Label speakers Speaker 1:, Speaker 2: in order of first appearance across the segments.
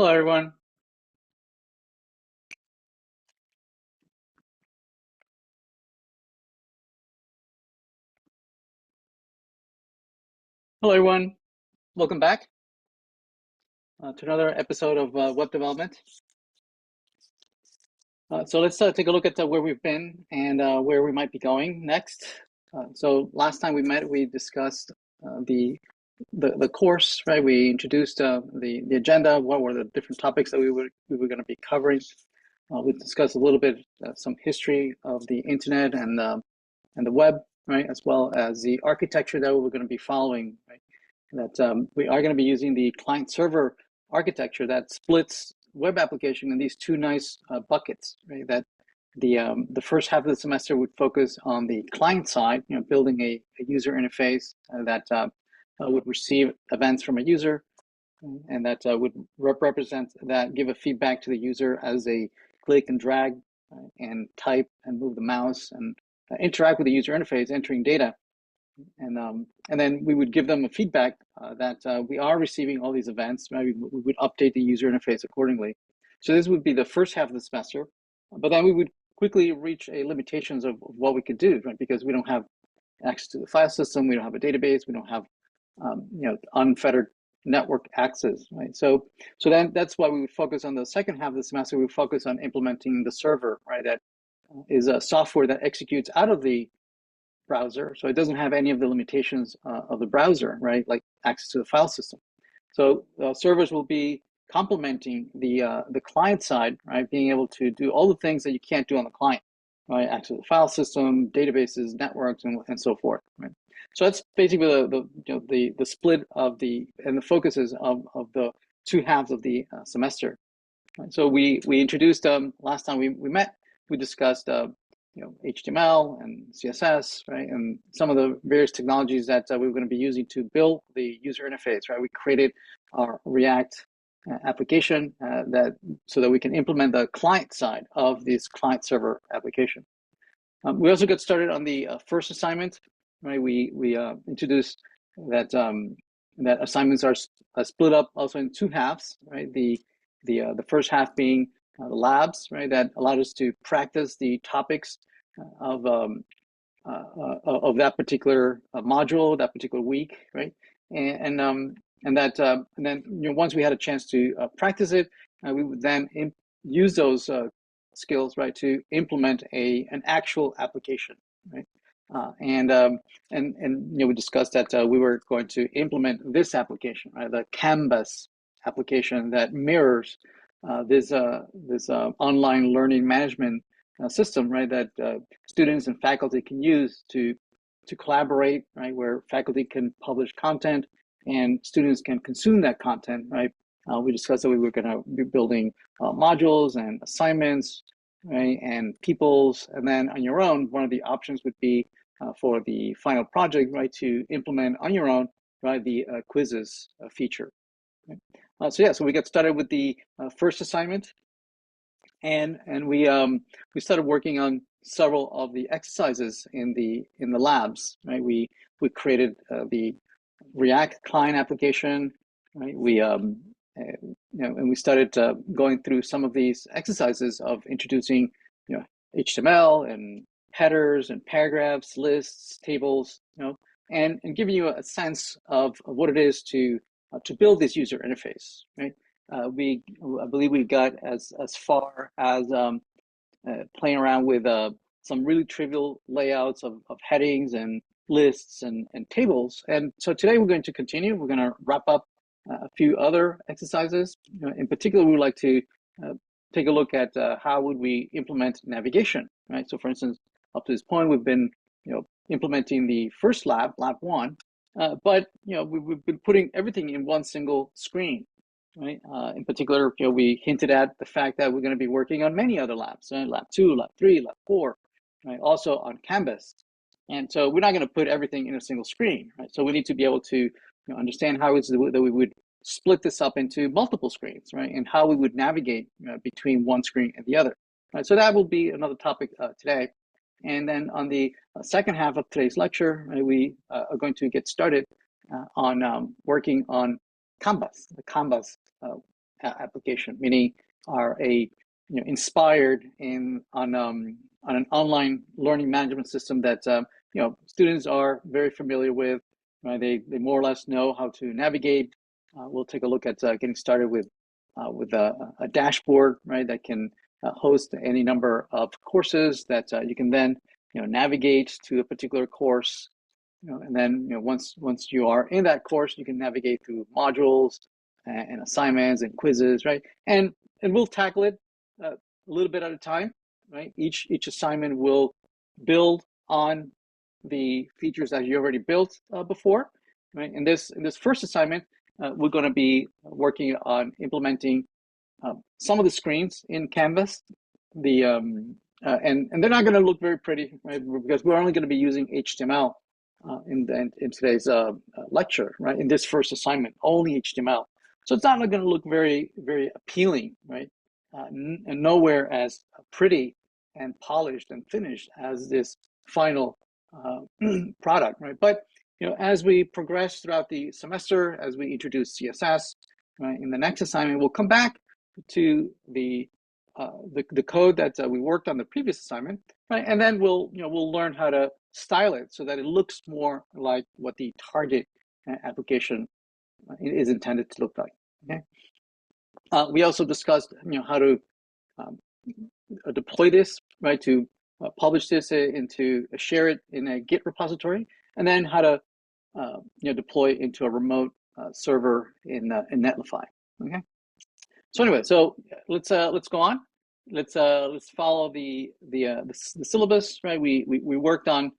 Speaker 1: Hello, everyone. Hello, everyone. Welcome back to another episode of web development. So let's take a look at where we've been and where we might be going next. So last time we met, we discussed the course, right? We introduced the agenda. What were the different topics that we were going to be covering? We discussed a little bit some history of the internet and the web, right? As well as the architecture that we were going to be following, right? That we are going to be using the client-server architecture that splits web application in these two nice buckets, right? That the first half of the semester would focus on the client side, building a user interface that would receive events from a user, and that would represent that, give a feedback to the user as they click and drag and type and move the mouse and interact with the user interface, entering data. And then we would give them a feedback that we are receiving all these events. Maybe we would update the user interface accordingly. So this would be the first half of the semester, but then we would quickly reach a limitations of what we could do, right? Because we don't have access to the file system, we don't have a database, we don't have unfettered network access, right? So then that's why we would focus on the second half of the semester. We would focus on implementing the server, right? That is a software that executes out of the browser, so it doesn't have any of the limitations of the browser, right? Like access to the file system. So servers will be complementing the client side, right? Being able to do all the things that you can't do on the client, right? Access to the file system, databases, networks, and so forth, right? So that's basically the split of the and the focuses of the two halves of the semester. Right? So we introduced last time we met, we discussed HTML and CSS, right, and some of the various technologies that we were going to be using to build the user interface, right? We created our React application so that we can implement the client side of this client server application. We also got started on the first assignment, right? We introduced that that assignments are split up also in two halves, right? The first half being the labs, right? That allowed us to practice the topics of that particular module, that particular week, right? And then once we had a chance to practice it, we would then use those skills, right, to implement an actual application, right? And we discussed that we were going to implement this application, right, the Canvas application that mirrors this online learning management system, right, that students and faculty can use to collaborate, right, where faculty can publish content and students can consume that content, right. We discussed that we were going to be building modules and assignments, right, and peoples, and then on your own, one of the options would be for the final project, right, to implement on your own, right, the quizzes feature. Right? So we got started with the first assignment, and we started working on several of the exercises in the labs, right? We created the React client application, right? And we started going through some of these exercises of introducing HTML and headers and paragraphs, lists, tables, and giving you a sense of what it is to build this user interface, right? I believe we got as far as playing around with some really trivial layouts of headings and lists and tables. And so today we're going to continue. We're going to wrap up a few other exercises. In particular, we would like to take a look at how would we implement navigation, right? So for instance, up to this point, we've been implementing the first lab 1, but we've been putting everything in one single screen, right? In particular, we hinted at the fact that we're going to be working on many other labs, right? Lab 2, Lab 3, Lab 4, right? Also on Canvas. And so we're not going to put everything in a single screen, right? So we need to be able to understand how it's that we would split this up into multiple screens, right? And how we would navigate between one screen and the other. Right? So that will be another topic today. And then on the second half of today's lecture, right, we are going to get started on working on Canvas, the Canvas application, meaning are inspired on an online learning management system that students are very familiar with. Right? They more or less know how to navigate. We'll take a look at getting started with a dashboard, right, that can host any number of courses that you can then navigate to a particular course. And then once you are in that course, you can navigate through modules and assignments and quizzes, right? And we'll tackle it a little bit at a time, right? Each assignment will build on the features that you already built before, right? In this first assignment, we're going to be working on implementing some of the screens in Canvas. And they're not going to look very pretty, right? Because we're only going to be using HTML in today's lecture, right? In this first assignment, only HTML. So it's not going to look very, very appealing, right? And nowhere as pretty and polished and finished as this final product, right? But as we progress throughout the semester, as we introduce CSS, right, in the next assignment, we'll come back to the code that we worked on the previous assignment, right? And then we'll learn how to style it so that it looks more like what the target application is intended to look like. Okay. We also discussed how to deploy this, right? To publish this into share it in a Git repository, and then how to deploy into a remote server in Netlify. Okay. So anyway, so let's go on. Let's follow the syllabus, right? We worked on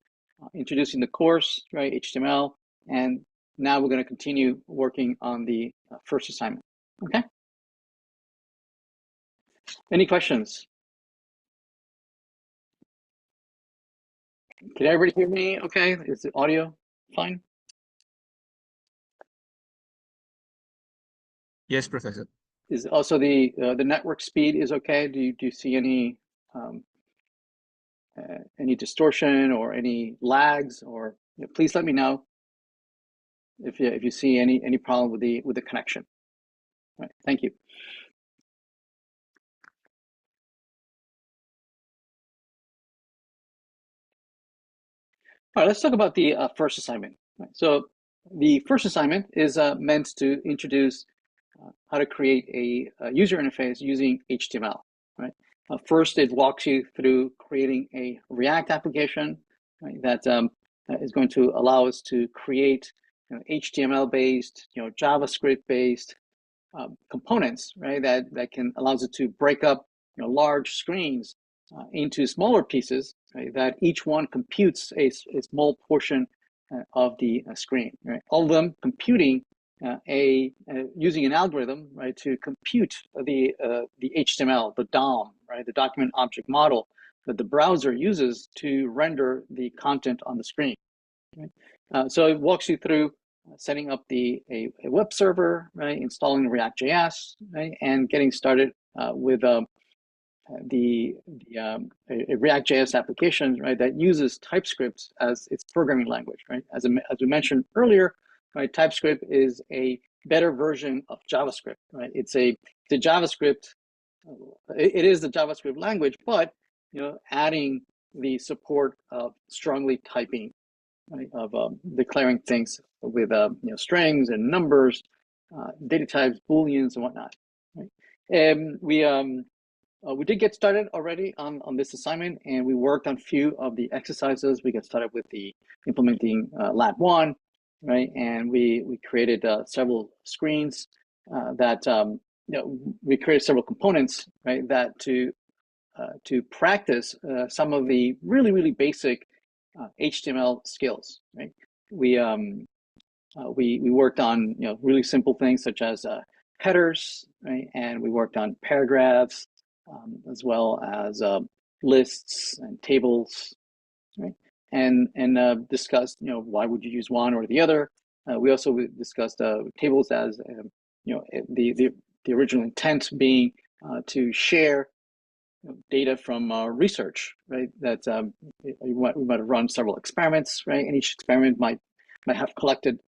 Speaker 1: introducing the course, right? HTML, and now we're going to continue working on the first assignment. Okay. Any questions? Can everybody hear me? Okay. Is the audio fine?
Speaker 2: Yes, Professor.
Speaker 1: Is also the network speed is okay? Do you see any distortion or any lags? Or please let me know if you see any problem with the connection. All right, thank you. All right, let's talk about the first assignment. Right, so the first assignment is meant to introduce how to create a user interface using HTML. Right. First, it walks you through creating a React application, right, that is going to allow us to create HTML-based, JavaScript-based components, right? That can allows it to break up large screens into smaller pieces, right, that each one computes a small portion of the screen, right? All of them computing using an algorithm, right, to compute the HTML, the DOM, right, the document object model that the browser uses to render the content on the screen. Right? So it walks you through setting up a web server, right, installing React.js, right, and getting started with a React.js application, right, that uses TypeScript as its programming language, right? As we mentioned earlier, right, TypeScript is a better version of JavaScript, right? It's the JavaScript. It is the JavaScript language, but adding the support of strongly typing, right, of declaring things with strings and numbers, data types, booleans, and whatnot. Right? And we did get started already on this assignment, and we worked on a few of the exercises. We got started with the implementing Lab 1, right? And we created several screens that we created several components, right? That to practice some of the really basic HTML skills, right? We worked on really simple things such as headers, right? And we worked on paragraphs, as well as lists and tables, right? And discussed why would you use one or the other. We also discussed tables as the original intent being to share data from research, right? That we might have run several experiments, right? And each experiment might have collected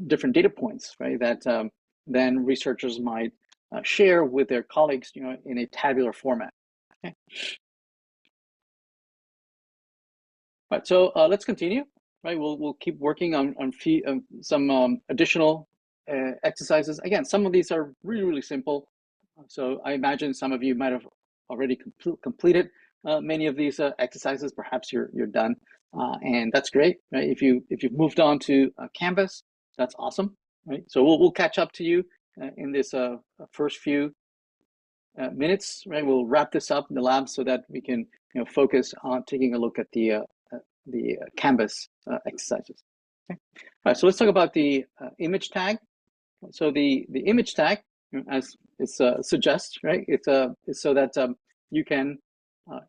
Speaker 1: different data points, right? That then researchers might share with their colleagues, in a tabular format. Okay. Right, so let's continue. Right, we'll keep working on some additional exercises. Again, some of these are really simple. So I imagine some of you might have already completed many of these exercises. Perhaps you're done, and that's great. Right, if you've moved on to Canvas, that's awesome. Right, so we'll catch up to you in this first few minutes. Right, we'll wrap this up in the lab so that we can focus on taking a look at the Canvas exercises. Okay. All right, so let's talk about the image tag. So the image tag, as it suggests, right? It's so that you can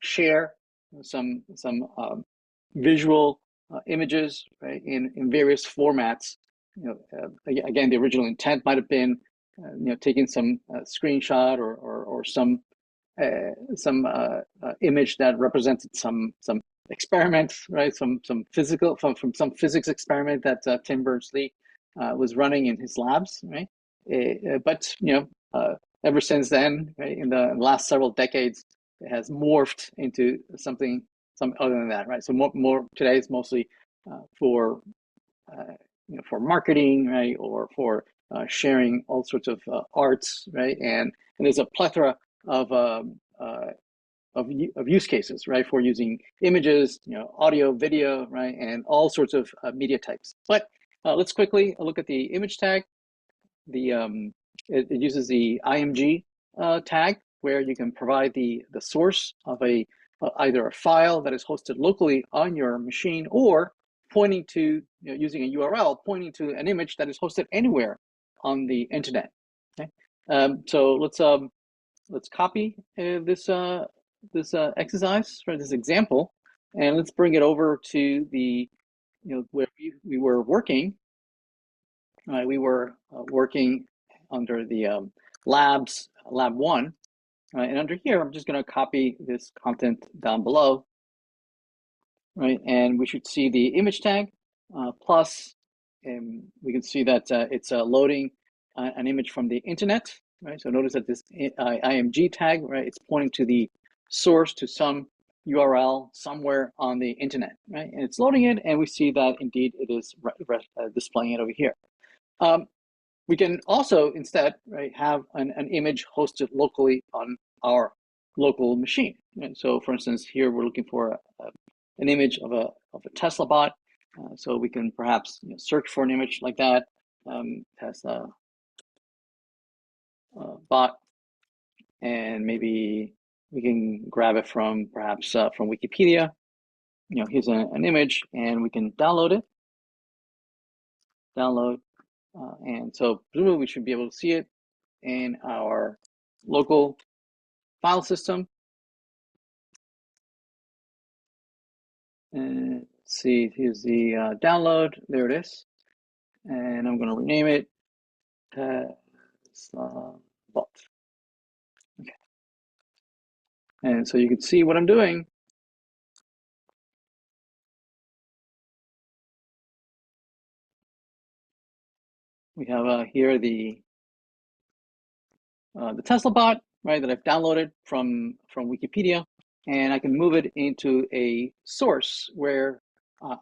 Speaker 1: share some visual images, right, in various formats. Again, the original intent might have been, taking some screenshot or some image that represented some experiments, right? Some physical from some physics experiment that Tim Berners-Lee was running in his labs, right? But ever since then, right, in the last several decades, it has morphed into some other than that, right? So more today is mostly for marketing, right, or for sharing all sorts of arts, right? And there's a plethora of use cases, right, for using images, audio, video, right, and all sorts of media types. But let's quickly look at the image tag. It uses the IMG tag, where you can provide the source of either a file that is hosted locally on your machine, or pointing to using a URL pointing to an image that is hosted anywhere on the internet. Okay, so let's copy this exercise, right, this example, and let's bring it over to the where we were working. We were working under the lab 1, right? And under here, I'm just going to copy this content down below, right? And we should see the image tag plus, and we can see that it's loading an image from the internet, right? So notice that this IMG tag, right, it's pointing to the source, to some URL somewhere on the internet, right? And it's loading it, and we see that indeed it is displaying it over here. We can also instead, right, have an image hosted locally on our local machine. Right? So for instance, here we're looking for an image of a Tesla bot. So we can perhaps search for an image like that, Tesla bot, and maybe we can grab it from perhaps from Wikipedia. Here's an image, and we can download it. And so presumably we should be able to see it in our local file system. And let's see, here's the download. There it is. And I'm going to rename it Tesla Bot. Okay. And so you can see what I'm doing. We have here the Tesla bot, right, that I've downloaded from Wikipedia, and I can move it into a source where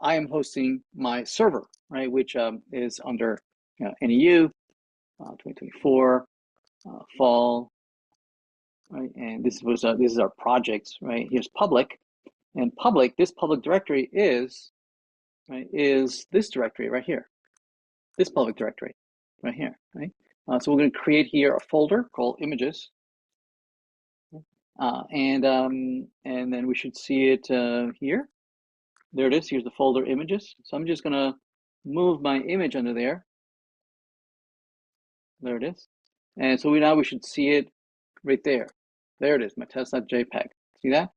Speaker 1: I am hosting my server, right, which is under NEU 2024 fall, right, and this is our project, right. Here's public, and this public directory is this directory right here, this public directory right here, right. So we're going to create here a folder called images, and then we should see it here. There it is. Here's the folder images. So I'm just going to move my image under there. There it is. And so now we should see it right there. There it is, my Tesla JPEG. See that?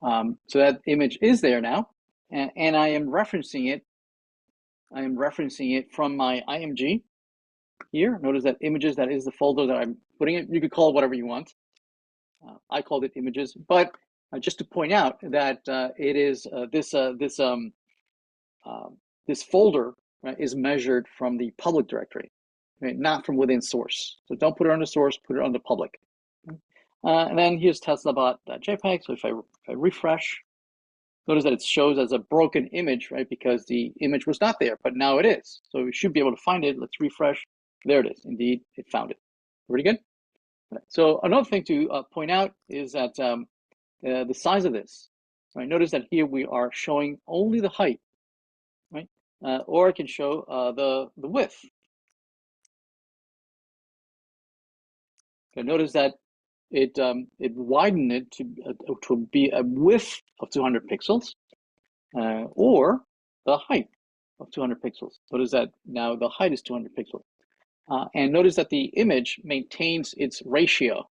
Speaker 1: So that image is there now, and I am referencing it. I am referencing it from my IMG here. Notice that images, that is the folder that I'm putting it. You could call it whatever you want. I called it images, but just to point out that it is this folder, right, is measured from the public directory. right? Not from within source. So don't put it on the source, put it on the public. And then here's TeslaBot.jpg. So if I refresh, notice that it shows as a broken image, right? Because the image was not there, but now it is. So we should be able to find it. Let's refresh. There it is. Indeed, it found it. Pretty good. So another thing to point out is that the size of this, right? Notice that here we are showing only the height, right? Or I can show the width. Okay, notice that it widened it to be a width of 200 pixels, or the height of 200 pixels. Notice that now the height is 200 pixels. And notice that the image maintains its ratio,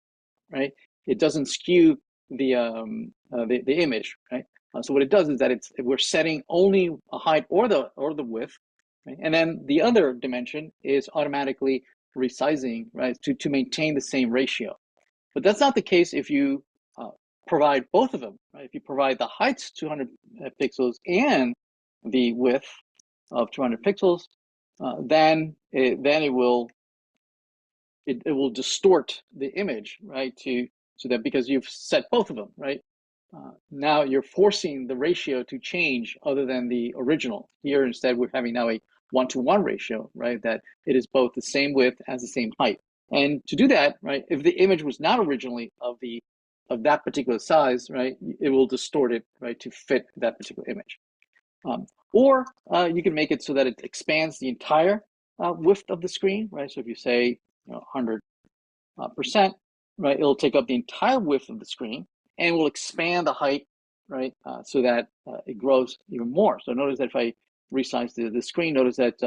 Speaker 1: right? It doesn't skew the image, right? So what it does is that we're setting only a height or the width, right? And then the other dimension is automatically resizing, right, to maintain the same ratio. But that's not the case if you provide both of them, right? If you provide the heights 200 pixels and the width of 200 pixels, then it will distort the image, right? So that because you've set both of them, right? Now you're forcing the ratio to change other than the original. Here instead we're having now a 1-to-1 ratio, right? That it is both the same width as the same height. And to do that, right, if the image was not originally of that particular size, right, it will distort it, right, to fit that particular image. Or you can make it so that it expands the entire width of the screen, right? So if you say 100%, right, it'll take up the entire width of the screen and will expand the height, right, so that it grows even more. So notice that if I resize the screen, notice that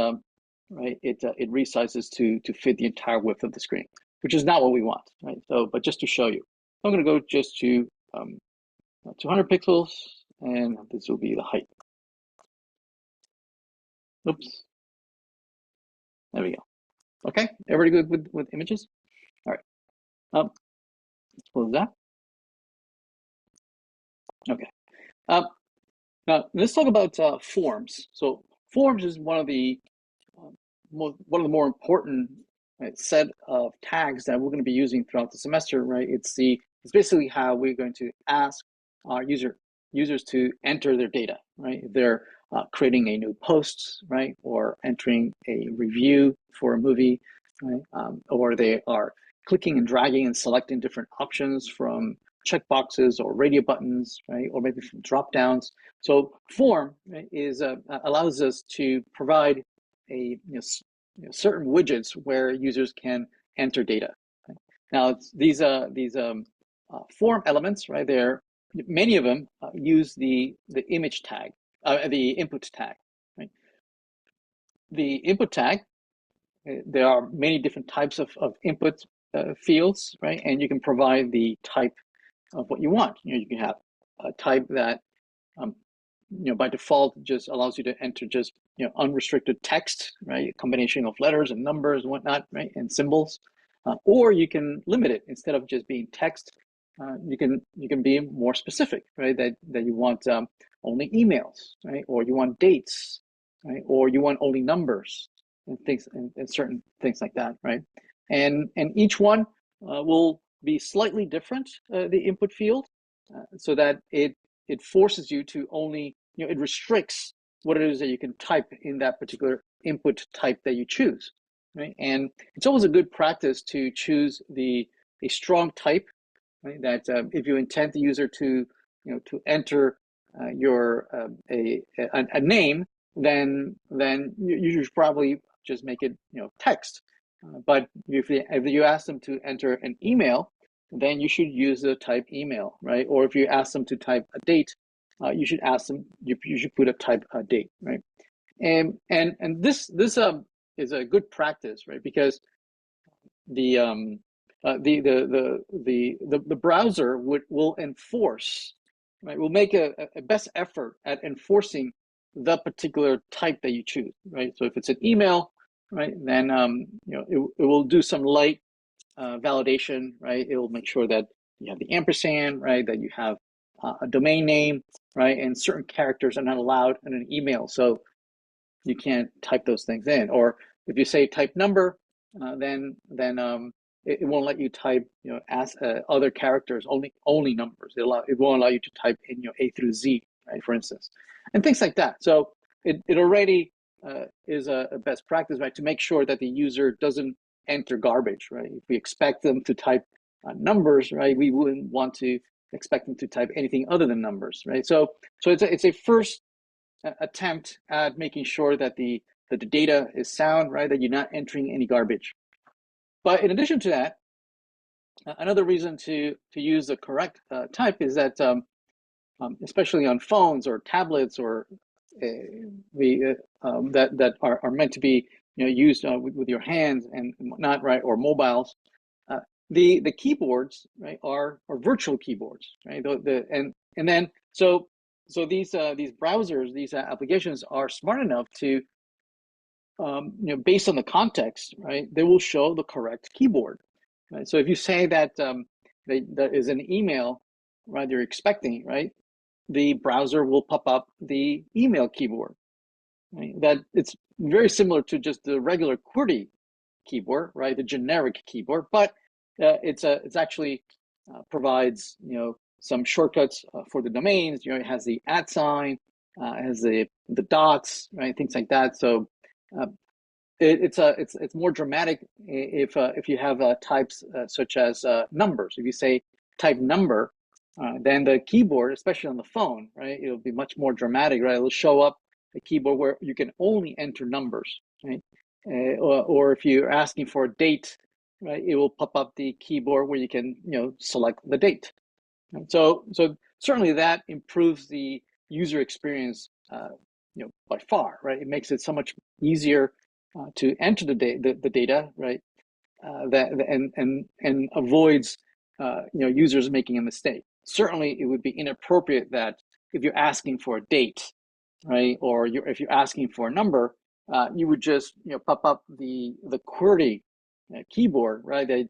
Speaker 1: right, it resizes to fit the entire width of the screen, which is not what we want, right? So, but just to show you, I'm going to go just to 200 pixels, and this will be the height. Oops. There we go. Okay, everybody good with images? All right. Let's close that. Okay. Now let's talk about forms. So forms is one of the more important, right, set of tags that we're going to be using throughout the semester, right? It's basically how we're going to ask our users to enter their data, right? If they're creating a new post, right, or entering a review for a movie, right, or they are clicking and dragging and selecting different options from checkboxes or radio buttons, right, or maybe from drop downs. So form, right, allows us to provide a certain widgets where users can enter data. Right? Now these form elements, right? Many of them use the image tag, the input tag. Right? The input tag, there are many different types of input fields, right? And you can provide the type of what you want. You can have a type that by default just allows you to enter just unrestricted text, right? A combination of letters and numbers and whatnot, right? And symbols. Or you can limit it. Instead of just being text, you can be more specific, right? That you want only emails, right? Or you want dates, right? Or you want only numbers and things and certain things like that, right? And each one will be slightly different, the input field, so that it forces you to only, it restricts what it is that you can type in that particular input type that you choose, right? And it's always a good practice to choose a strong type, right? That if you intend the user to, to enter a name, then you should probably just make it, text. But if you ask them to enter an email, then you should use the type email, right? Or if you ask them to type a date, you should ask them. You should put a type a date, right? And this is a good practice, right? Because the browser will enforce, right? Will make a best effort at enforcing the particular type that you choose, right? So if it's an email, right, then it will do some light validation, right? It will make sure that you have the ampersand, right? That you have a domain name, right? And certain characters are not allowed in an email, so you can't type those things in. Or if you say type number, then it won't let you type, as other characters, only numbers. It won't allow you to type in, A through Z, right, for instance, and things like that. So it already is a best practice, right, to make sure that the user doesn't enter garbage, right? If we expect them to type numbers, right, we wouldn't want to expect them to type anything other than numbers, right? So it's a first attempt at making sure that the data is sound, right? That you're not entering any garbage. But in addition to that, another reason to use the correct type is that especially on phones or tablets or that are meant to be used with your hands and whatnot, right, or mobiles. The keyboards, right, are virtual keyboards, right? And then these browsers, these applications are smart enough to based on the context, right, they will show the correct keyboard. Right? So if you say that that is an email, right, you're expecting, right, the browser will pop up the email keyboard. Right? That it's very similar to just the regular QWERTY keyboard, right, the generic keyboard, but it's actually provides some shortcuts for the domains. It has the @ sign, it has the dots, right, things like that. So it's more dramatic if you have types such as numbers. If you say type number, then the keyboard, especially on the phone, right, it'll be much more dramatic, right? It'll show up a keyboard where you can only enter numbers, right? Or if you're asking for a date, right, it will pop up the keyboard where you can select the date. Right? So certainly that improves the user experience by far, right? It makes it so much easier to enter the data, right? And avoids users making a mistake. Certainly, it would be inappropriate that if you're asking for a date, right, or if you're asking for a number, you would just pop up the QWERTY keyboard, right? That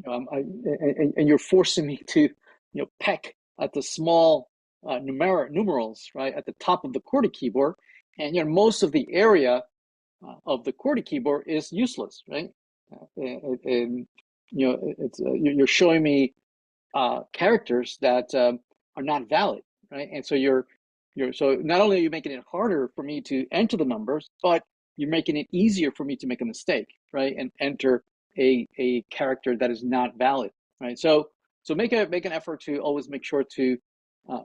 Speaker 1: and you're forcing me to peck at the small numerals, right, at the top of the QWERTY keyboard, and most of the area of the QWERTY keyboard is useless, right? And you're showing me characters that are not valid, right? And so you're so not only are you making it harder for me to enter the numbers, but you're making it easier for me to make a mistake, right, and enter a character that is not valid, right? So make an effort to always make sure to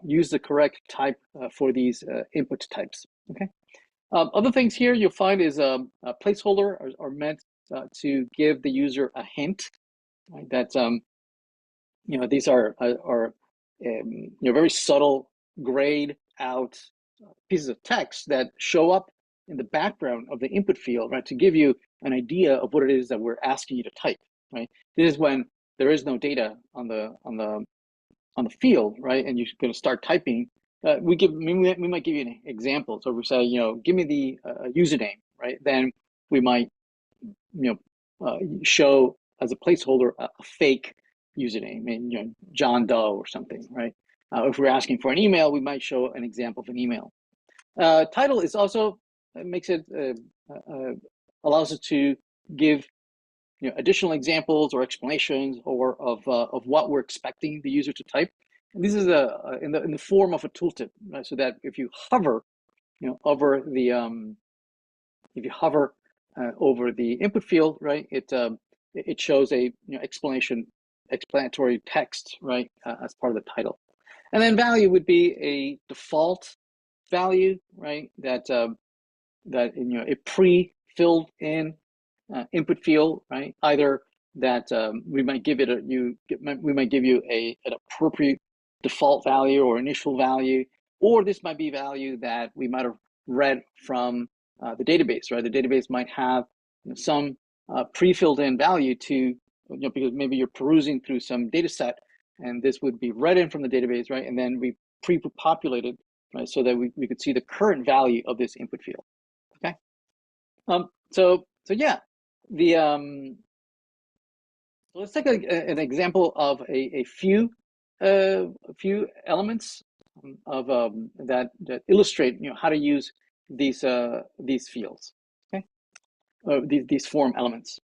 Speaker 1: use the correct type for these input types. Okay. Other things here you'll find is a placeholder are meant to give the user a hint, right, that these are very subtle grayed out pieces of text that show up in the background of the input field, right, to give you an idea of what it is that we're asking you to type, right? This is when there is no data on the field, right, and you're going to start typing. We might give you an example. So we say, give me the username, right? Then we might show as a placeholder a fake username, and John Doe or something, right? If we're asking for an email, we might show an example of an email. Title is also makes it allows us to give additional examples or explanations or of what we're expecting the user to type. And this is in the form of a tooltip, right? So that if you hover, over the if you hover over the input field, right, it shows a explanatory text, right, as part of the title. And then value would be a default value, right, that a pre-filled in input field, right, either that we might give it we might give you an appropriate default value or initial value, or this might be value that we might have read from the database, right? The database might have some pre-filled in value to, because maybe you're perusing through some data set, and this would be read in from the database, right? And then we pre-populated, right, so that we could see the current value of this input field. Okay. So yeah, the let's take an example of a few elements of that illustrate how to use these fields. Okay. these form elements.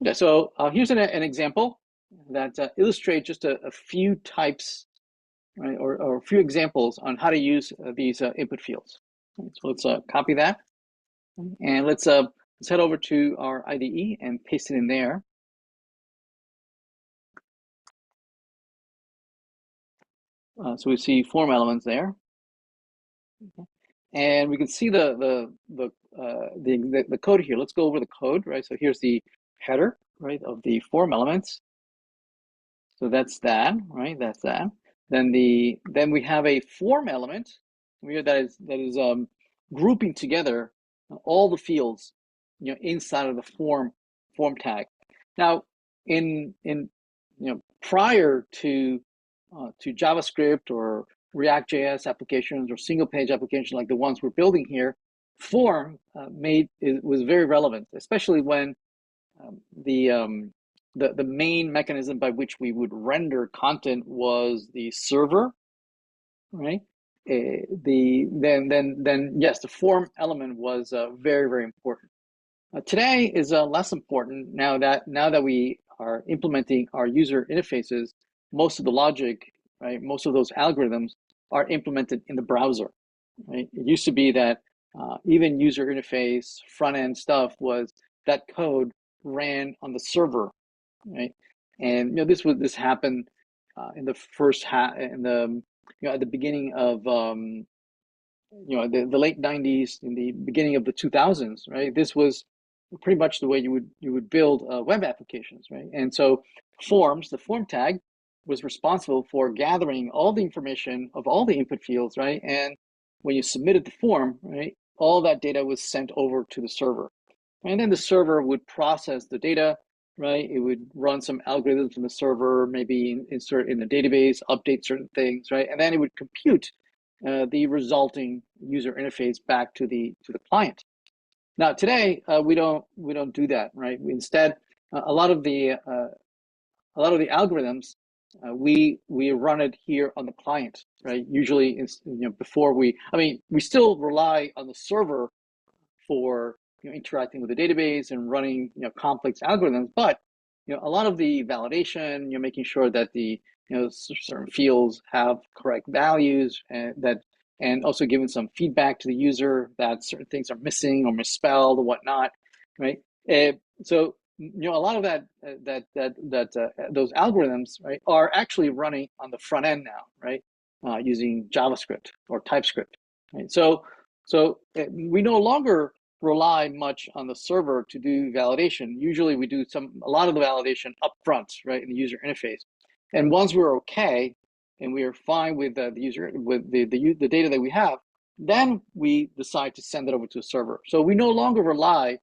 Speaker 1: Yeah, so here's an example that illustrates just a few types, right, or a few examples on how to use these input fields. So let's copy that, and let's head over to our IDE and paste it in there. So we see form elements there, and we can see the code here. Let's go over the code, right? So here's the header, right, of the form elements. So that's that, right? That's that. Then we have a form element that is grouping together all the fields, inside of the form tag. Now, in prior to JavaScript or React.js applications or single page applications like the ones we're building here, form was very relevant, especially when the main mechanism by which we would render content was the server, right? Then yes, the form element was very, very important. Today is less important now that we are implementing our user interfaces. Most of the logic, right? Most of those algorithms are implemented in the browser, right? It used to be that even user interface front end stuff was that code ran on the server, right? And this happened in the first in the at the beginning of the late 90s, in the beginning of the 2000s, right? This was pretty much the way you would build web applications, right? And so the form tag was responsible for gathering all the information of all the input fields, right? And when you submitted the form, right, all that data was sent over to the server. And then the server would process the data, right? It would run some algorithms in the server, maybe insert in the database, update certain things, right? And then it would compute the resulting user interface back to the client. Now today we don't do that, right? Instead, a lot of the algorithms we run it here on the client, right? Usually, before we still rely on the server for interacting with the database and running complex algorithms, but a lot of the validation, making sure that the certain fields have correct values, and also giving some feedback to the user that certain things are missing or misspelled or whatnot, right? So a lot of those algorithms, right, are actually running on the front end now, right, using JavaScript or TypeScript, right? So we no longer rely much on the server to do validation. Usually we do a lot of the validation up front, right, in the user interface. And once we're okay and we are fine with the data that we have, then we decide to send it over to a server. So we no longer rely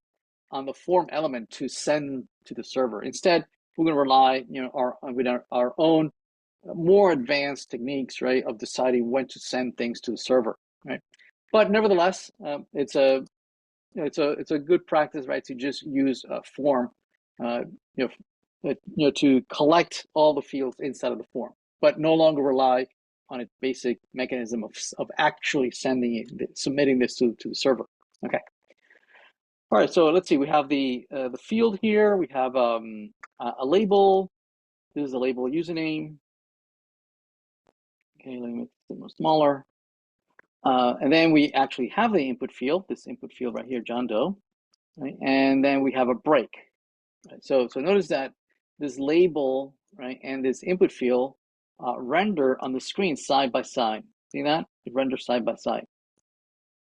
Speaker 1: on the form element to send to the server. Instead, we're going to rely with our own more advanced techniques, right, of deciding when to send things to the server, right? But nevertheless, it's a good practice, right, to just use a form, to collect all the fields inside of the form, but no longer rely on its basic mechanism of actually submitting this to the server. Okay. All right. So let's see. We have the field here. We have a label. This is a label username. Okay, let me make it a little smaller. And then we actually have the input field, this input field right here, John Doe, right? And then we have a break. Right? So notice that this label, right, and this input field render on the screen side by side. See that? It renders side by side,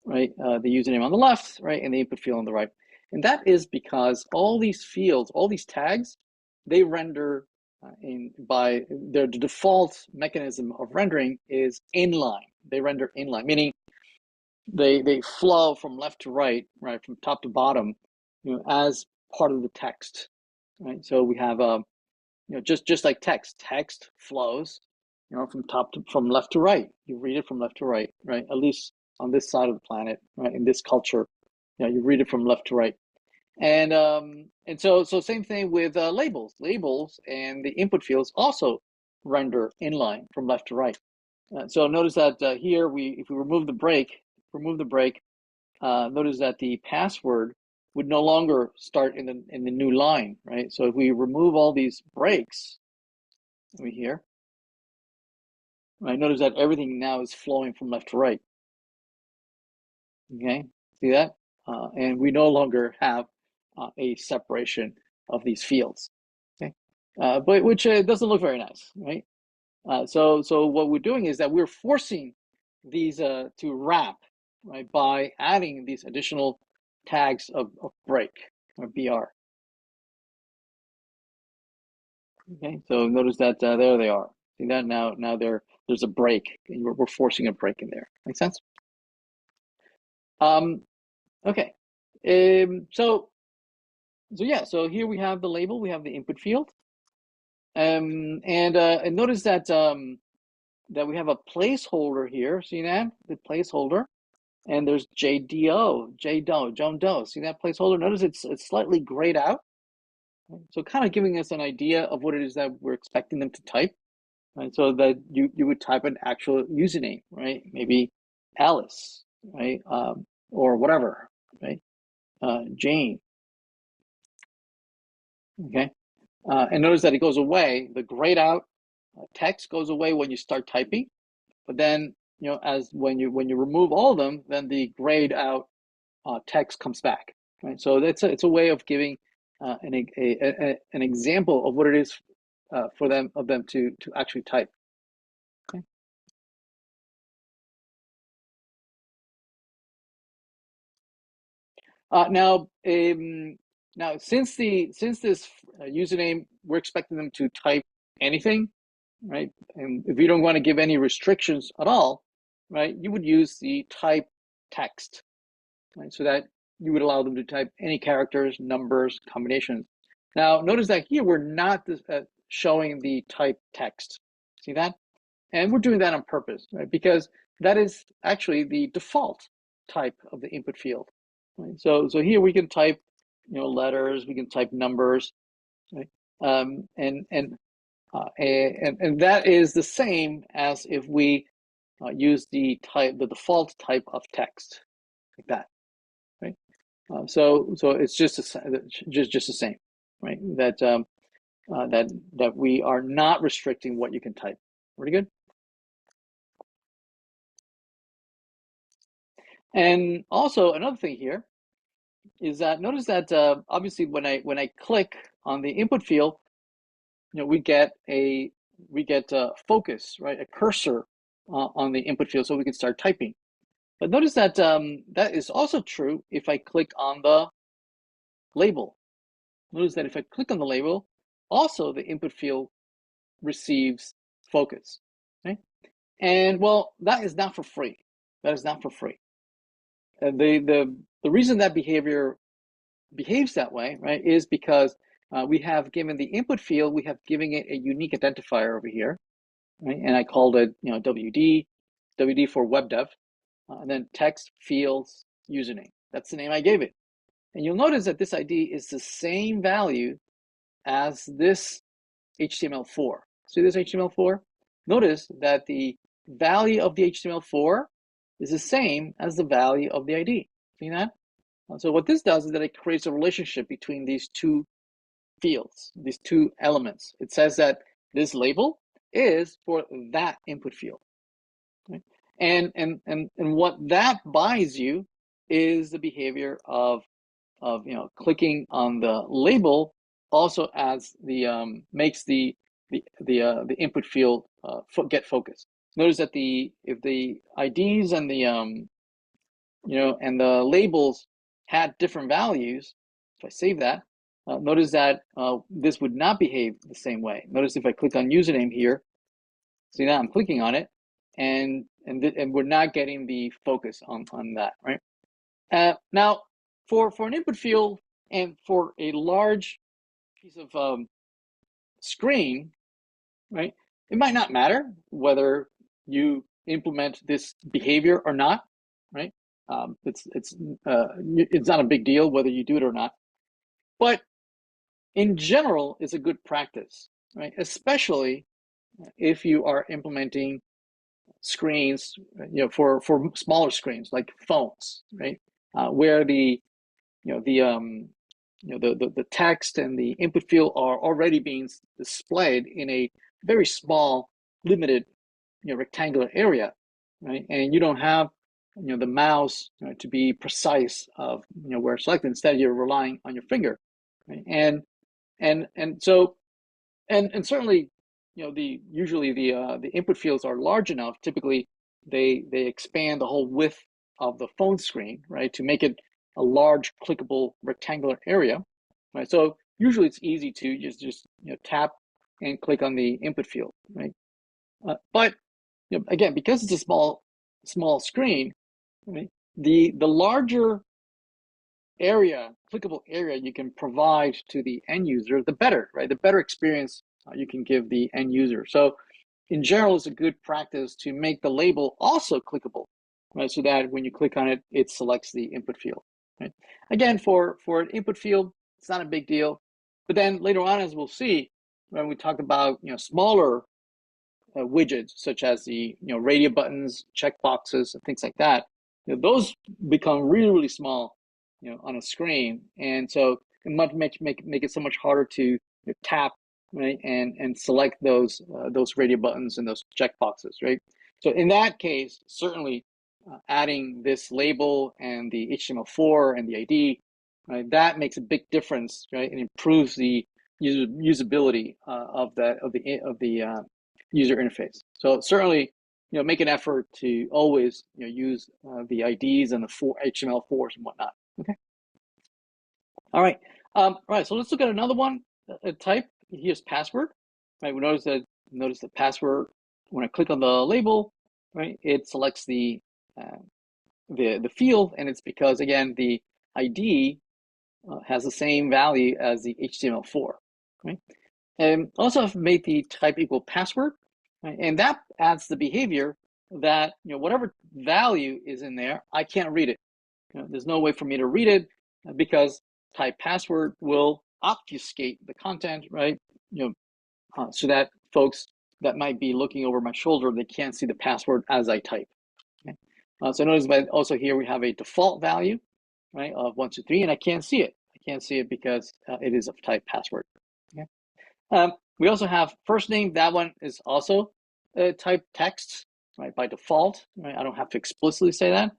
Speaker 1: right? The username on the left, right, and the input field on the right. And that is because all these fields, all these tags, they render by the default mechanism of rendering is inline. They render inline, meaning they flow from left to right, from top to bottom, as part of the text, right? So we have just like text flows, from left to right. You read it from left to right, right? At least on this side of the planet, right? In this culture, you read it from left to right. And so same thing with labels. Labels and the input fields also render inline from left to right. So notice that here if we remove the break, notice that the password would no longer start in the new line, right? So if we remove all these breaks over here, right, notice that everything now is flowing from left to right. Okay, see that? And we no longer have a separation of these fields. Okay, but which doesn't look very nice, right? So what we're doing is that we're forcing these to wrap, right, by adding these additional tags of break or BR. Okay, so notice that there they are. See that now there's a break, and we're forcing a break in there. Make sense? Okay. So yeah, so here we have the label, we have the input field. And notice that that we have a placeholder here. See that? The placeholder. And there's JDO, John Doe. See that placeholder? Notice it's slightly grayed out. So kind of giving us an idea of what it is that we're expecting them to type. Right? So that you would type an actual username, right? Maybe Alice, right? Or whatever, right? Jane. Okay. And notice that it goes away. The grayed out text goes away when you start typing, but then as when you remove all of them, then the grayed out text comes back. Right. So it's a way of giving an example of what it is for them to actually type. Okay. Now since this username, we're expecting them to type anything, right? And if you don't want to give any restrictions at all, right, you would use the type text, right? So that you would allow them to type any characters, numbers, combinations. Now, notice that here we're not showing the type text. See that? And we're doing that on purpose, right? Because that is actually the default type of the input field. Right? So here we can type, letters, we can type numbers, right? And that is the same as if we use the default type of text, like that, right? So it's just the same, right? That we are not restricting what you can type. Pretty good. And also another thing here is that notice that obviously when I click on the input field, we get a focus, right? A cursor on the input field, so we can start typing. But notice that that is also true if I click on the label. Notice that if I click on the label, also the input field receives focus. Okay, and well, that is not for free. That is not for free. The reason that behavior behaves that way, right, is because we have given the input field, we have given it a unique identifier over here, right? And I called it, WD for web dev, and then text fields username. That's the name I gave it. And you'll notice that this ID is the same value as this HTML4. See this HTML4? Notice that the value of the HTML4 is the same as the value of the ID. See that? So what this does is that it creates a relationship between these two fields, these two elements. It says that this label is for that input field. Right? And what that buys you is the behavior of clicking on the label also adds the makes the input field get focused. Notice that if the IDs and the and the labels had different values, if I save that, notice that this would not behave the same way. Notice if I click on username here, see now I'm clicking on it, and we're not getting the focus on that, right? Now, for an input field and for a large piece of screen, right, it might not matter whether you implement this behavior or not, right? It's not a big deal whether you do it or not, but in general, it's a good practice, right? Especially if you are implementing screens, for smaller screens like phones, right? where the the text and the input field are already being displayed in a very small, limited, rectangular area, right? And you don't have, the mouse to be precise of, where it's selected. Instead, you're relying on your finger, right? And so, and certainly, usually the input fields are large enough. Typically, they expand the whole width of the phone screen, right, to make it a large clickable rectangular area, right? So usually it's easy to just tap and click on the input field, right? But again, because it's a small screen, right, the larger area, clickable area you can provide to the end user, the better, right? The better experience you can give the end user. So in general, it's a good practice to make the label also clickable, right? So that when you click on it, it selects the input field, right? Again, for an input field, it's not a big deal. But then later on, as we'll see, when we talk about smaller widgets such as the radio buttons, checkboxes, and things like that, those become really small, on a screen, and so it might make it so much harder to tap, right, and select those radio buttons and those checkboxes, right? So in that case, certainly adding this label and the HTML4 and the ID, right, that makes a big difference, right, and improves the usability of the user interface. So certainly, make an effort to always use the IDs and the HTML4s and whatnot. Okay. All right. All right. So let's look at another one. Type here's password. Right. We notice the password when I click on the label. Right. It selects the field, and it's because again the ID has the same value as the HTML4. Right. And also I've made the type equal password, right? And that adds the behavior that whatever value is in there, I can't read it. There's no way for me to read it because type password will obfuscate the content, right? So that folks that might be looking over my shoulder, they can't see the password as I type. Okay? So notice that also here we have a default value, right, of 1, 2, 3, and I can't see it. I can't see it because it is of type password. Okay. We also have first name. That one is also type text, right, by default. Right, I don't have to explicitly say that,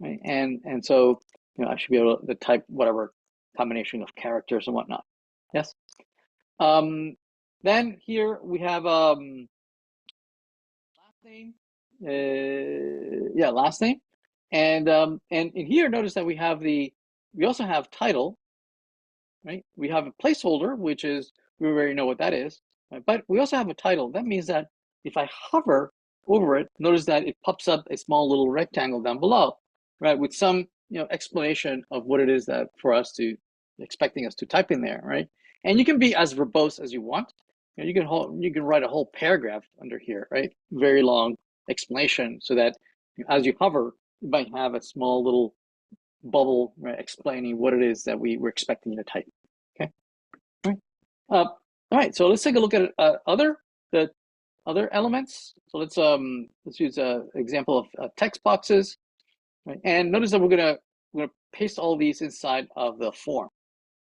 Speaker 1: right? And so I should be able to type whatever combination of characters and whatnot. Yes. Then here we have last name. Yeah, last name, and in here notice that we also have title, right? We have a placeholder, which is we already know what that is. Right? But we also have a title. That means that if I hover over it, notice that it pops up a small little rectangle down below, right, with some explanation of what it is that for us to expecting us to type in there, right? And you can be as verbose as you want. You can write a whole paragraph under here, right? Very long explanation, so that as you hover, you might have a small little bubble, right, explaining what it is that we were expecting you to type. Okay. All right. All right. So let's take a look at the other elements. So let's use an example of text boxes. Right? And notice that we're gonna paste all these inside of the form.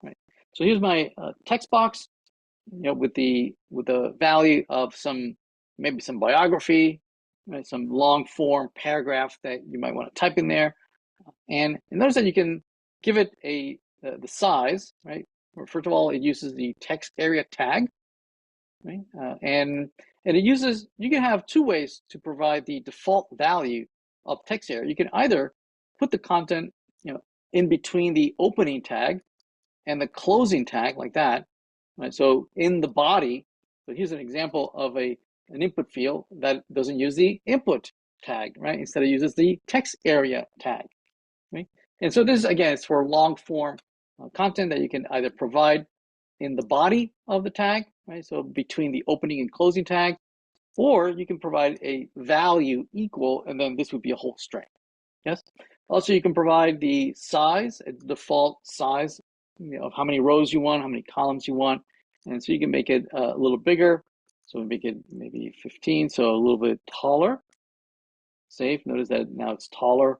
Speaker 1: Right. So here's my text box. With the value of maybe some biography, right, some long form paragraph that you might want to type in there. And notice that you can give it the size, right? First of all, it uses the text area tag, right? And you can have two ways to provide the default value of text area. You can either put the content, in between the opening tag and the closing tag like that, right? So in the body, so here's an example of an input field that doesn't use the input tag, right? Instead it uses the text area tag. Right? And so this, again, is for long form content that you can either provide in the body of the tag, right? So between the opening and closing tag, or you can provide a value equal, and then this would be a whole string. Yes. Also, you can provide the size, a default size, of how many rows you want, how many columns you want, and so you can make it a little bigger. So make it maybe 15, so a little bit taller. Save. Notice that now it's taller.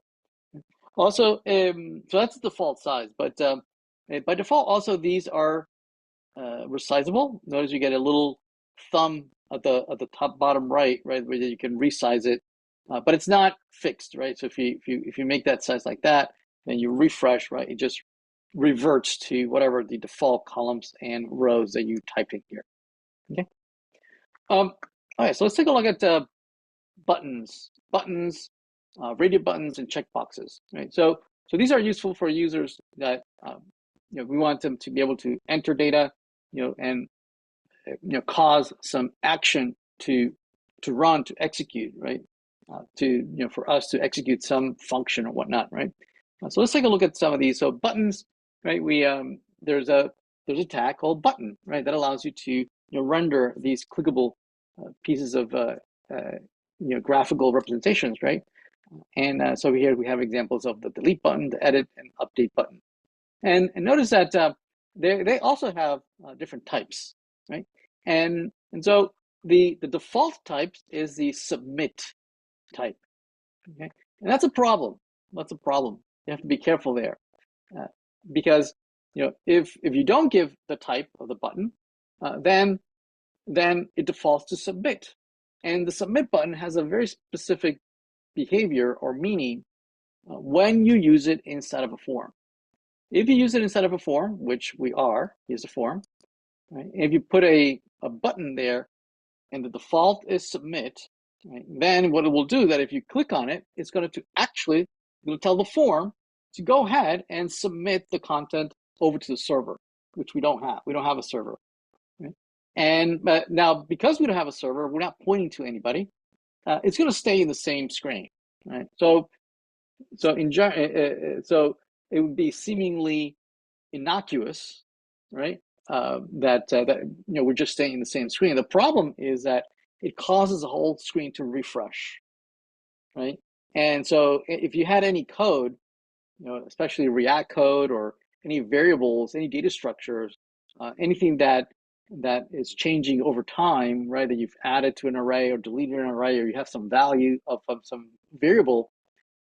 Speaker 1: Also, so that's the default size, but by default, also these are resizable. Notice you get a little thumb at the top bottom right, where you can resize it, but it's not fixed, right? So if you make that size like that, then you refresh, right? It just reverts to whatever the default columns and rows that you typed in here. Okay. All right. So let's take a look at buttons, radio buttons, and checkboxes. Right. So these are useful for users that we want them to be able to enter data, and cause some action to run, to execute, right? For us to execute some function or whatnot, right? So let's take a look at some of these. So buttons, right? There's a tag called button, right? That allows you to render these clickable pieces of graphical representations, right? And so here we have examples of the delete button, the edit, and update button. And notice that they also have different types, right? And so the default type is the submit type. Okay, and that's a problem. That's a problem. You have to be careful there, because if you don't give the type of the button, then it defaults to submit, and the submit button has a very specific behavior or meaning when you use it inside of a form. If you use it inside of a form, which we are, here's a form, right? If you put a button there and the default is submit, right, then what it will do that if you click on it, it's going to actually tell the form to go ahead and submit the content over to the server, which we don't have. We don't have a server. Right? And now, because we don't have a server, we're not pointing to anybody. It's going to stay in the same screen, right? So it would be seemingly innocuous, right? That we're just staying in the same screen. The problem is that it causes the whole screen to refresh, right? And so if you had any code, especially React code or any variables, any data structures, anything that is changing over time, right? That you've added to an array or deleted an array, or you have some value of some variable,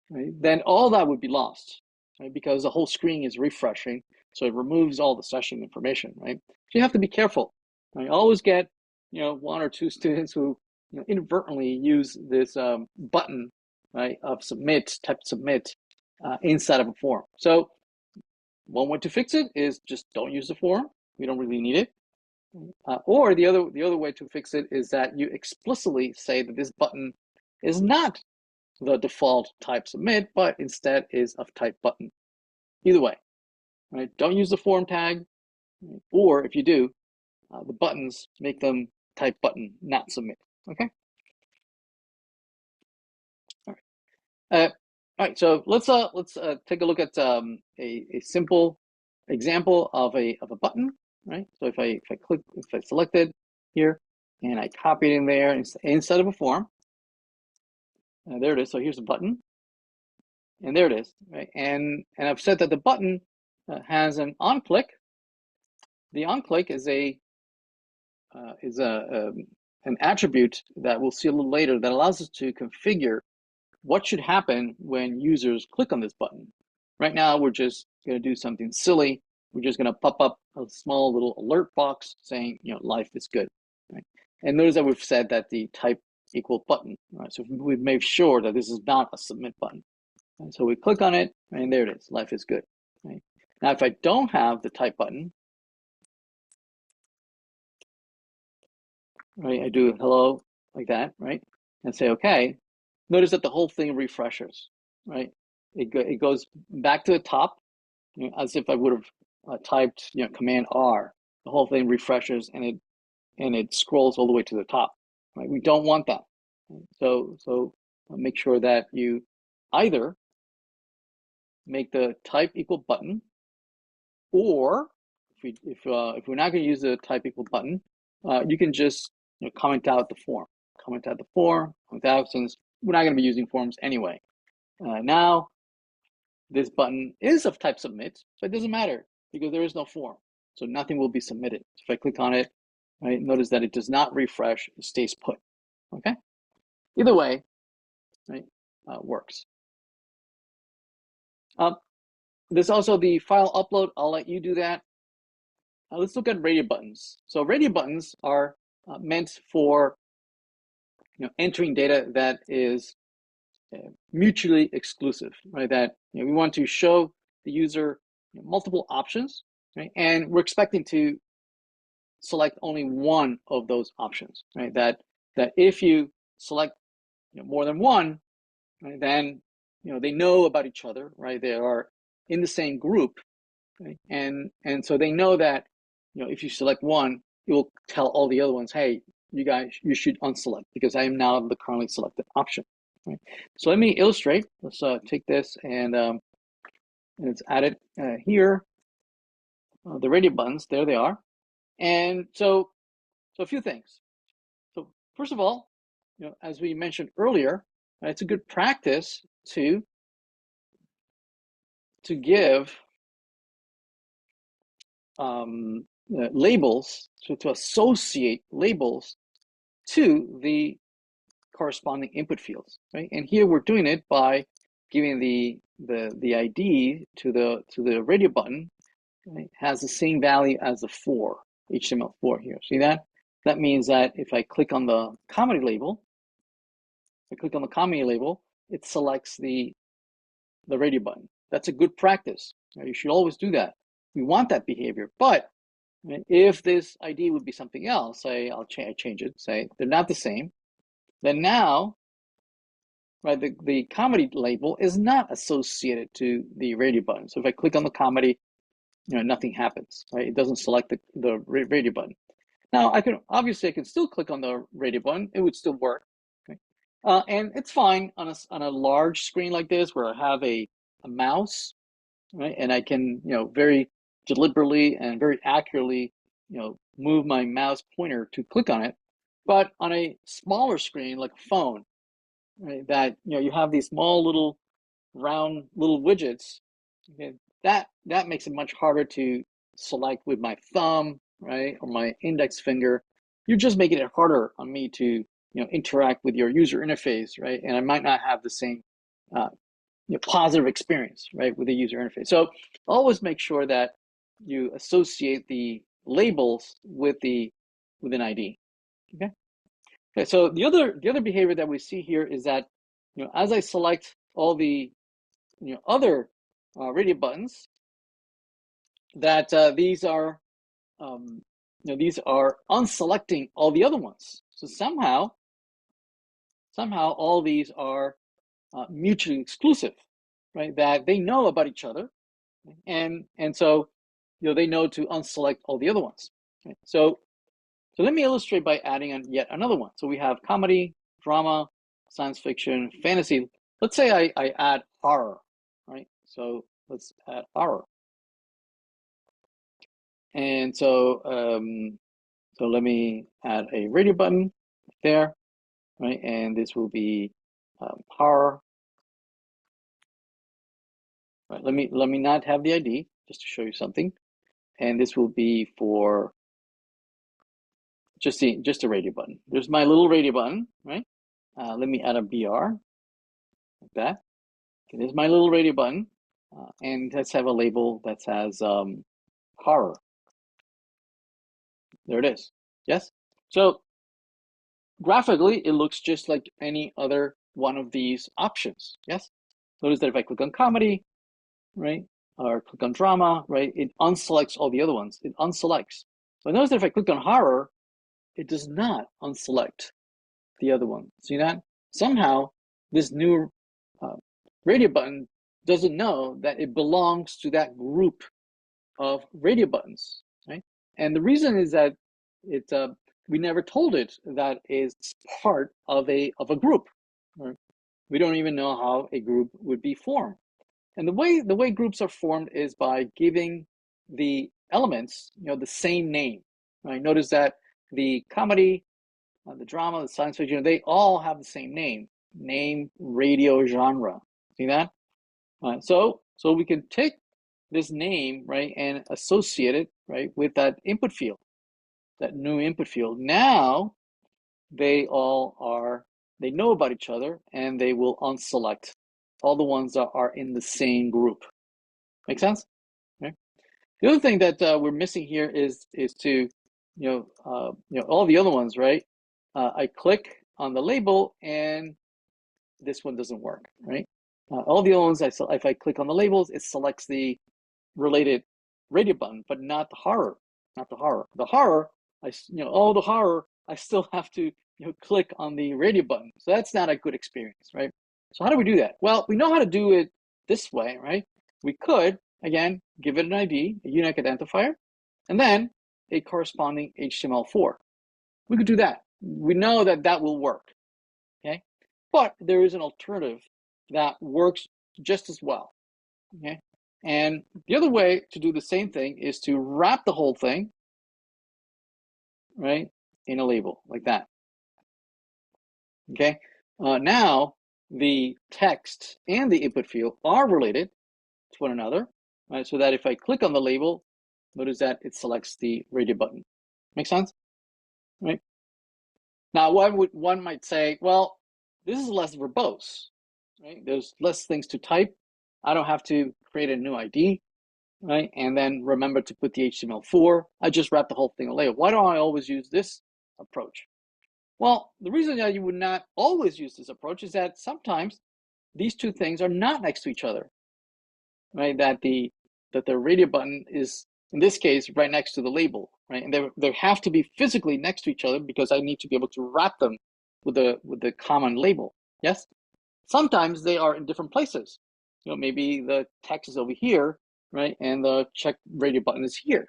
Speaker 1: right? Then all that would be lost, right? Because the whole screen is refreshing, so it removes all the session information, right? So you have to be careful. Right? Always get, one or two students who inadvertently use this button, right, of submit, type submit inside of a form. So one way to fix it is just don't use the form. We don't really need it. Or the other way to fix it is that you explicitly say that this button is not the default type submit, but instead is of type button. Either way, right? Don't use the form tag, or if you do, the buttons, make them type button, not submit. Okay. All right. All right. So let's take a look at a simple example of a button. Right. So if I select it here and I copy it in there instead of a form, there it is. So here's a button. And there it is, right? And I've said that the button has an on click. The on click is an attribute that we'll see a little later that allows us to configure what should happen when users click on this button. Right now, we're just going to do something silly. We're just going to pop up a small little alert box saying, life is good. Right? And notice that we've said that the type equal button. Right? So we've made sure that this is not a submit button. And so we click on it, and there it is. Life is good. Right? Now, if I don't have the type button, right, I do hello like that, right, and say okay. Notice that the whole thing refreshes, right? It goes back to the top, as if I would have typed, Command R. The whole thing refreshes, and it scrolls all the way to the top. Right? We don't want that. Right? So make sure that you either make the type equal button, or if we're not going to use the type equal button, you can just comment out the form. Comment out the form without, since we're not going to be using forms anyway. Now, this button is of type submit, so it doesn't matter because there is no form. So nothing will be submitted. If I click on it, right, notice that it does not refresh, it stays put. Okay? Either way, right, works. There's also the file upload. I'll let you do that. Let's look at radio buttons. So radio buttons are meant for entering data that is mutually exclusive, right? That we want to show the user multiple options, right? And we're expecting to select only one of those options, right? That if you select more than one, right, then they know about each other, right? They are in the same group, right? And so they know that if you select one, it will tell all the other ones, hey, you should unselect because I am now the currently selected option. Right? So let me illustrate. Let's take this and let's add it here. The radio buttons, there they are. And so a few things. So first of all, as we mentioned earlier, it's a good practice to give labels, to associate labels to the corresponding input fields, right? And here we're doing it by giving the ID to the radio button, right? Has the same value as the 4, HTML4 here. See that? That means that if I click on the comedy label, it selects the radio button. That's a good practice. Right? You should always do that. We want that behavior, but if this ID would be something else, say I change it, say they're not the same, then now, right, the comedy label is not associated to the radio button. So if I click on the comedy, nothing happens, right? It doesn't select the radio button. Now I can still click on the radio button; it would still work, okay? And it's fine on a large screen like this where I have a mouse, right? And I can very deliberately and very accurately move my mouse pointer to click on it. But on a smaller screen like a phone, right, that you have these small little round little widgets, okay, that makes it much harder to select with my thumb, right, or my index finger. You're just making it harder on me to interact with your user interface, right? And I might not have the same positive experience, right, with the user interface. So always make sure that you associate the labels with an ID. Okay. Okay. So the other behavior that we see here is that as I select all the other radio buttons, that these are unselecting all the other ones. So somehow all these are mutually exclusive, right? That they know about each other, and so they know to unselect all the other ones. Right? So let me illustrate by adding on yet another one. So we have comedy, drama, science fiction, fantasy. Let's say I add horror, right? So let's add horror. And so so let me add a radio button there, right? And this will be horror. Right, let me not have the ID just to show you something, and this will be for just a radio button. There's my little radio button, right? Let me add a BR like that. Okay, there's my little radio button, and let's have a label that says horror. There it is. Yes. So graphically, it looks just like any other one of these options. Yes. Notice that if I click on comedy, right, or click on drama, right, it unselects all the other ones. It unselects. But notice that if I click on horror, it does not unselect the other one. See that? Somehow, this new radio button doesn't know that it belongs to that group of radio buttons, right? And the reason is that we never told it that it's part of a group. Right? We don't even know how a group would be formed. And the way groups are formed is by giving the elements the same name. Right? Notice that the comedy, the drama, the science fiction, they all have the same name, radio, genre. See that? So we can take this name, right, and associate it, right, with that input field, that new input field. Now they know about each other, and they will unselect all the ones that are in the same group. Make sense? Okay. The other thing that we're missing here is to, all the other ones, right? I click on the label and this one doesn't work, right? All the other ones, if I click on the labels, it selects the related radio button, but not the horror, not the horror. The horror, the horror, I still have to click on the radio button. So that's not a good experience, right? So how do we do that? Well, we know how to do it this way, right? We could, again, give it an ID, a unique identifier, and then a corresponding HTML4. We could do that. We know that that will work, okay? But there is an alternative that works just as well, okay? And the other way to do the same thing is to wrap the whole thing, right, in a label like that. Okay. Now the text and the input field are related to one another, right? So that if I click on the label, notice that it selects the radio button. Make sense? Right. Now, one might say, well, this is less verbose, right? There's less things to type. I don't have to create a new ID, right? And then remember to put the HTML4. I just wrap the whole thing in a label. Why don't I always use this approach? Well, the reason that you would not always use this approach is that sometimes these two things are not next to each other, right? That the radio button is, in this case, right next to the label, right? And they have to be physically next to each other because I need to be able to wrap them with the common label. Yes? Sometimes they are in different places. Maybe the text is over here, right? And the check radio button is here.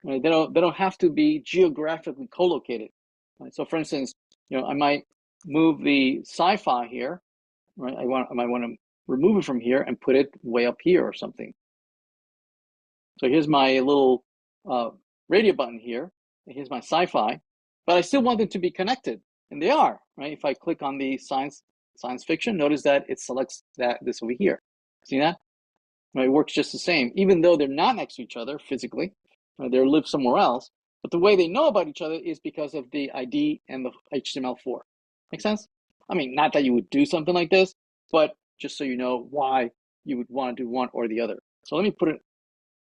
Speaker 1: Right? They don't have to be geographically co-located. Right? So for instance, I might move the sci-fi here, right? I might want to remove it from here and put it way up here or something. So here's my little radio button here. Here's my sci-fi, but I still want them to be connected, and they are, right? If I click on the science fiction, notice that it selects this over here. See that? Right, it works just the same, even though they're not next to each other physically. Right, they live somewhere else, but the way they know about each other is because of the ID and the HTML4. Make sense? I mean, not that you would do something like this, but just so you know why you would want to do one or the other. So let me put it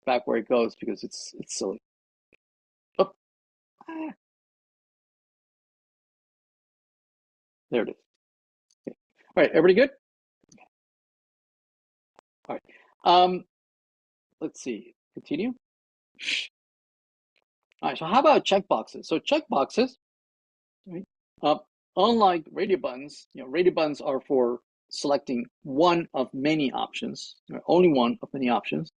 Speaker 1: back where it goes because it's silly. Oh. There it is. Okay. All right, everybody good? All right. Let's see. Continue. All right. So how about checkboxes? So checkboxes, right? Unlike radio buttons, radio buttons are for selecting one of many options, right? Only one of many options,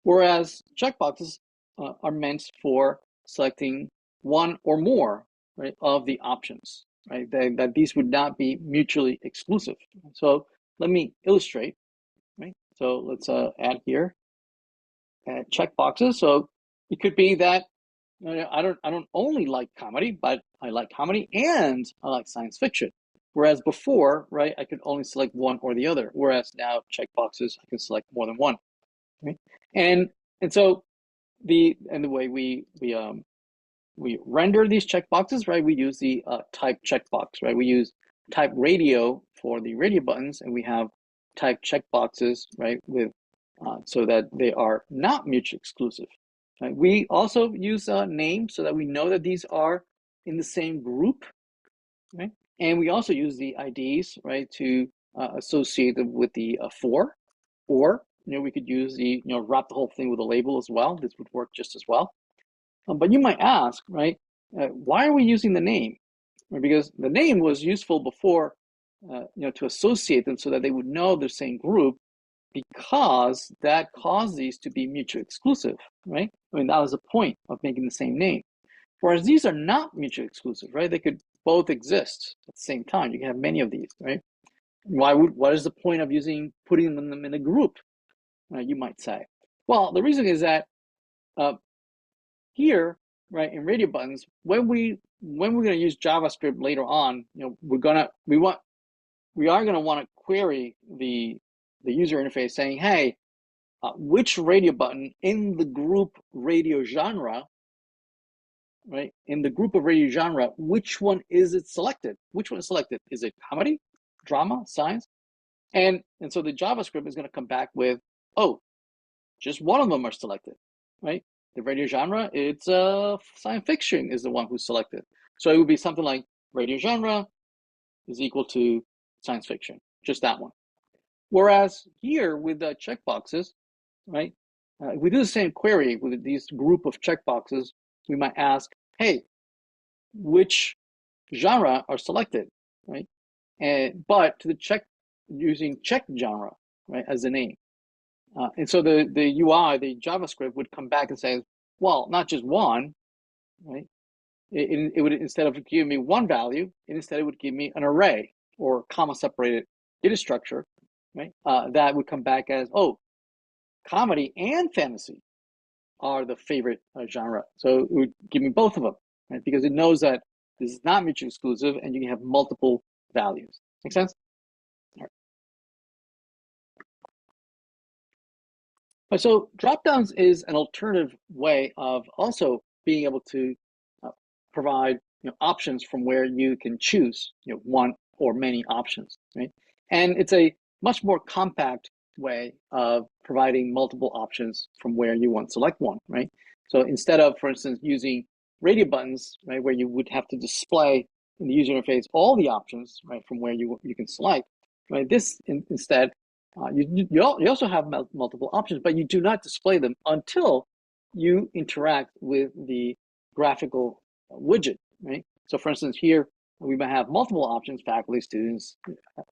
Speaker 1: whereas checkboxes are meant for selecting one or more, right, of the options, right? That these would not be mutually exclusive. So let me illustrate, right? So let's add here, add checkboxes. So it could be that I don't only like comedy, but I like comedy and I like science fiction. Whereas before, right, I could only select one or the other. Whereas now checkboxes, I can select more than one. Right? And so the way we render these checkboxes, right? We use the type checkbox, right? We use type radio for the radio buttons, and we have type checkboxes, right, with so that they are not mutually exclusive. Right? We also use a name so that we know that these are in the same group, right? And we also use the IDs, right, to associate them with the for, or we could use the wrap the whole thing with a label as well. This would work just as well. But you might ask, right, why are we using the name? Because the name was useful before, to associate them so that they would know the same group, because that caused these to be mutually exclusive, right? I mean, that was the point of making the same name. Whereas these are not mutually exclusive, right? They could both exist at the same time. You can have many of these, right? What is the point of putting them in a group, you might say? Well, the reason is that here, right, in radio buttons, when we're going to use JavaScript later on, we are going to want to query the user interface saying, hey, which radio button in the group radio genre, right? In the group of radio genre, which one is it selected? Which one is selected? Is it comedy, drama, science? And so the JavaScript is going to come back with, oh, just one of them are selected, right? The radio genre, it's science fiction is the one who's selected. So it would be something like radio genre is equal to science fiction, just that one. Whereas here with the checkboxes, right? If we do the same query with these group of checkboxes, we might ask, hey, which genre are selected, right? But to the check using check genre, right, as the name. And so the UI, the JavaScript would come back and say, well, not just one, right? It would, instead of giving me one value, instead it would give me an array or comma separated data structure, right? That would come back as, oh, comedy and fantasy are the favorite genre. So it would give me both of them, right? Because it knows that this is not mutually exclusive and you can have multiple values. Make sense? All right. So dropdowns is an alternative way of also being able to provide options from where you can choose one or many options, right? And it's a much more compact way of providing multiple options from where you want to select one, right? So instead of, for instance, using radio buttons, right, where you would have to display in the user interface all the options, right, from where you can select, right? This instead, you also have multiple options, but you do not display them until you interact with the graphical widget, right? So for instance, here we might have multiple options, faculty, students,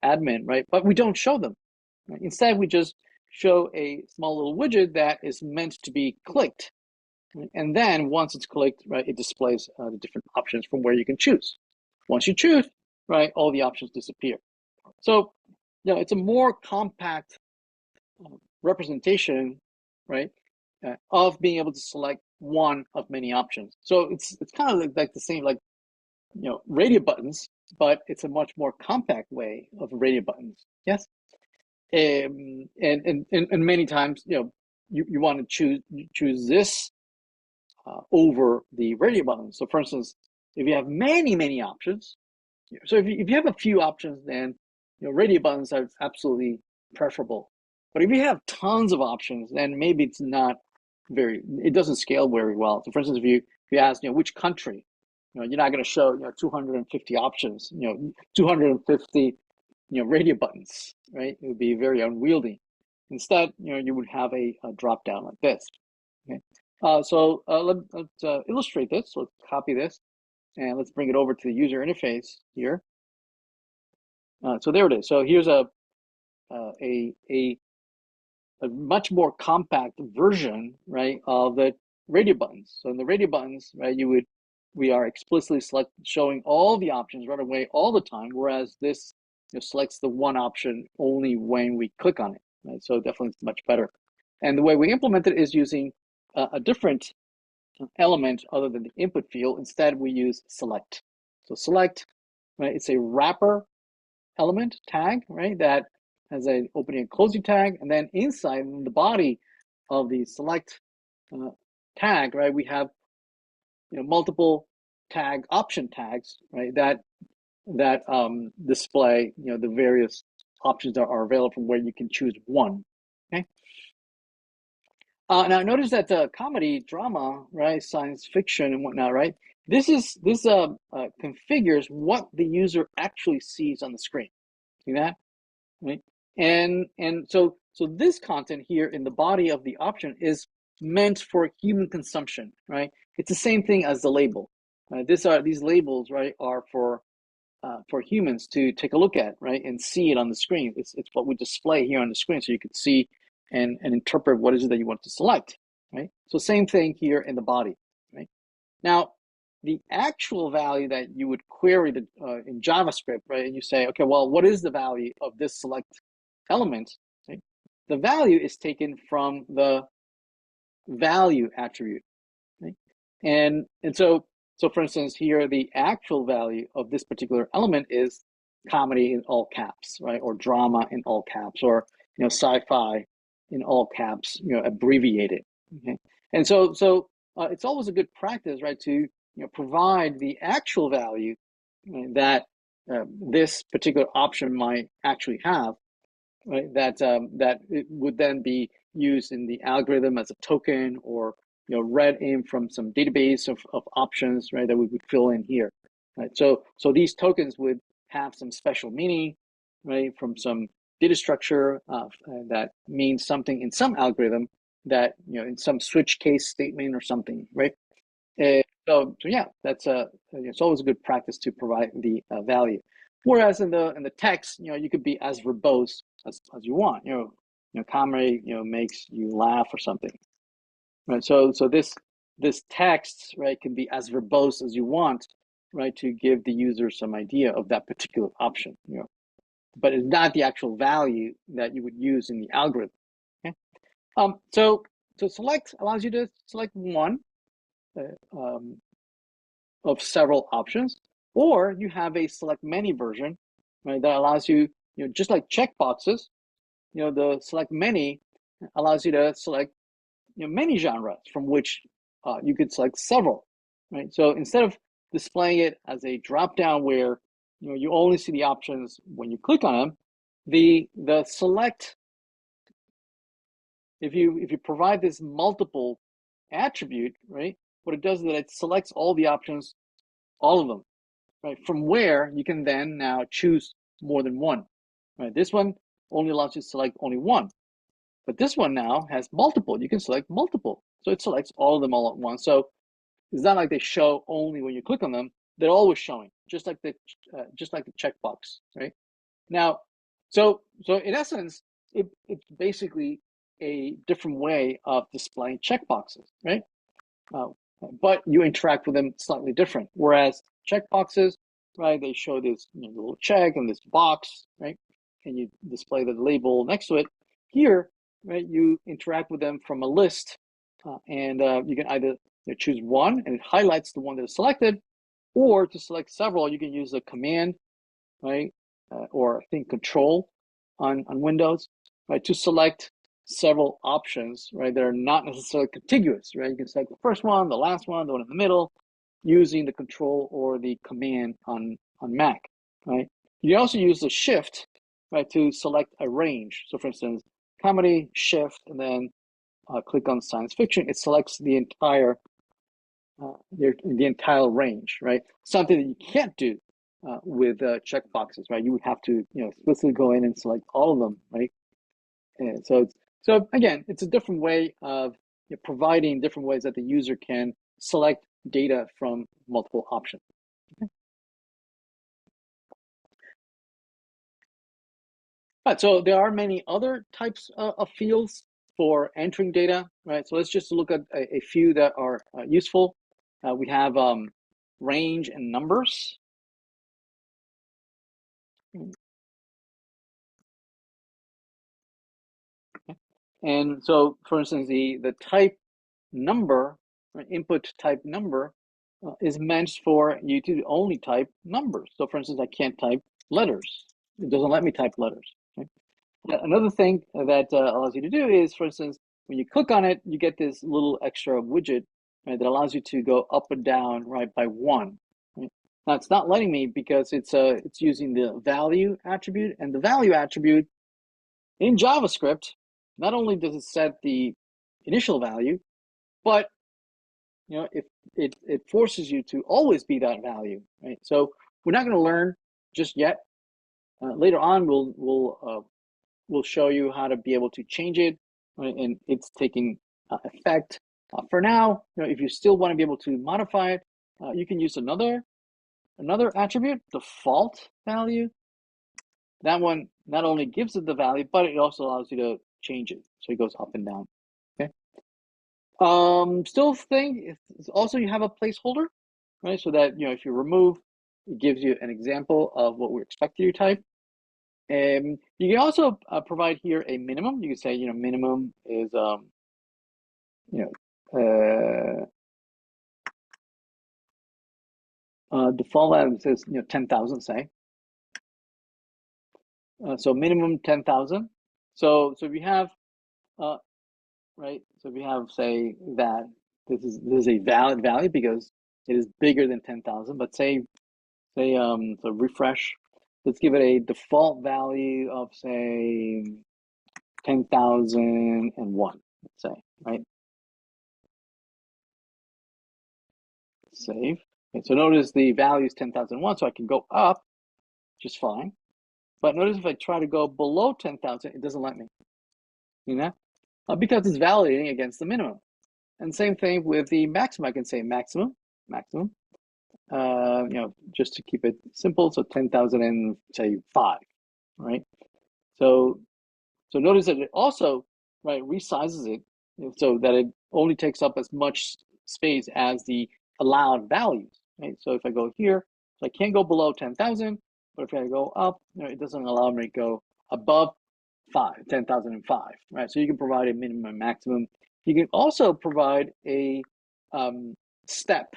Speaker 1: admin, right? But we don't show them. Right? Instead, we just show a small little widget that is meant to be clicked. Right? And then once it's clicked, right, it displays the different options from where you can choose. Once you choose, right, all the options disappear. So, it's a more compact representation, right, of being able to select one of many options. So it's kind of like the same like radio buttons, but it's a much more compact way of radio buttons. Yes, and many times you want to choose this over the radio buttons. So for instance, if you have many options, so if you have a few options, then radio buttons are absolutely preferable. But if you have tons of options, then maybe it's not it doesn't scale very well. So for instance, if you ask which country, you're not going to show 250 options, 250 radio buttons, right? It would be very unwieldy. Instead, you would have a drop down like this. Okay. So let's illustrate this. Let's copy this and let's bring it over to the user interface here. So there it is. So here's a much more compact version, right, of the radio buttons. So in the radio buttons, right, we are explicitly showing all the options right away all the time, whereas this selects the one option only when we click on it. Right? So definitely it's much better. And the way we implement it is using a different element other than the input field. Instead, we use select. So select, right, it's a wrapper element tag, right, that has an opening and closing tag, and then inside in the body of the select tag, right, we have multiple option tags, right, that display the various options that are available from where you can choose one. Okay. Now notice that the comedy, drama, right, science fiction and whatnot, right, this configures what the user actually sees on the screen. See that? Right? And so this content here in the body of the option is meant for human consumption, right? It's the same thing as the label. These labels, right, are for humans to take a look at, right, and see it on the screen. It's what we display here on the screen, so you can see and interpret what is it that you want to select, right? So same thing here in the body, right? Now, the actual value that you would query in JavaScript, right? And you say, okay, well, what is the value of this select element? Right? The value is taken from the value attribute, right? And so for instance, here the actual value of this particular element is comedy in all caps, right? Or drama in all caps, or sci-fi in all caps, abbreviated. Okay, and so it's always a good practice, right, to provide the actual value that this particular option might actually have, right? That it would then be used in the algorithm as a token, or read in from some database of options, right? That we would fill in here, right? So these tokens would have some special meaning, right? From some data structure that means something in some algorithm, that in some switch case statement or something, right? So yeah, that's it's always a good practice to provide the value. Whereas in the text, you could be as verbose as you want. Comedy, makes you laugh or something, right? So this text, right, can be as verbose as you want, right, to give the user some idea of that particular option. But it's not the actual value that you would use in the algorithm. Okay. So select allows you to select one of several options, or you have a select many version, right, that allows you, just like checkboxes, the select many allows you to select many genres from which you could select several, right? So instead of displaying it as a drop down where you only see the options when you click on them, the select, if you provide this multiple attribute, right, what it does is that it selects all the options, all of them, right? From where you can then now choose more than one, right? This one only allows you to select only one, but this one now has multiple. You can select multiple, so it selects all of them all at once. So it's not like they show only when you click on them; they're always showing, just like the checkbox, right? Now, so in essence, it's basically a different way of displaying checkboxes, right? Uh, but you interact with them slightly different. Whereas checkboxes, right, they show this little check and this box, right, and you display the label next to it. Here, right, you interact with them from a list, and you can either choose one and it highlights the one that is selected, or to select several, you can use the command, right, or I think control on Windows, right, to select several options, right, that are not necessarily contiguous, right? You can select the first one, the last one, the one in the middle, using the control or the command on Mac, right? You can also use the shift, right, to select a range. So for instance, comedy, shift, and then click on science fiction. It selects the entire range, right? Something that you can't do with checkboxes, right? You would have to, explicitly go in and select all of them, right? And so again, it's a different way of providing different ways that the user can select data from multiple options. Okay. Right, so there are many other types of fields for entering data, right? So let's just look at a few that are useful. We have range and numbers. And so, for instance, the type number, or input type number, is meant for you to only type numbers. So, for instance, I can't type letters. It doesn't let me type letters. Okay? Another thing that allows you to do is, for instance, when you click on it, you get this little extra widget, right, that allows you to go up and down, right, by one. Right? Now, it's not letting me because it's using the value attribute, and the value attribute in JavaScript, not only does it set the initial value, but it forces you to always be that value, right? So we're not going to learn just yet. Later on, we'll show you how to be able to change it, right? And it's taking effect. For now, if you still want to be able to modify it, you can use another attribute, default value. That one not only gives it the value, but it also allows you to change it. So it goes up and down. Okay. Still thing is also you have a placeholder, right? So that if you remove, it gives you an example of what we're expecting you to type. And you can also provide here a minimum. You can say minimum is default value says 10,000, say. So minimum 10,000. So if you have right, so if you have, say, that this is a valid value because it is bigger than 10,000, but say so refresh, let's give it a default value of say 10,001, let's say, right? Save. Okay, so notice the value is 10,001, so I can go up just fine. But notice if I try to go below 10,000, it doesn't let me. You know, because it's validating against the minimum. And same thing with the maximum. I can say maximum, just to keep it simple. So 10,000 and say 5, right? So notice that it also, right, resizes it so that it only takes up as much space as the allowed values, right? So if I go here, so I can't go below 10,000, but if I go up, it doesn't allow me to go above 10,005, right? So you can provide a minimum and maximum. You can also provide a step,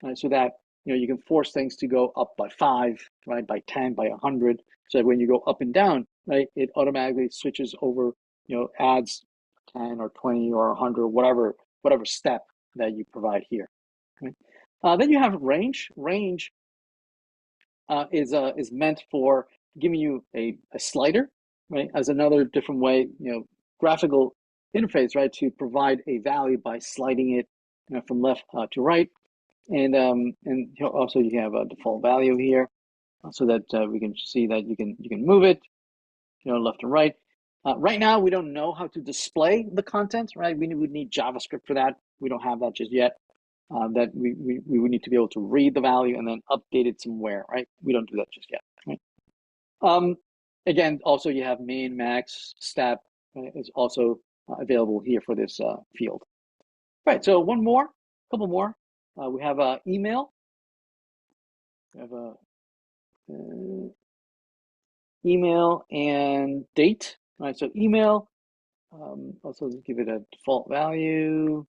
Speaker 1: right? So that you can force things to go up by 5, right? By 10, by 100. So that when you go up and down, right, it automatically switches over, adds 10 or 20 or 100, whatever step that you provide here. Right? Then you have range. Range is meant for giving you a slider, right, as another different way, graphical interface, right, to provide a value by sliding it from left to right. And also you have a default value here, so that we can see that you can move it, left and right. Right now we don't know how to display the content, right? We would need JavaScript for that. We don't have that just yet. That we would need to be able to read the value and then update it somewhere, right? We don't do that just yet, right? Again, also you have min, max, step is also available here for this field. Right, so a couple more. We have email. We have a email and date. Right, so email. Also give it a default value.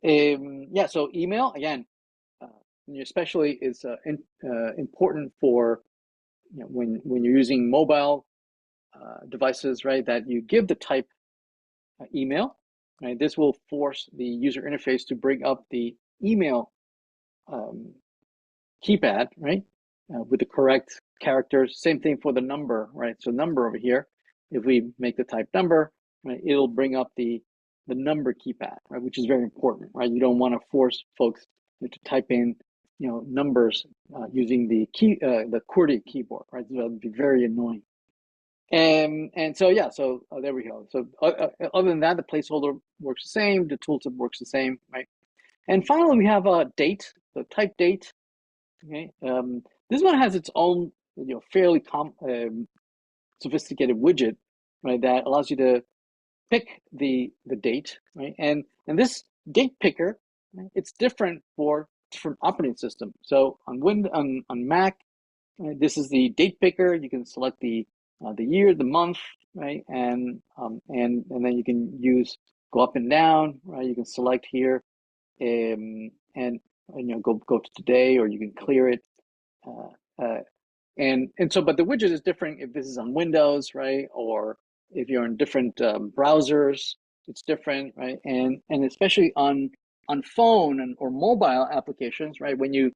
Speaker 1: Yeah, so email again, especially is important for when you're using mobile devices, right? That you give the type email, right? This will force the user interface to bring up the email keypad, right? With the correct characters. Same thing for the number, right? So number over here, if we make the type number, right, it'll bring up the number keypad, right? Which is very important, right? You don't want to force folks to type in, numbers using the QWERTY keyboard, right? So that would be very annoying. And so yeah, so there we go. So other than that, the placeholder works the same, the tooltip works the same, right? And finally, we have a date, the type date. Okay, this one has its own, fairly sophisticated widget, right, that allows you to pick the date, right, and this date picker, right, it's different for different operating system. So on Mac, right, this is the date picker. You can select the year, the month, right, and then you can go up and down, right. You can select here, and go to today, or you can clear it. But the widget is different if this is on Windows, right? Or if you're in different browsers, it's different, right? And especially on phone or mobile applications, right? When you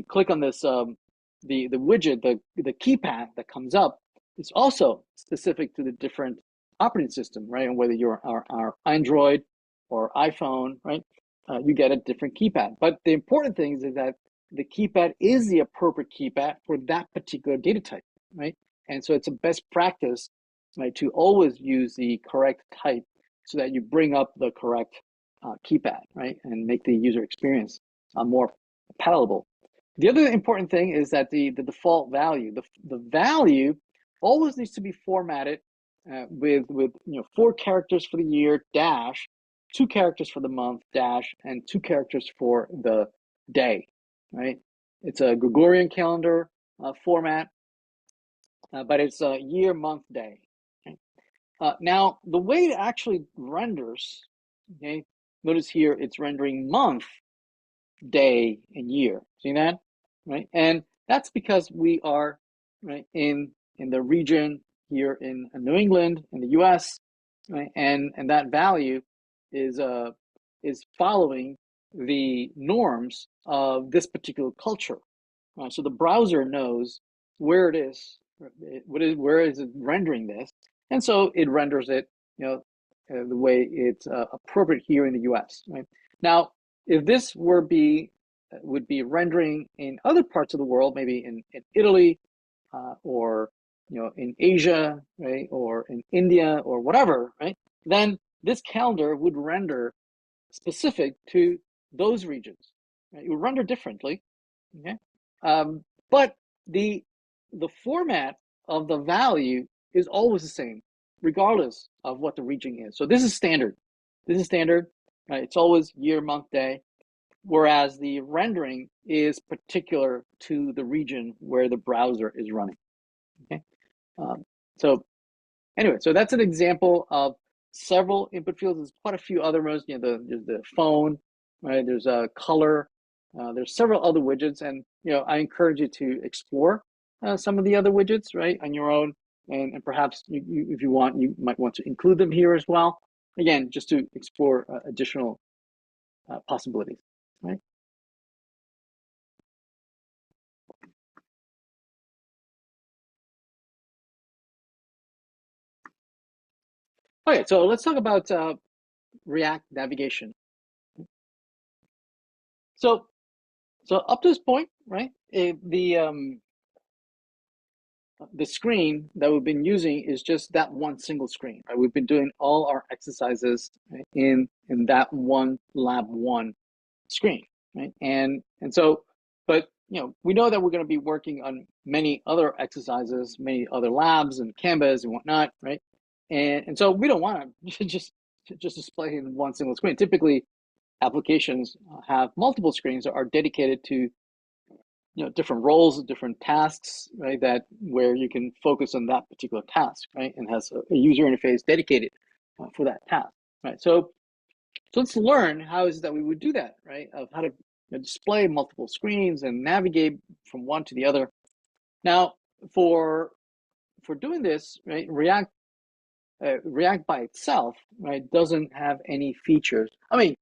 Speaker 1: click on this, the widget, the keypad that comes up, it's also specific to the different operating system, right? And whether you're our Android or iPhone, right? You get a different keypad. But the important thing is that the keypad is the appropriate keypad for that particular data type, right? And so it's a best practice, right, to always use the correct type so that you bring up the correct keypad, right, and make the user experience more palatable. The other important thing is that the default value, the value always needs to be formatted with 4 characters for the year, dash, 2 characters for the month, dash, and 2 characters for the day, right? It's a Gregorian calendar format, but it's a year, month, day. Okay? Now, the way it actually renders, okay, notice here it's rendering month, day, and year. See that? Right? And that's because we are, right, in the region here in New England, in the US, right? And that value is following the norms of this particular culture, So the browser knows where it is, where is it rendering this, and so it renders it, the way it's appropriate here in the U.S. Right now, if this would be rendering in other parts of the world, maybe in Italy, or in Asia, right, or in India or whatever, right, then this calendar would render specific to those regions. Right? It would render differently, okay, but the format of the value is always the same, regardless of what the region is. So this is standard. This is standard. Right? It's always year, month, day. Whereas the rendering is particular to the region where the browser is running. Okay. So anyway, so that's an example of several input fields. There's quite a few other ones. There's the phone, right? There's a color. There's several other widgets, and I encourage you to explore some of the other widgets, right, on your own, and perhaps if you want, you might want to include them here as well. Again, just to explore additional possibilities, right? Okay, so let's talk about React navigation. So, up to this point, right, the screen that we've been using is just that one single screen. Right? We've been doing all our exercises, right, in that one lab one screen, right? And so, but we know that we're going to be working on many other exercises, many other labs and Canvas and whatnot, right? And so we don't want to just display in one single screen. Typically, applications have multiple screens that are dedicated to different roles, different tasks, right? That where you can focus on that particular task, right? And has a user interface dedicated for that task, right? So let's learn how is it that we would do that, right? Of how to display multiple screens and navigate from one to the other. Now, for doing this, right? React by itself, right, doesn't have any features. I mean,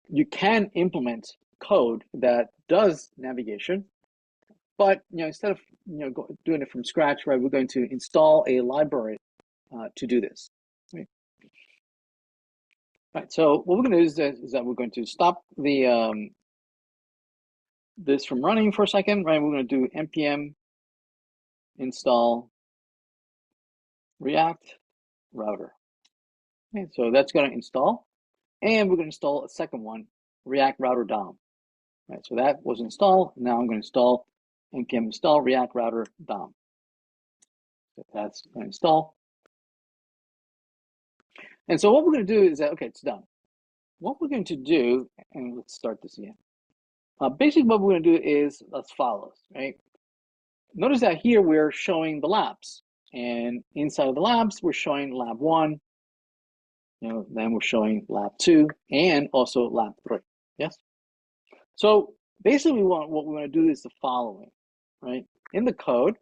Speaker 1: you can implement code that does navigation, but instead of doing it from scratch, right, we're going to install a library to do this. Right. Right. So what we're going to do is that we're going to stop the this from running for a second. Right. We're going to do npm install React router. Okay, so that's going to install, and we're going to install a second one, React router DOM. Right. So that was installed. Now I'm going to install npm install React router DOM. So that's going to install. And so what we're going to do is that, okay, it's done. What we're going to do, and let's start this again. Basically, what we're going to do is as follows, right? Notice that here we're showing the labs, and inside of the labs, we're showing lab 1, then we're showing lab 2, and also lab 3, yes? So basically, what we want to do is the following, right? In the code,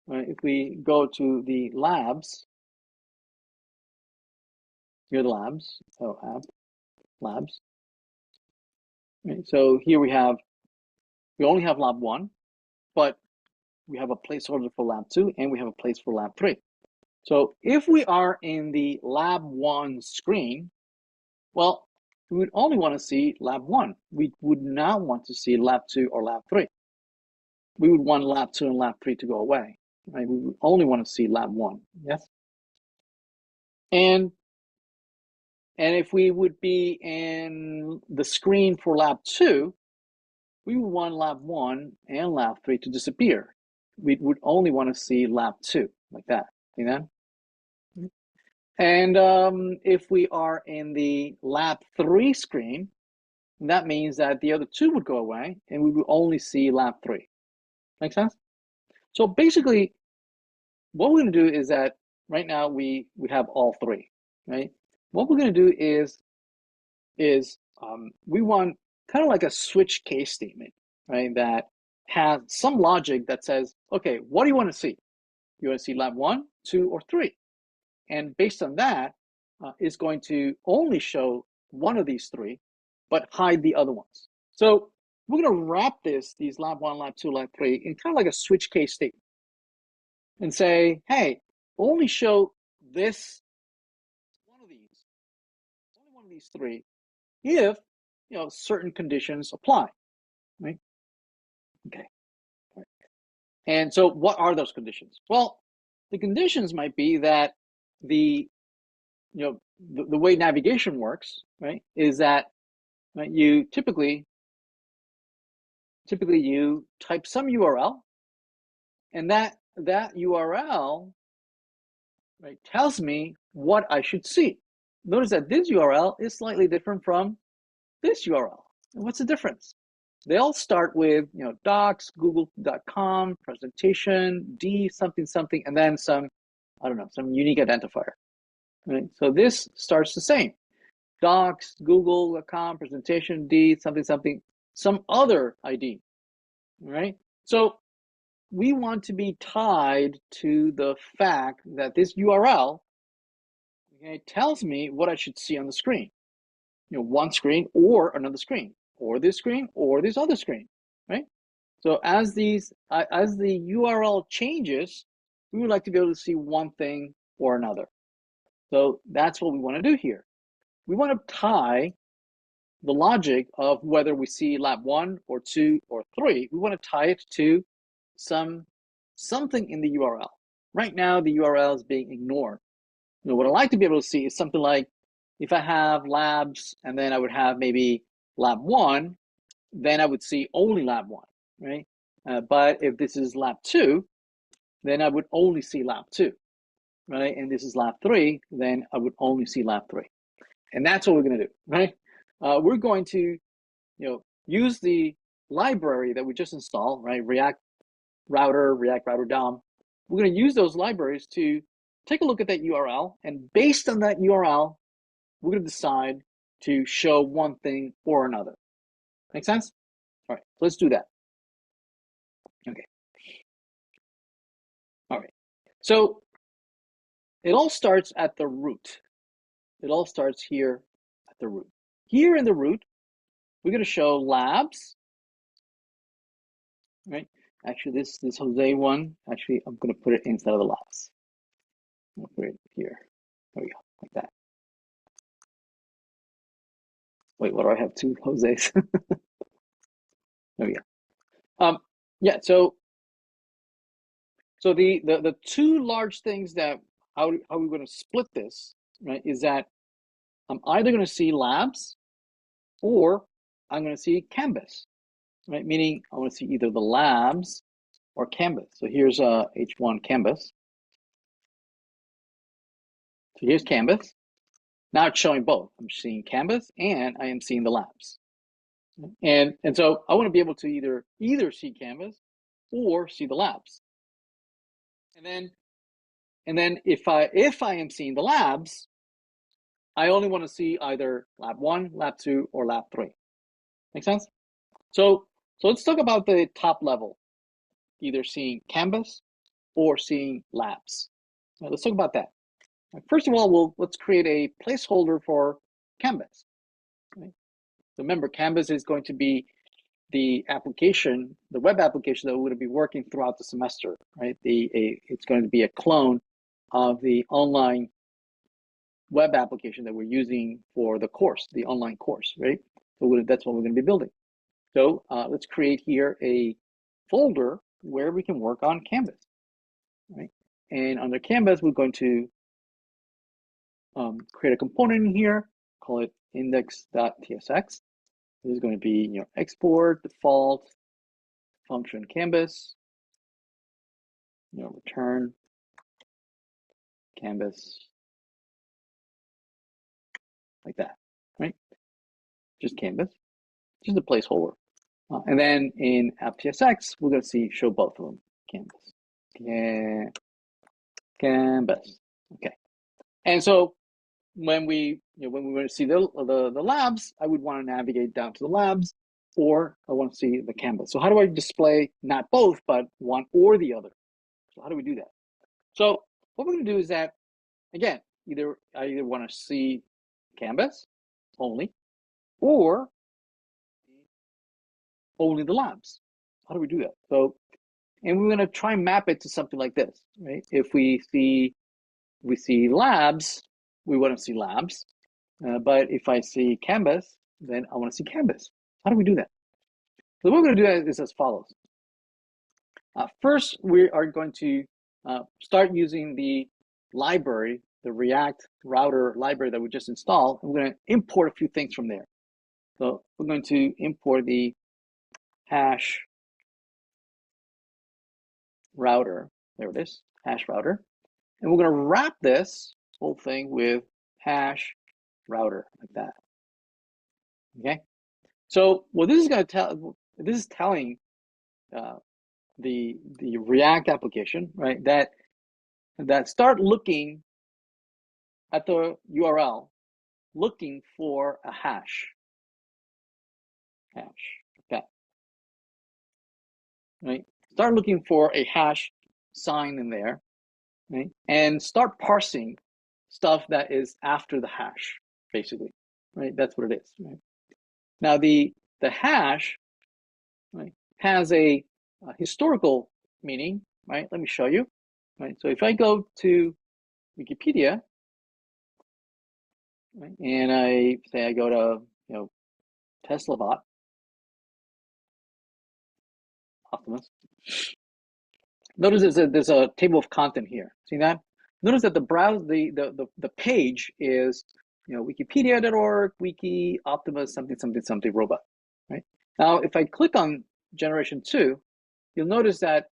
Speaker 1: right, if we go to the labs, here are the labs, so app, labs, right? So here we only have lab 1, but we have a placeholder for lab 2 and we have a place for lab 3. So if we are in the lab 1 screen, well, we would only want to see lab 1. We would not want to see lab 2 or lab 3. We would want lab 2 and lab 3 to go away. Right? We would only want to see lab 1. Yes. And if we would be in the screen for lab 2, we would want lab 1 and lab 3 to disappear. We would only want to see lab 2, like that. See that? And if we are in the lab 3 screen, that means that the other 2 would go away and we would only see lab 3. Make sense? So basically, what we're going to do is that right now we have all 3, right? What we're going to do is we want kind of like a switch case statement, right? That has some logic that says, okay, what do you want to see? You want to see lab 1, 2, or 3? And based on that, is going to only show one of these 3, but hide the other ones. So we're going to wrap these lab 1, lab 2, lab 3 in kind of like a switch case statement and say, hey, only show this only one of these three if certain conditions apply, right? Okay. Right. And so what are those conditions? Well, the conditions might be that the the way navigation works, right, is that right, you typically you type some URL, and that URL, right, tells me what I should see. Notice that this URL is slightly different from this URL. And what's the difference? They all start with docs, google.com, presentation, D something something, and then some, I don't know, some unique identifier. Right? So this starts the same. Docs, google.com, presentation, D something something, some other ID. Right? So we want to be tied to the fact that this URL, okay, tells me what I should see on the screen. One screen or another screen, or this screen or this other screen, right? So as the URL changes, we would like to be able to see one thing or another. So that's what we want to do here. We want to tie the logic of whether we see lab 1 or 2 or 3. We want to tie it to something in the URL. Right now, the URL is being ignored. What I like to be able to see is something like, if I have labs and then I would have maybe lab 1, then I would see only lab 1, right? But if this is lab 2, then I would only see lab 2, right? And this is lab 3, then I would only see lab 3. And that's what we're going to do, right? We're going to use the library that we just installed, right? React Router, React Router DOM. We're going to use those libraries to take a look at that URL, and based on that URL, we're going to decide to show one thing or another. Make sense? All right, let's do that. Okay. All right. So it all starts at the root. It all starts here at the root. Here in the root, we're going to show labs, right? Actually, this Jose one, actually, I'm going to put it inside of the labs. I'll put it here. There we go, like that. Wait, what do I have? Two Jose's? There we go. Yeah, so the two large things that how we're going to split this, right, is that I'm either going to see labs or I'm going to see Canvas, right? Meaning I want to see either the labs or Canvas. So here's H1 Canvas. So here's Canvas. Now it's showing both. I'm seeing Canvas and I am seeing the labs. And so I want to be able to either see Canvas or see the labs. And then if I am seeing the labs, I only want to see either lab 1, lab 2, or lab 3. Make sense? So let's talk about the top level, either seeing Canvas or seeing labs. Now, let's talk about that. First of all, let's create a placeholder for Canvas. Right? Remember, Canvas is going to be the application, the web application that we're going to be working throughout the semester, right? It's going to be a clone of the online web application that we're using for the course, the online course, right? So that's what we're going to be building. So let's create here a folder where we can work on Canvas, right? And under Canvas, we're going to create a component in here, call it index.tsx. This is going to be export default function Canvas, return Canvas, like that, right? Just Canvas, just a placeholder. And then in app.tsx, we're going to see show both of them, Canvas, Canvas. Okay. And so when we want to see the labs, I would want to navigate down to the labs, or I want to see the Canvas. So how do I display not both, but one or the other? So how do we do that? So what we're going to do is that, again, I either want to see Canvas only, or only the labs. How do we do that? So, and we're going to try and map it to something like this, right? If we see labs, we want to see labs. But if I see Canvas, then I want to see Canvas. How do we do that? So what we're going to do is as follows. First, we are going to start using the library, the React router library that we just installed. We're going to import a few things from there. So we're going to import the hash router. There it is, hash router. And we're going to wrap this whole thing with hash router like that. Okay. So what this is going to tell, this is telling the React application, right, that start looking at the URL, looking for a hash. Okay. Right. Start looking for a hash sign in there, right, and start parsing stuff that is after the hash, basically, right? That's what it is, right? Now the hash, right, has a historical meaning, right? Let me show you, right? So if I go to Wikipedia, right, and I say I go to TeslaBot Optimus. Notice there's a table of content here. See that? Notice that the page is wikipedia.org wiki Optimus something robot. Right? Now if I click on generation 2, you'll notice that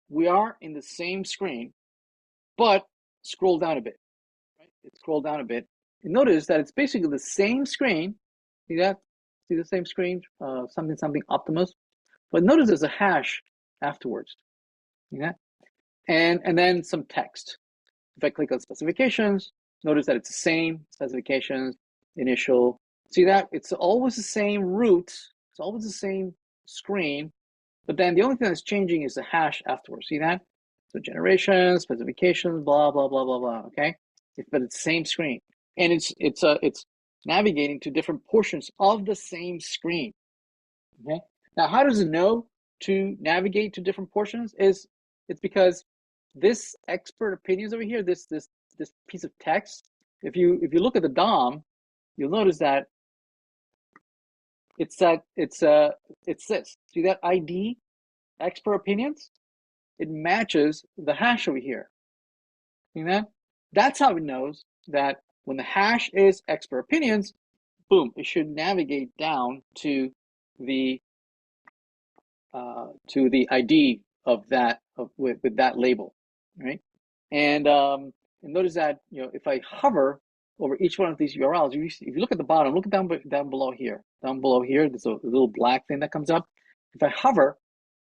Speaker 1: we are in the same screen, but scroll down a bit. Right? Scroll down a bit. And notice that it's basically the same screen. See that? See the same screen? Something Optimus. But notice there's a hash afterwards. See that? And then some text. If I click on specifications, notice that it's the same specifications, initial. See that? It's always the same root. It's always the same screen. But then the only thing that's changing is the hash afterwards. See that? So generation, specifications, blah, blah, blah, blah, blah. Okay? But it's the same screen. And it's navigating to different portions of the same screen. Okay? Now, how does it know to navigate to different portions? It's because this expert opinions over here, this piece of text, if you look at the DOM, you'll notice that it's this. See that ID, expert opinions? It matches the hash over here. See that? That's how it knows that when the hash is expert opinions, boom, it should navigate down to the ID of that with that label, right? And notice that if I hover over each one of these URLs, if you look at the bottom, look down below here. Down below here, there's a little black thing that comes up. If I hover,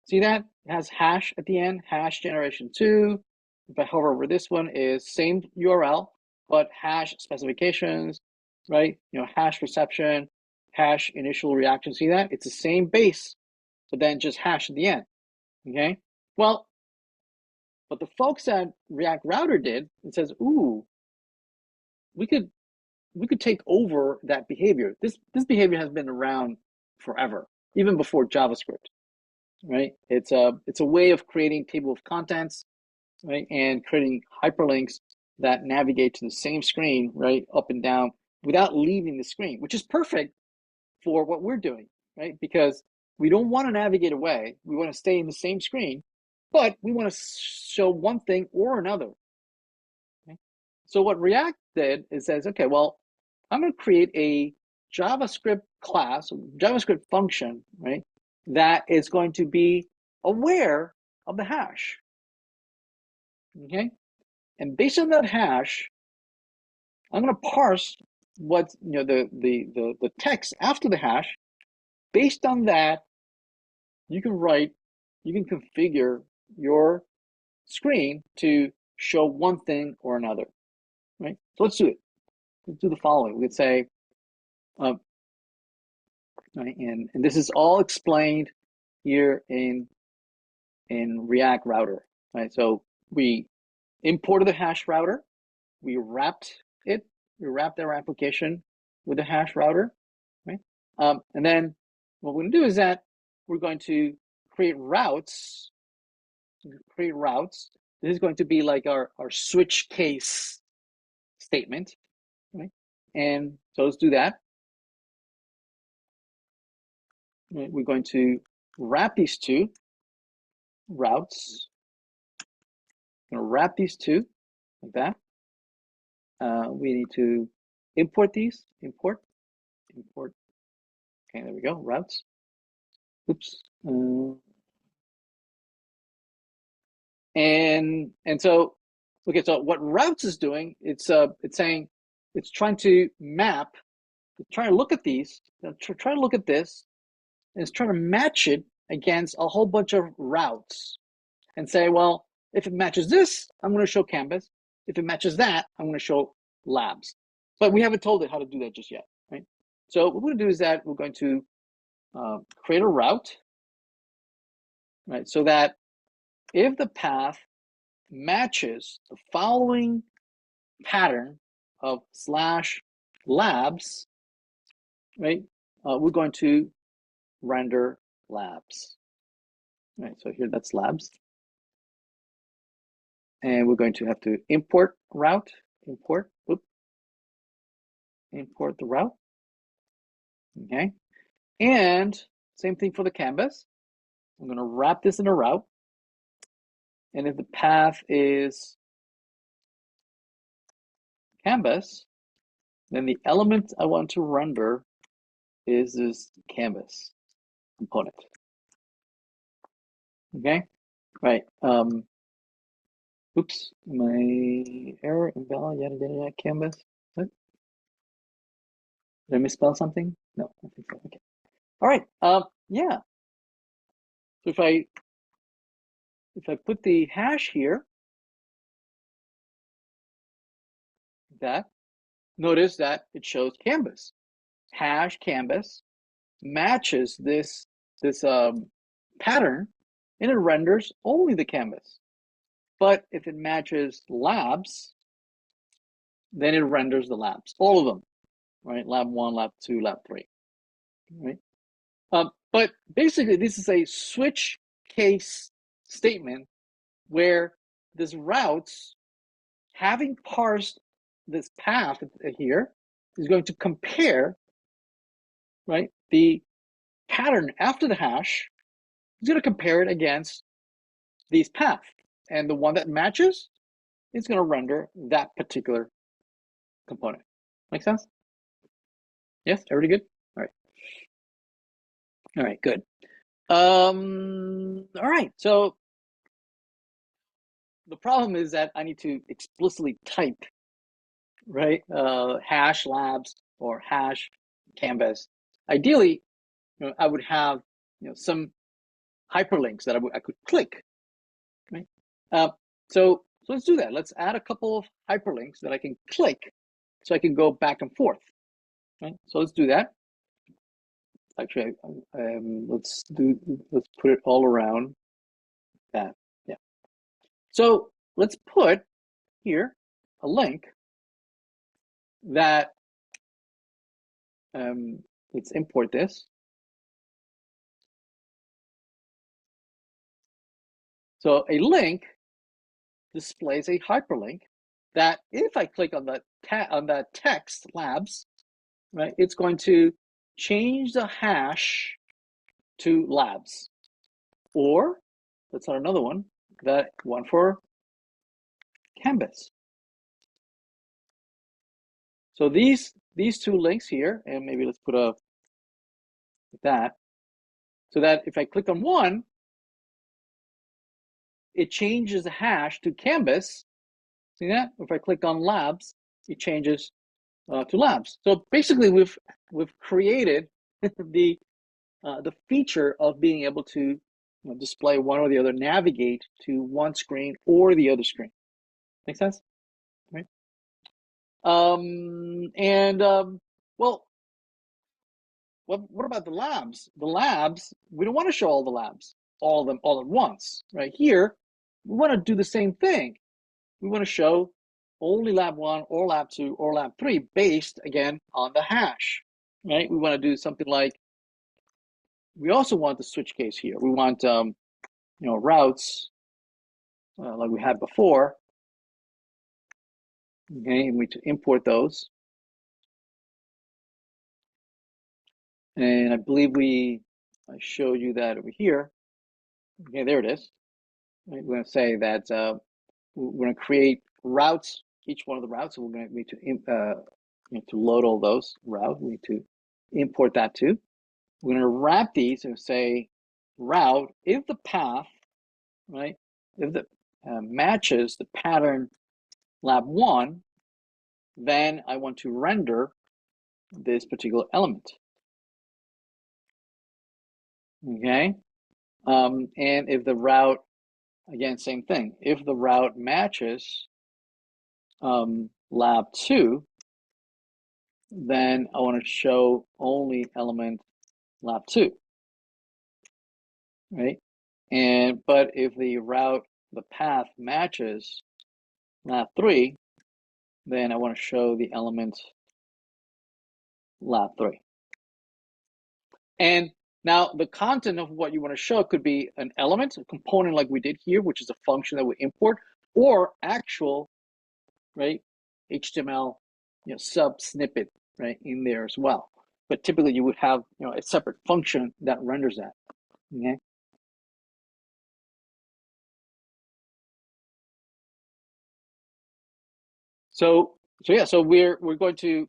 Speaker 1: see that it has hash at the end, hash generation 2. If I hover over this one, is same URL but hash specifications, right? Hash reception, hash initial reaction. See that? It's the same base, but then just hash at the end. Okay. Well, but the folks at React Router did, it says, ooh, we could take over that behavior. This behavior has been around forever, even before JavaScript, right? It's a way of creating table of contents, right, and creating hyperlinks that navigate to the same screen, right, up and down without leaving the screen, which is perfect for what we're doing, right? Because we don't want to navigate away. We want to stay in the same screen, but we want to show one thing or another. Okay? So what React did is says, okay, well, I'm going to create a JavaScript class, JavaScript function, right, that is going to be aware of the hash. Okay, and based on that hash, I'm going to parse what the text after the hash. Based on that, you can configure your screen to show one thing or another, right? So let's do it. Let's do the following. We could say, right, and this is all explained here in React Router, right? So we imported the hash router, we wrapped our application with the hash router, right? And then what we're going to do is that we're going to create routes. This is going to be like our switch case statement, right? And so let's do that. Right? We're going to wrap these two routes. I'm going to wrap these two like that. We need to import these. Import. Okay, there we go. Routes. Oops. And so, okay, so what routes is doing, it's saying, it's trying to map, trying to look at these, try to look at this, and it's trying to match it against a whole bunch of routes and say, well, if it matches this, I'm going to show Canvas. If it matches that, I'm going to show Labs. But we haven't told it how to do that just yet, right? So what we're going to do is that we're going to create a route, right? So that if the path matches the following pattern of /labs, right? We're going to render labs, right? So here that's labs, and we're going to have to import route, import the route, okay? And same thing for the canvas. I'm going to wrap this in a route, and if the path is canvas, then the element I want to render is this canvas component. Okay, right. Oops, my error, invalid, yada canvas. What? Did I misspell something? No, I think so. Okay. All right. Yeah. So if I put the hash here, that, notice that it shows canvas. Hash canvas matches this pattern, and it renders only the canvas. But if it matches labs, then it renders the labs, all of them, right? Lab 1, lab 2, lab 3, right? But basically, this is a switch case statement where this routes, having parsed this path here, is going to compare, right, the pattern after the hash. It's going to compare it against these paths, and the one that matches is going to render that particular component. Make sense? Yes, everybody good? All right, good. All right, so the problem is that I need to explicitly type, right, hash labs or hash canvas. Ideally, I would have, some hyperlinks that I could click, right? So let's do that. Let's add a couple of hyperlinks that I can click so I can go back and forth, right? So let's do that. Actually, let's put it all around that. Yeah. So let's put here a link that, let's import this. So a link displays a hyperlink that if I click on that text labs, right, it's going to change the hash to labs. Or let's add another one, that one for canvas. So these two links here, and maybe let's put that, so that if I click on one, it changes the hash to canvas. See that? If I click on labs, it changes to labs. So basically, we've created the feature of being able to display one or the other, navigate to one screen or the other screen. Make sense? Right? Well, what about the labs? The labs, we don't want to show all the labs, all of them all at once, right? Here, we want to do the same thing. We want to show only lab 1 or lab 2 or lab 3 based, again, on the hash, right? We want to do something like we also want the switch case here. We want routes like we had before. Okay, and we to import those. And I believe I showed you that over here. Okay, there it is. Right, we're going to say that we're going to create routes, each one of the routes. So we're going to need to load all those routes. We need to import that too. We're going to wrap these and say route if the path, right, if the matches the pattern lab1, then I want to render this particular element. Okay, and if the route, again, same thing. If the route matches lab2, then I want to show only element lab2, right? But if the path matches lab3, then I want to show the element lab3. And now the content of what you want to show could be an element, a component like we did here, which is a function that we import, or actual, right, HTML, sub snippet, right, in there as well. But typically you would have, a separate function that renders that. Okay. So yeah, so we're going to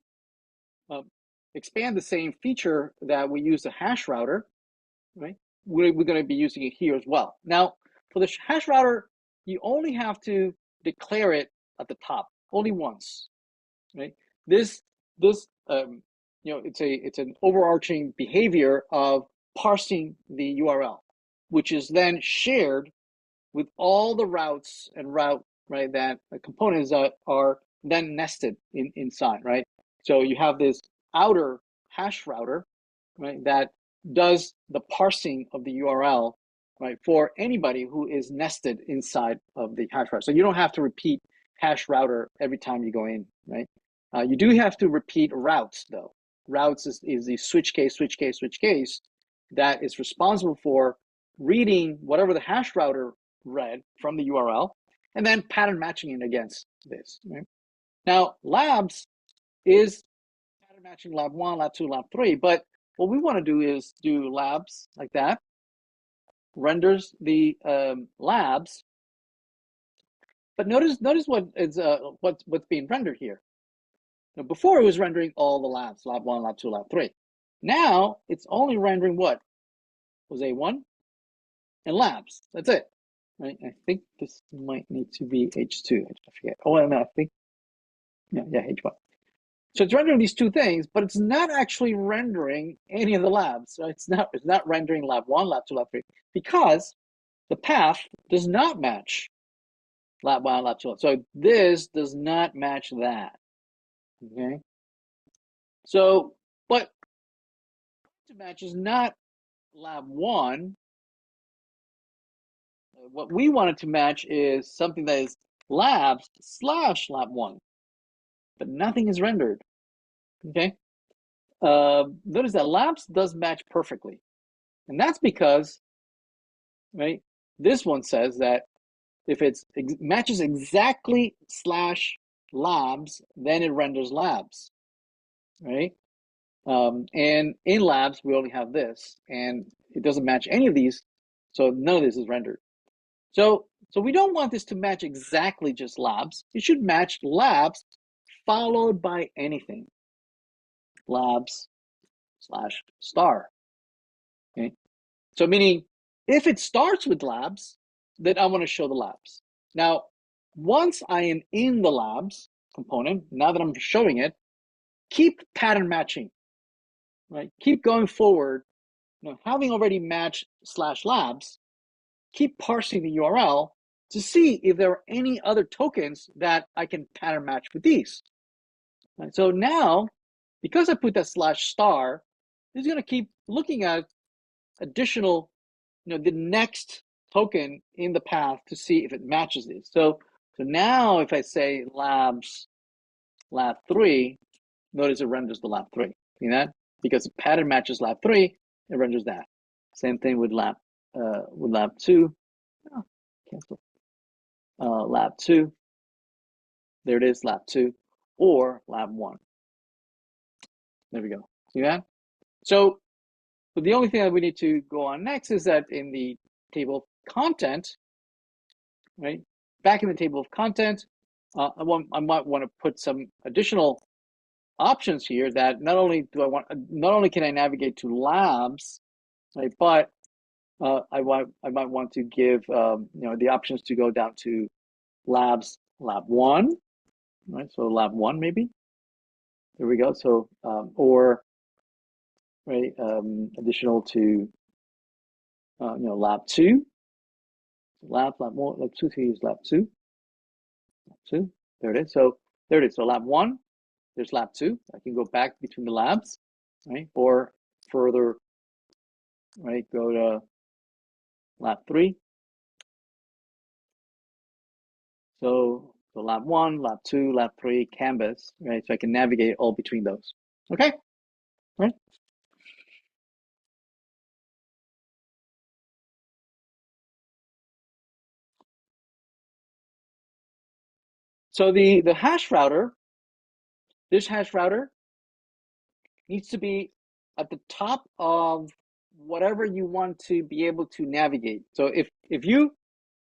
Speaker 1: expand the same feature that we use the hash router, right? We're going to be using it here as well. Now, for the hash router, you only have to declare it at the top, only once, right? This it's an overarching behavior of parsing the URL, which is then shared with all the routes and right, that the components that are then nested inside, right? So you have this outer hash router, right, that does the parsing of the URL, right, for anybody who is nested inside of the hash router. So you don't have to repeat hash router every time you go in, right? You do have to repeat routes though. Routes is the switch case that is responsible for reading whatever the hash router read from the URL and then pattern matching it against this. Right? Now, labs is pattern matching lab1, lab2, lab3, but what we want to do is do labs like that, renders the labs, but notice what's being rendered here. Now, before it was rendering all the labs, lab1, lab2, lab3. Now it's only rendering what was A1 and labs. That's it. Right? I think this might need to be H2. I forget. Oh, no, I think yeah, H1. So it's rendering these two things, but it's not actually rendering any of the labs. Right? It's not rendering lab1, lab2, lab3, because the path does not match lab1, lab2. So this does not match that. Okay. So, but to match is not lab1. What we wanted to match is something that is labs / lab1, but nothing is rendered. Okay. Notice that labs does match perfectly, and that's because, right, this one says that if it matches exactly / labs, then it renders labs, right? And in labs, we only have this, and it doesn't match any of these, so none of this is rendered. So we don't want this to match exactly just labs. It should match labs followed by anything. Labs / star. Okay. So meaning if it starts with labs, then I want to show the labs. Now, once I am in the labs component, now that I'm showing it, keep pattern matching, right? Keep going forward. Having already matched / labs, keep parsing the URL to see if there are any other tokens that I can pattern match with these. Right? So now, because I put that / star, it's going to keep looking at additional, the next token in the path to see if it matches these. So now if I say labs lab3, notice it renders the lab3. See that? Because the pattern matches lab3, it renders that. Same thing with lab 2. Oh, cancel. Lab 2. There it is, lab 2, or lab 1. There we go. See that? So the only thing that we need to go on next is that in the table of content, right? Back in the table of content, I might want to put some additional options here that not only can I navigate to labs, right, but I might want to give the options to go down to lab 1, right? So lab 1 maybe. There we go. So or right, additional to lab 2, lab 1, lab 2 to use lab 2. There it is. So there it is. So lab 1, there's lab 2. I can go back between the labs, right? Or further, right? Go to lab 3. So lab 1, lab 2, lab 3, Canvas, right? So I can navigate all between those. Okay, right? So the hash router, this hash router needs to be at the top of whatever you want to be able to navigate. So if you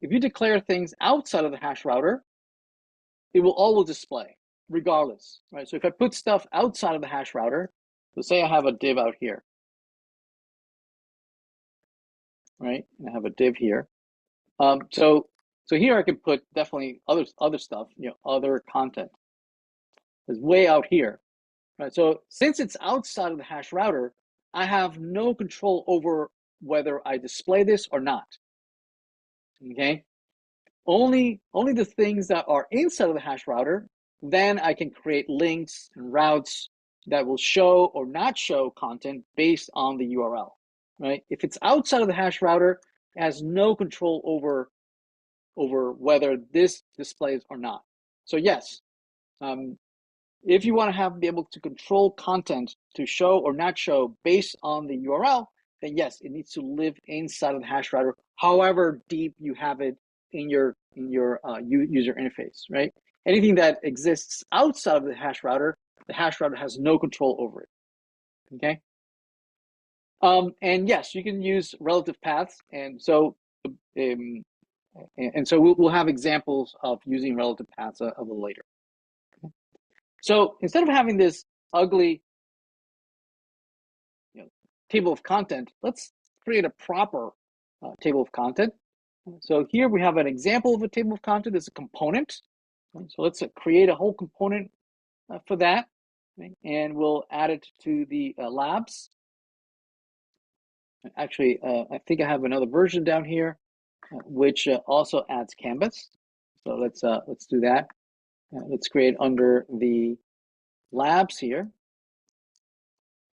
Speaker 1: declare things outside of the hash router, it will always display regardless, right? So if I put stuff outside of the hash router, so say I have a div out here, right? And I have a div here. So here I can put definitely other stuff, other content. It's way out here, right? So since it's outside of the hash router, I have no control over whether I display this or not. Okay, only the things that are inside of the hash router, then I can create links and routes that will show or not show content based on the URL, right? If it's outside of the hash router, it has no control over whether this displays or not. So yes, if you want to be able to control content to show or not show based on the URL, then yes, it needs to live inside of the hash router, however deep you have it in your user interface, right? Anything that exists outside of the hash router has no control over it. Okay. And yes, you can use relative paths, and so we'll have examples of using relative paths a little later. So instead of having this ugly table of content, let's create a proper table of content. So here we have an example of a table of content. It's a component. So let's create a whole component for that, and we'll add it to the labs. Actually, I think I have another version down here, which also adds Canvas. So let's do that. Let's create under the labs here,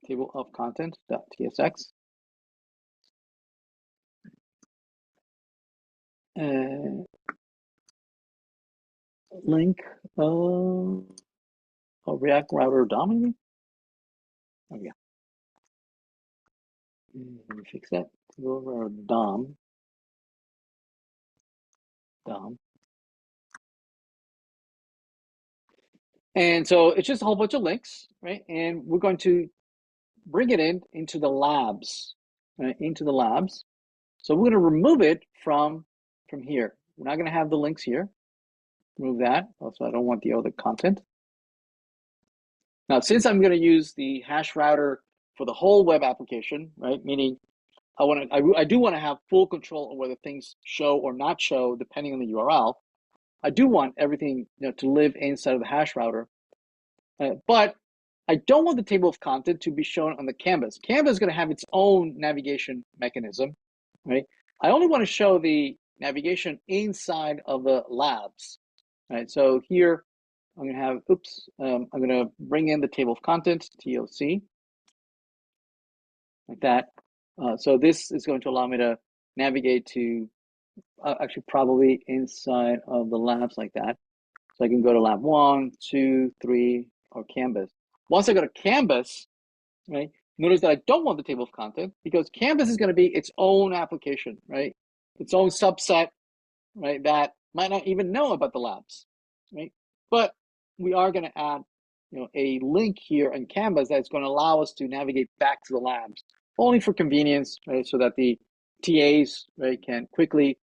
Speaker 1: table of content.tsx. Link React Router DOM. Oh yeah. Let me fix that. Go over our DOM. And so it's just a whole bunch of links, right? And we're going to bring it into the labs, right? Into the labs. So we're going to remove it from here. We're not going to have the links here. Remove that. Also, I don't want the other content. Now, since I'm going to use the hash router for the whole web application, right? Meaning I do want to have full control of whether things show or not show depending on the URL. I do want everything to live inside of the hash router, but I don't want the table of content to be shown on the canvas. Canvas is going to have its own navigation mechanism, right? I only want to show the navigation inside of the labs, right? So here I'm going to have, I'm going to bring in the table of content, TOC, like that. So this is going to allow me to navigate to actually probably inside of the labs like that. So I can go to lab 1, 2, 3, or Canvas. Once I go to Canvas, right, Notice that I don't want the table of content because Canvas is going to be its own application, right? Its own subset, right? That might not even know about the labs, right? But we are going to add, a link here in Canvas that's going to allow us to navigate back to the labs, only for convenience, right? So that the TAs, right, can quickly,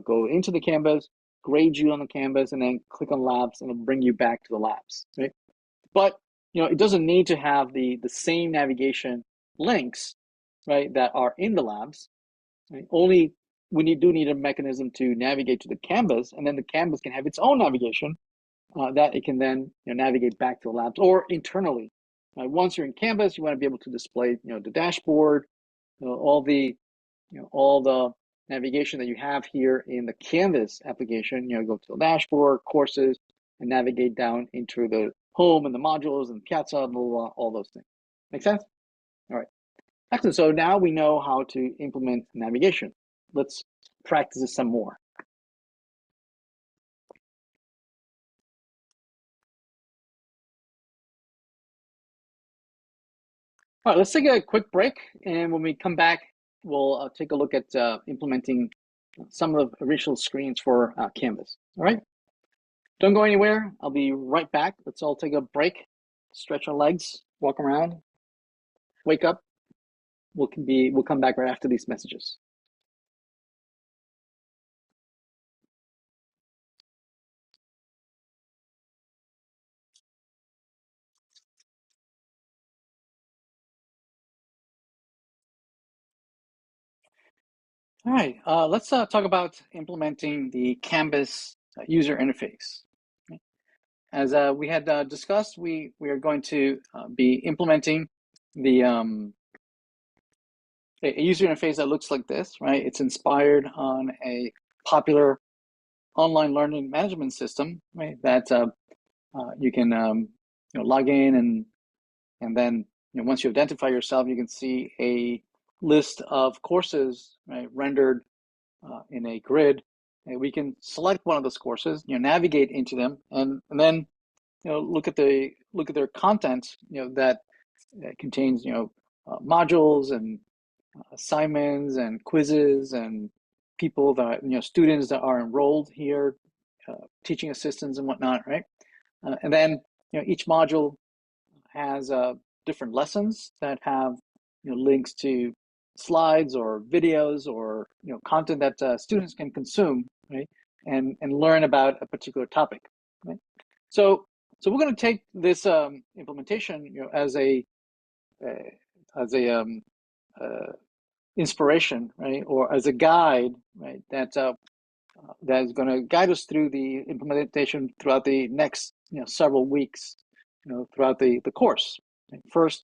Speaker 1: go into the Canvas, grade you on the Canvas, and then click on labs, and it'll bring you back to the labs, right? But it doesn't need to have the same navigation links, right, that are in the labs. Right? Only we do need a mechanism to navigate to the Canvas, and then the Canvas can have its own navigation that it can then navigate back to the labs or internally. Once you're in Canvas, you want to be able to display the dashboard, all the navigation that you have here in the Canvas application. Go to the dashboard, courses, and navigate down into the home and the modules and Piazza, blah, blah, blah, all those things. Make sense? All right. Excellent. So now we know how to implement navigation. Let's practice this some more. All right, let's take a quick break, and when we come back, we'll take a look at implementing some of the original screens for Canvas. All right, don't go anywhere. I'll be right back. Let's all take a break, stretch our legs, walk around, wake up. We'll come back right after these messages. All right, let's talk about implementing the Canvas user interface. As we had discussed, we are going to be implementing the a user interface that looks like this, right? It's inspired on a popular online learning management system, right? That you can log in, and then once you identify yourself, you can see a list of courses, right, rendered in a grid. And we can select one of those courses, navigate into them, and then look at their content, that contains modules and assignments and quizzes and people that students that are enrolled here, teaching assistants and whatnot, right? And then each module has different lessons that have links to slides or videos or content that students can consume, right? And learn about a particular topic, right? So we're going to take this implementation as a inspiration, right, or as a guide, right, that is going to guide us through the implementation throughout the next several weeks, throughout the course. Right? First,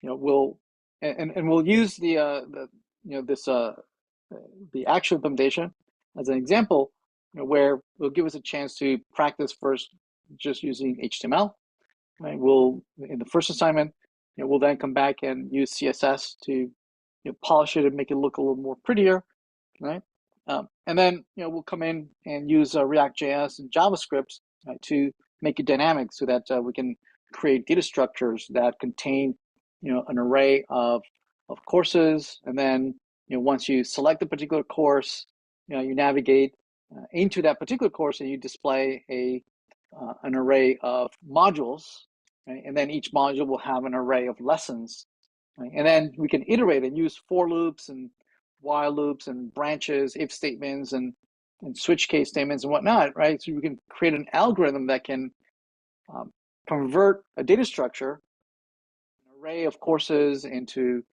Speaker 1: we'll we'll use the actual implementation as an example, where it'll give us a chance to practice first just using HTML. Right? We'll in the first assignment, we'll then come back and use CSS to polish it and make it look a little more prettier, right? And then we'll come in and use React.js and JavaScript to make it dynamic, so that we can create data structures that contain an array of courses. And then once you select a particular course, you navigate into that particular course, and you display an array of modules, right? And then each module will have an array of lessons, right? And then we can iterate and use for loops and while loops and branches, if statements, and switch case statements and whatnot, right? So we can create an algorithm that can convert a data structure, an array of courses, into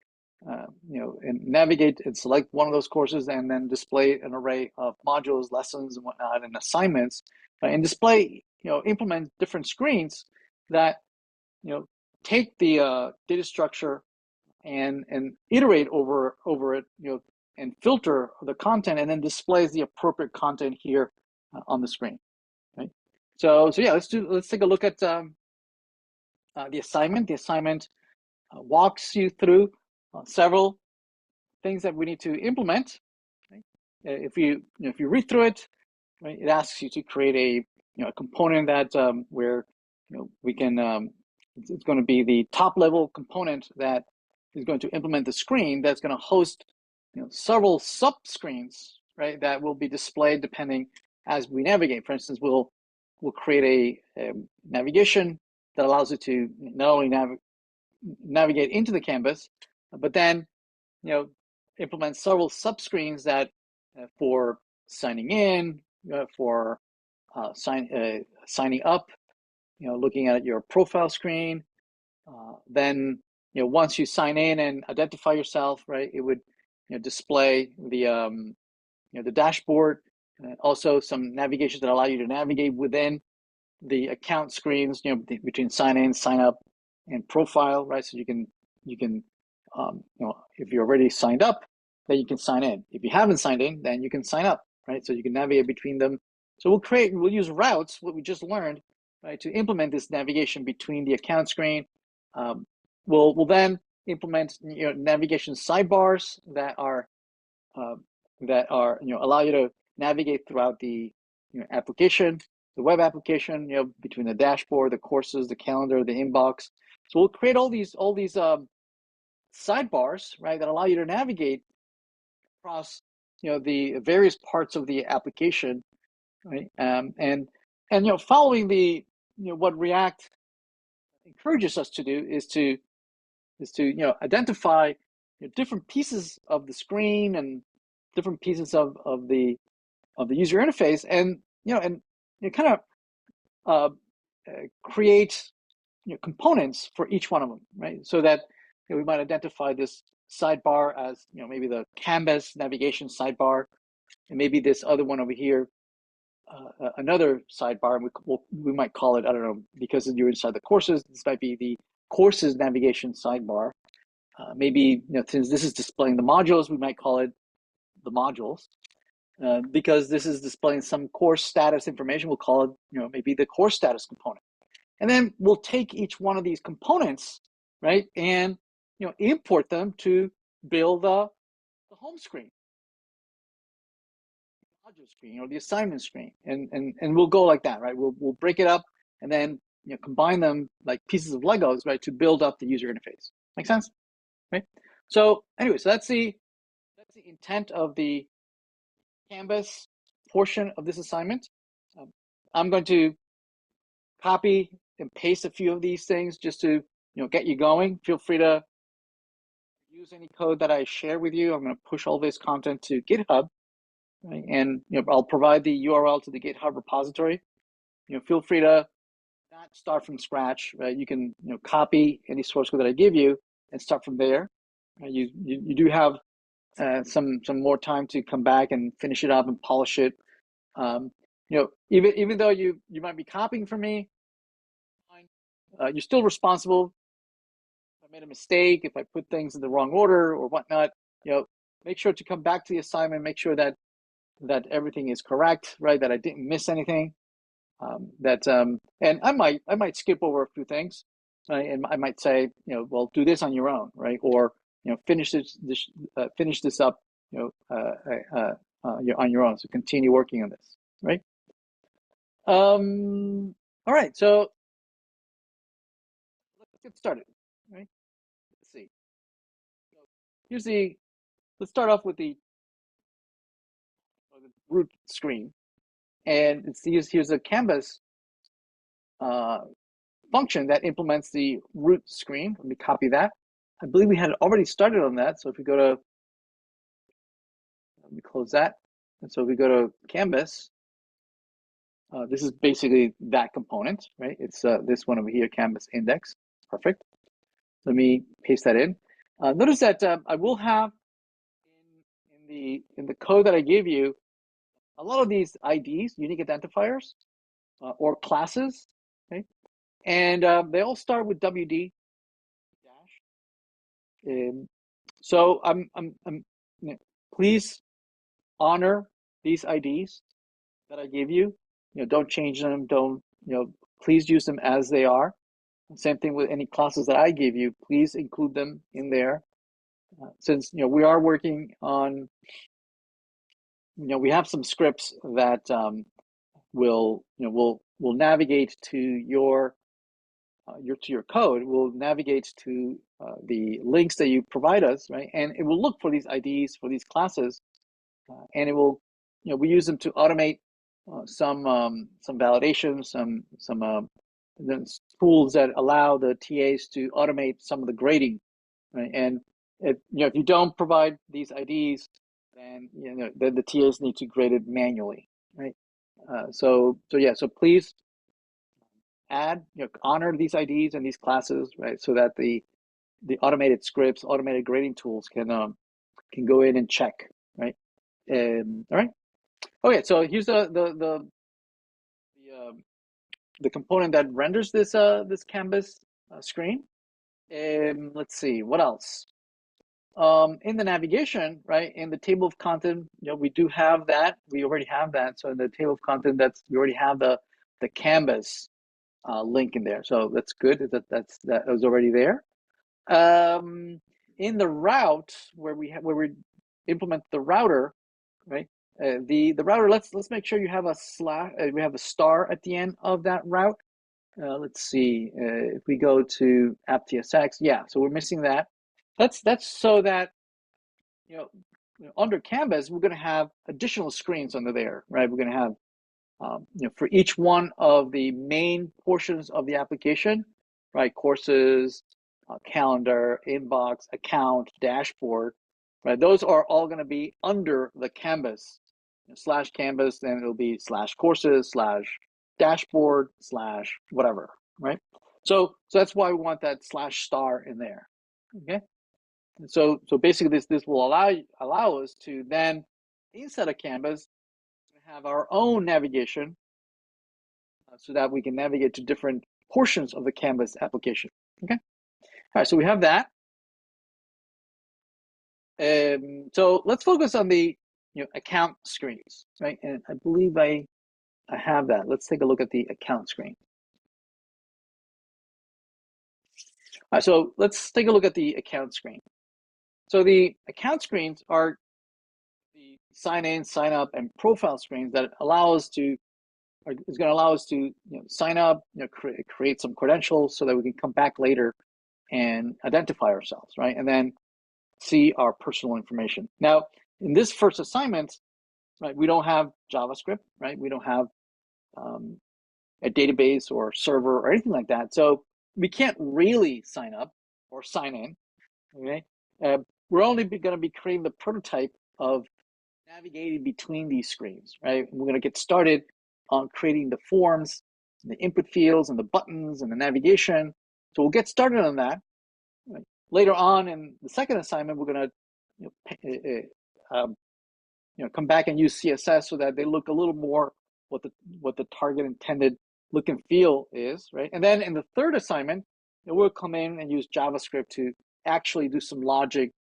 Speaker 1: and navigate and select one of those courses, and then display an array of modules, lessons, and whatnot, and assignments, right? And display, implement different screens that take the data structure and iterate over it, and filter the content, and then displays the appropriate content here on the screen, right? So yeah, let's take a look at the assignment. The assignment walks you through several things that we need to implement. Right? If you read through it, right, it asks you to create a component that where we can it's going to be the top level component that is going to implement the screen that's going to host several sub screens, right, that will be displayed depending as we navigate. For instance, we'll create a navigation that allows you to not only navigate into the canvas, but then implement several sub screens that for signing in, for signing up, looking at your profile screen. Then once you sign in and identify yourself, right, it would display the dashboard, also some navigations that allow you to navigate within the account screens, between sign in, sign up, and profile, right? So you can if you're already signed up, then you can sign in. If you haven't signed in, then you can sign up, right? So you can navigate between them. So we'll use routes, what we just learned, right, to implement this navigation between the account screen. We'll then implement navigation sidebars that are allow you to navigate throughout the application, the web application, between the dashboard, the courses, the calendar, the inbox. So we'll create all these sidebars, right, that allow you to navigate across the various parts of the application, right? And following the what React encourages us to do is to identify different pieces of the screen and different pieces of the user interface, and kind of create components for each one of them, right? So that we might identify this sidebar as maybe the Canvas navigation sidebar, and maybe this other one over here, another sidebar. We might call it, I don't know, because you're inside the courses, this might be the courses navigation sidebar. Maybe since this is displaying the modules, we might call it the modules. Because this is displaying some course status information, we'll call it maybe the course status component. And then we'll take each one of these components, right, and import them to build the home screen, module screen, or the assignment screen, and we'll go like that, right? We'll break it up and then combine them like pieces of Legos, right, to build up the user interface. Make sense, right? So anyway, so that's the intent of the Canvas portion of this assignment. I'm going to copy and paste a few of these things just to get you going. Feel free to use any code that I share with you. I'm going to push all this content to GitHub, right? And I'll provide the URL to the GitHub repository. Feel free to not start from scratch, right? You can copy any source code that I give you and start from there. You do have some more time to come back and finish it up and polish it. Even though you might be copying from me, you're still responsible. If I made a mistake, if I put things in the wrong order or whatnot, make sure to come back to the assignment, make sure that everything is correct, right? That I didn't miss anything. And I might skip over a few things, right? And I might say, well, do this on your own, right? Or finish this up, on your own. So continue working on this, right? All right, so let's get started, right? Let's see. So let's start off with the root screen, and here's a Canvas function that implements the root screen. Let me copy that. I believe we had already started on that. So if we go to, let me close that. And so if we go to Canvas, this is basically that component, right? It's this one over here, Canvas index. Perfect. Let me paste that in. Notice that I will have in the code that I gave you a lot of these IDs, unique identifiers, or classes, okay? And they all start with WD dash. So please honor these IDs that I gave you. Don't change them. Don't please use them as they are. Same thing with any classes that I gave you. Please include them in there. Since we are working on, we have some scripts that will navigate to your your code will navigate to the links that you provide us, right? And it will look for these IDs for these classes, and it will, we use them to automate some validation, some tools that allow the TAs to automate some of the grading, right? And if you don't provide these IDs, then then the TAs need to grade it manually, right? So please add, honor these IDs and these classes, right? So that the automated scripts, automated grading tools can go in and check, right? All right. Okay, so here's the component that renders this canvas screen. Let's see what else. In the navigation, right, in the table of content, we do have that. We already have that. So in the table of content, we already have the canvas link in there. So that's good. That was already there. In the route where we implement the router, right? The router. Let's make sure you have a slash. We have a star at the end of that route. Let's see if we go to app.tsx. Yeah, so we're missing that. That's so that under Canvas we're going to have additional screens under there, right? We're going to have for each one of the main portions of the application, right? Courses, calendar, inbox, account, dashboard, right? Those are all going to be under the Canvas slash Canvas. Then it'll be slash courses slash dashboard slash whatever, right? So that's why we want that slash star in there. Okay. So basically this will allow us to then inside of Canvas have our own navigation so that we can navigate to different portions of the Canvas application. Okay. All right, so we have that. So let's focus on the account screens, right? And I believe I have that. Let's take a look at the account screen. All right, so let's take a look at the account screen. So the account screens are the sign in, sign up, and profile screens that allow us to, or is going to allow us to sign up, create some credentials so that we can come back later and identify ourselves, right? And then see our personal information. Now, in this first assignment, right, we don't have JavaScript, right? We don't have a database or server or anything like that. So we can't really sign up or sign in, okay? We're only going to be creating the prototype of navigating between these screens, right? We're going to get started on creating the forms, and the input fields, and the buttons, and the navigation. So we'll get started on that. Right? Later on in the second assignment, we're going to come back and use CSS so that they look a little more what the target intended look and feel is, right? And then in the third assignment, we'll come in and use JavaScript to actually do some logic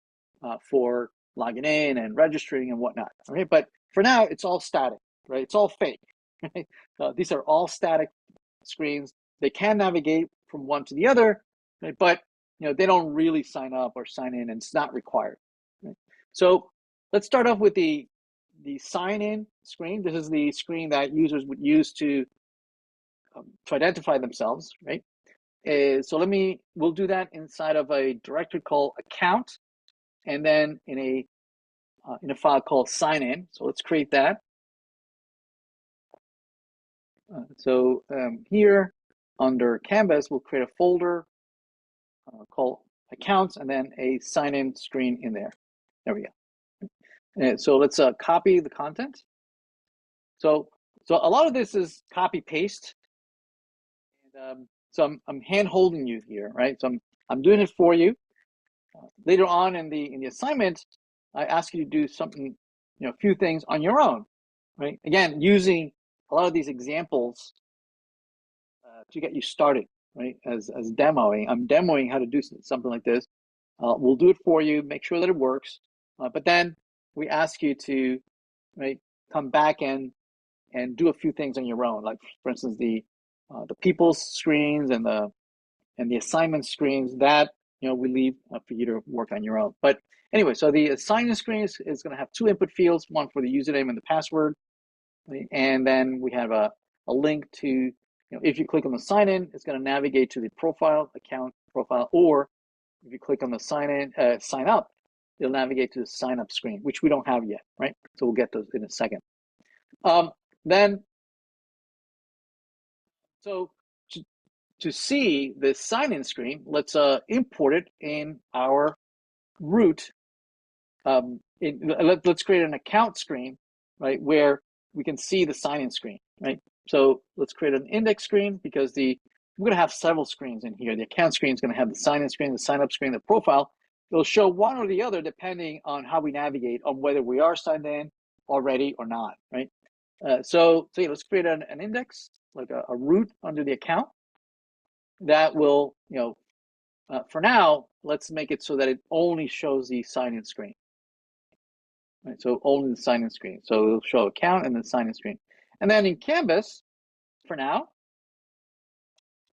Speaker 1: for logging in and registering and whatnot. Okay, but for now, it's all static, right? It's all fake. Right? These are all static screens. They can navigate from one to the other, right? But they don't really sign up or sign in, and it's not required. Right? So let's start off with the sign in screen. This is the screen that users would use to identify themselves, right? So we'll do that inside of a directory called account, and then in a file called sign in. So let's create that. So here under Canvas, we'll create a folder called accounts, and then a sign in screen in there. There we go. And so let's copy the content. So a lot of this is copy paste. And, so I'm hand holding you here, right? So I'm doing it for you. Later on in the assignment, I ask you to do something, a few things on your own, right? Again, using a lot of these examples to get you started, right? As demoing, I'm demoing how to do something like this. We'll do it for you, make sure that it works, but then we ask you to, right, come back and do a few things on your own, like for instance the people's screens and the assignment screens that we leave for you to work on your own. But anyway, so the assignment screen is going to have two input fields, one for the username and the password, right? And then we have a link to if you click on the sign in, it's going to navigate to the profile, account profile, or if you click on the sign up, it'll navigate to the sign up screen, which we don't have yet, right? So we'll get those in a second. Then, so to see the sign in screen, let's import it in our root. Let's create an account screen, right, where we can see the sign in screen, right? So let's create an index screen because we're going to have several screens in here. The account screen is going to have the sign in screen, the sign up screen, the profile. It'll show one or the other depending on how we navigate on whether we are signed in already or not, right? So yeah, let's create an index, like a root under the account that will, for now, let's make it so that it only shows the sign-in screen. Right, so only the sign-in screen. So it'll show account and then sign-in screen. And then in Canvas, for now,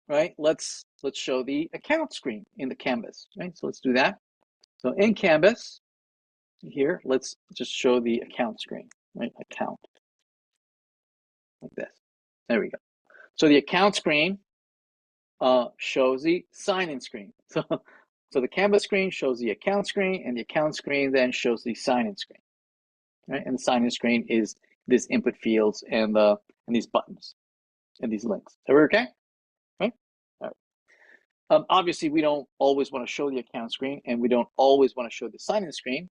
Speaker 1: right, let's show the account screen in the Canvas, right? So let's do that. So in Canvas, here, let's just show the account screen, right? Account, like this. There we go. So the account screen shows the sign-in screen. So the Canvas screen shows the account screen, and the account screen then shows the sign-in screen, right? And the sign-in screen is these input fields and these buttons and these links. So we're okay, right? All right. Obviously, we don't always want to show the account screen, and we don't always want to show the sign-in screen.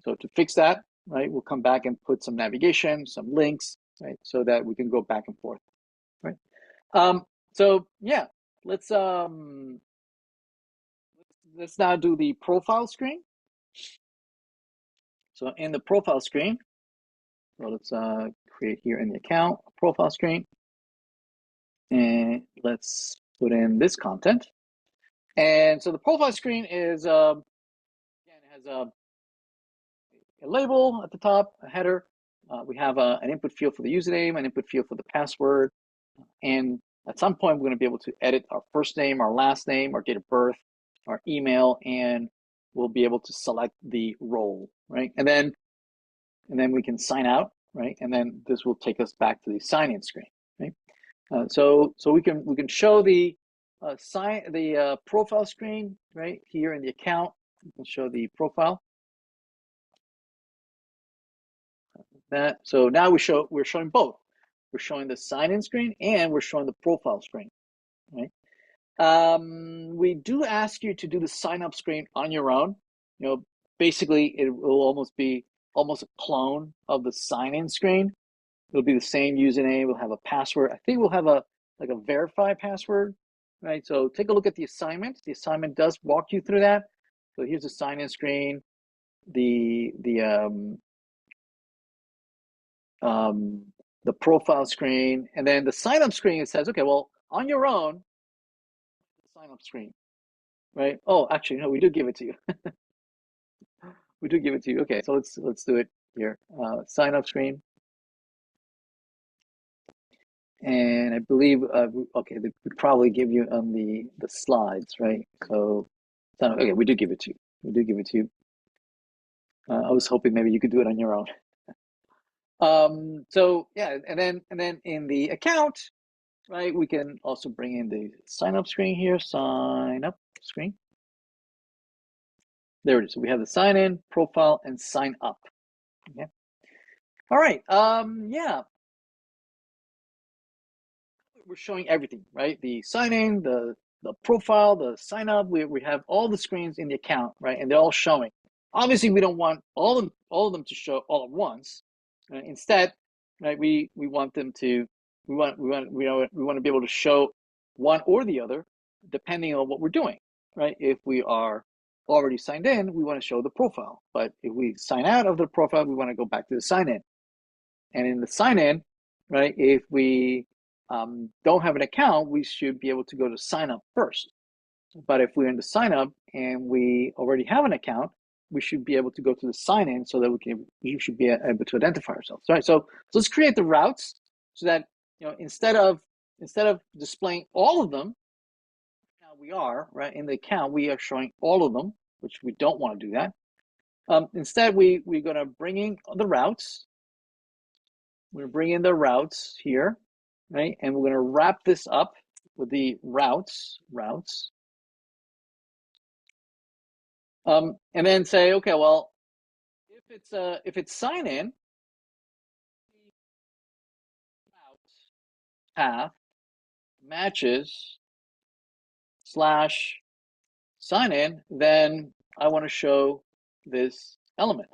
Speaker 1: So to fix that, right, we'll come back and put some navigation, some links, right, so that we can go back and forth, right? So yeah, let's now do the profile screen. So in the profile screen, so let's create here in the account profile screen, and let's put in this content. And so the profile screen is again, it has a label at the top, a header. We have an input field for the username, an input field for the password, and at some point we're going to be able to edit our first name, our last name, our date of birth, our email, and we'll be able to select the role, right? And then we can sign out, right? And then this will take us back to the sign-in screen, right? So we can show the profile screen right here in the account. We can show the profile. So now we're showing both. We're showing the sign-in screen and we're showing the profile screen, right? We do ask you to do the sign-up screen on your own. Basically it will almost be a clone of the sign-in screen. It'll be the same username. We'll have a password. I think we'll have a verify password, right? So take a look at the assignment. The assignment does walk you through that. So here's the sign-in screen, the profile screen, and then the sign-up screen. It says, okay, well, on your own, the sign-up screen, right? Oh, actually, no, we do give it to you. We do give it to you. Okay, so let's do it here. Sign-up screen. And I believe, okay, they would probably give you on the slides, right? So, okay, we do give it to you. We do give it to you. I was hoping maybe you could do it on your own. So yeah, and then in the account, right, we can also bring in the sign up screen here, sign up screen. There it is. So we have the sign in, profile, and sign up. Okay. All right. Yeah. We're showing everything, right? The sign in, the profile, the sign up. We have all the screens in the account, right? And they're all showing. Obviously, we don't want all of them to show all at once. Instead, right? We want them to. We want to be able to show one or the other, depending on what we're doing, right? If we are already signed in, we want to show the profile. But if we sign out of the profile, we want to go back to the sign in. And in the sign in, right? If we don't have an account, we should be able to go to sign up first. But if we're in the sign up and we already have an account, we should be able to go to the sign in so that we should be able to identify ourselves. Right. So let's create the routes so that instead of displaying all of them, now we are right in the account, we are showing all of them, which we don't want to do that. Instead, we're going to bring in the routes. We're going to bring in the routes here. right? And we're going to wrap this up with the routes, and then say, okay, well, if it's sign in, route path matches slash sign in, then I want to show this element.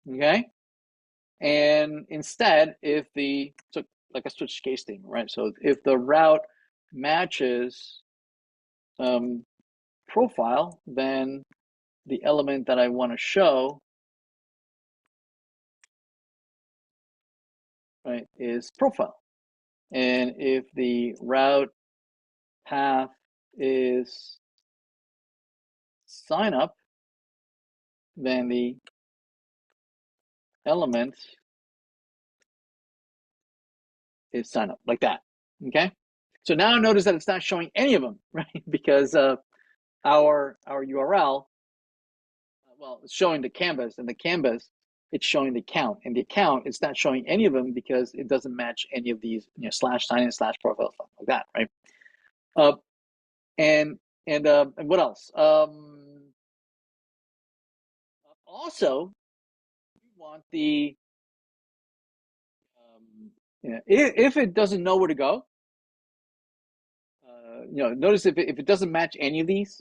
Speaker 1: Okay. And instead, if so like a switch case statement, right? So if the route matches profile, then the element that I want to show, right, is profile. And if the route path is sign up, then the element is sign up, like that. Okay. So now notice that it's not showing any of them, right? Because our URL, well, it's showing the canvas, and the canvas, it's showing the account, and the account, it's not showing any of them because it doesn't match any of these, slash sign in, slash profile, stuff like that, right? And what else? Also, you want the if it doesn't know where to go, notice if it doesn't match any of these,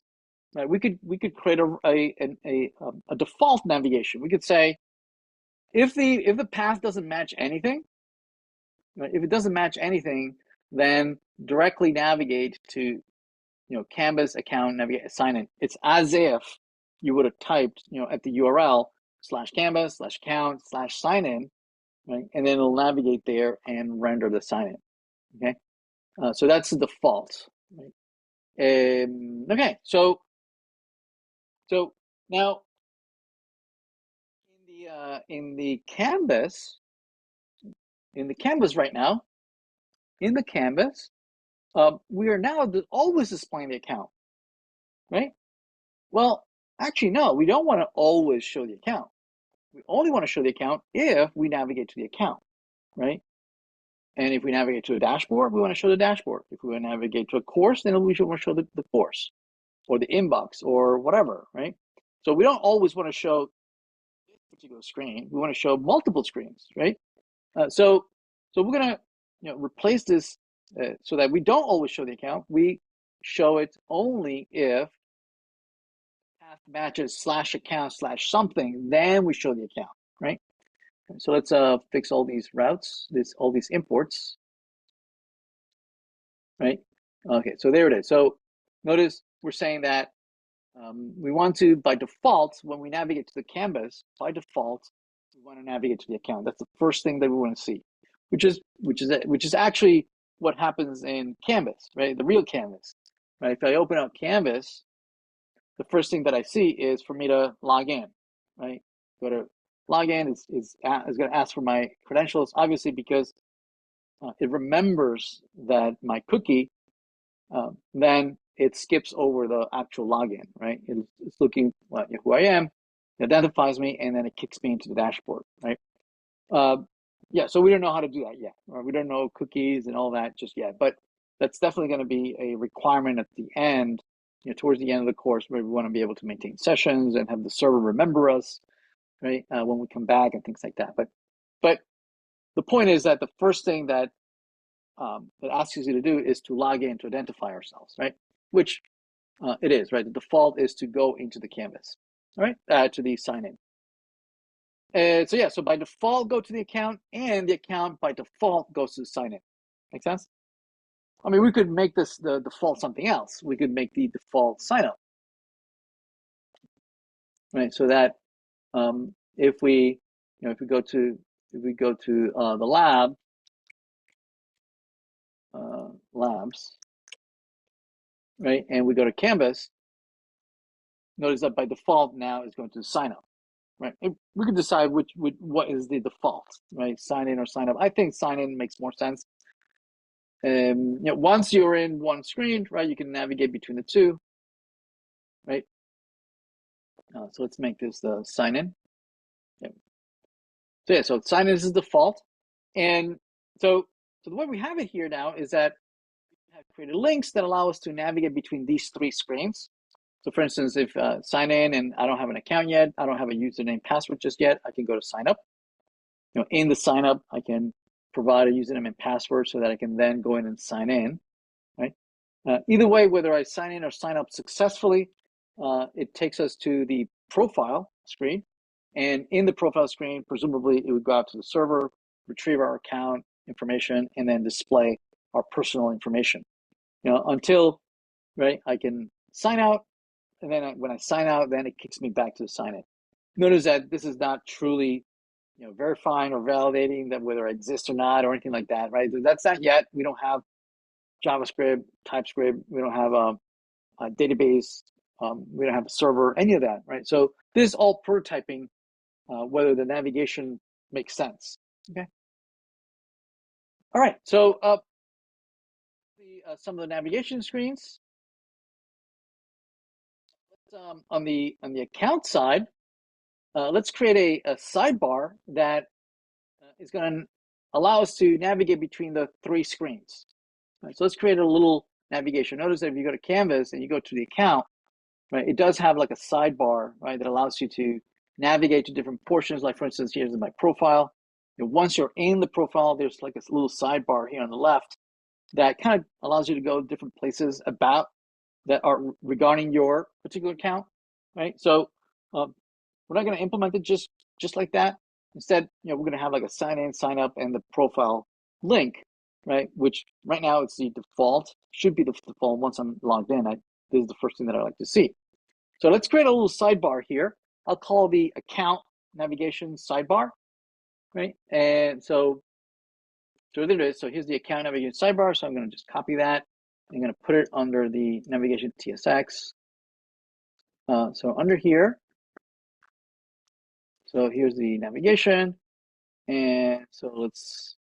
Speaker 1: right? We could create a default navigation. We could say if the path doesn't match anything, right? If it doesn't match anything, then directly navigate to Canvas account navigate sign in. It's as if you would have typed at the URL slash canvas slash account slash sign in, right? And then it'll navigate there and render the sign in. Okay, so that's the default. Right? Okay, so now in the canvas right now, in the canvas, we are now always displaying the account, right? Well, actually, no, we don't want to always show the account. We only want to show the account if we navigate to the account, right? And if we navigate to a dashboard, we want to show the dashboard. If we want to navigate to a course, then we should want to show the course or the inbox or whatever, right? So we don't always want to show this particular screen. We want to show multiple screens, right? So we're gonna replace this so that we don't always show the account. We show it only if path matches slash account slash something, then we show the account, right? So let's fix all these routes, all these imports, right? Okay, so there it is. So notice we're saying that we want to, by default, when we navigate to the canvas, by default, we want to navigate to the account. That's the first thing that we want to see, which is actually what happens in Canvas, right? The real Canvas, right? If I open up Canvas, the first thing that I see is for me to log in, right? Go to login is going to ask for my credentials, obviously, because it remembers that my cookie, then it skips over the actual login, right? It's looking at who I am, it identifies me, and then it kicks me into the dashboard, right? Yeah, so we don't know how to do that yet, right? We don't know cookies and all that just yet, but that's definitely going to be a requirement at the end, towards the end of the course, where we want to be able to maintain sessions and have the server remember us, right, when we come back and things like that. But the point is that the first thing that it asks you to do is to log in to identify ourselves, right? Which it is, right? The default is to go into the canvas, all right, to the sign in. So yeah, so by default, go to the account, and the account by default goes to the sign in. Make sense? I mean, we could make this the default something else. We could make the default sign up, right? So that if we go to the labs, right, and we go to Canvas, notice that by default now is going to sign up, right? And we can decide what is the default, right? Sign in or sign up. I think sign in makes more sense. Once you're in one screen, right, you can navigate between the two, right? So let's make this the sign in. Yeah. So yeah, so sign in is the default. And so the way we have it here now is that we have created links that allow us to navigate between these three screens. So for instance, if sign in and I don't have an account yet, I don't have a username password just yet, I can go to sign up. In the sign up, I can provide a username and password so that I can then go in and sign in, right? Either way, whether I sign in or sign up successfully, it takes us to the profile screen. And in the profile screen, presumably it would go out to the server, retrieve our account information, and then display our personal information. Until, right, I can sign out, and then when I sign out, then it kicks me back to the sign in. Notice that this is not truly, verifying or validating that whether I exist or not or anything like that, right? That's not yet. We don't have JavaScript, TypeScript. We don't have a database. We don't have a server, any of that, right? So this is all prototyping whether the navigation makes sense. Okay. All right. So some of the navigation screens. On the account side, let's create a sidebar that is going to allow us to navigate between the three screens. Right, so let's create a little navigation. Notice that if you go to Canvas and you go to the account, right, it does have like a sidebar, right, that allows you to navigate to different portions. Like for instance, here's my profile. Once you're in the profile, there's like this little sidebar here on the left that kind of allows you to go to different places about that are regarding your particular account, right? So we're not going to implement it just like that. Instead, we're going to have like a sign in, sign up, and the profile link, right? Which right now it's the default, should be the default once I'm logged in. This is the first thing that I like to see. So let's create a little sidebar here. I'll call the account navigation sidebar, right? And so there it is. So here's the account navigation sidebar. So I'm going to just copy that. I'm going to put it under the navigation TSX. So under here, so here's the navigation. And so let's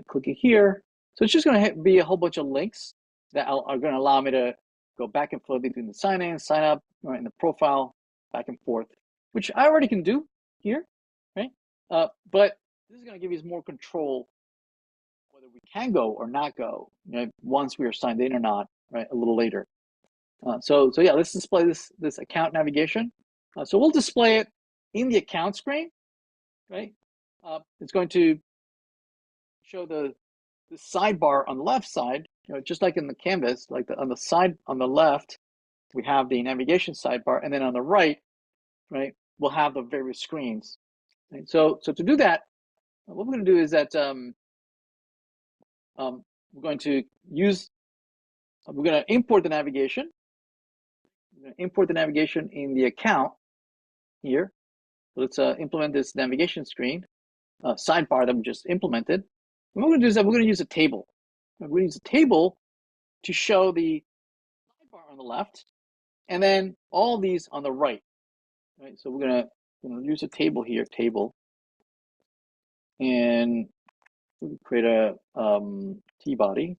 Speaker 1: click it here. So it's just going to be a whole bunch of links that are going to allow me to go back and forth between the sign in, sign up, right, and the profile, back and forth, which I already can do here, right? But this is going to give us more control whether we can go or not go, once we are signed in or not, right, a little later. So yeah, let's display this account navigation. So we'll display it in the account screen, right? It's going to show the sidebar on the left side, just like in the canvas, like on the side on the left, we have the navigation sidebar, and then on the right, right, we'll have the various screens. Right? So to do that, what we're going to do is that we're going to import the navigation. We're going to import the navigation in the account here. So let's implement this navigation screen sidebar that we just implemented. And what we're going to do is that we're going to use a table. We're going to use a table to show the sidebar on the left, and then all these on the right. Right. So we're going to use a table here, and we'll create a T body,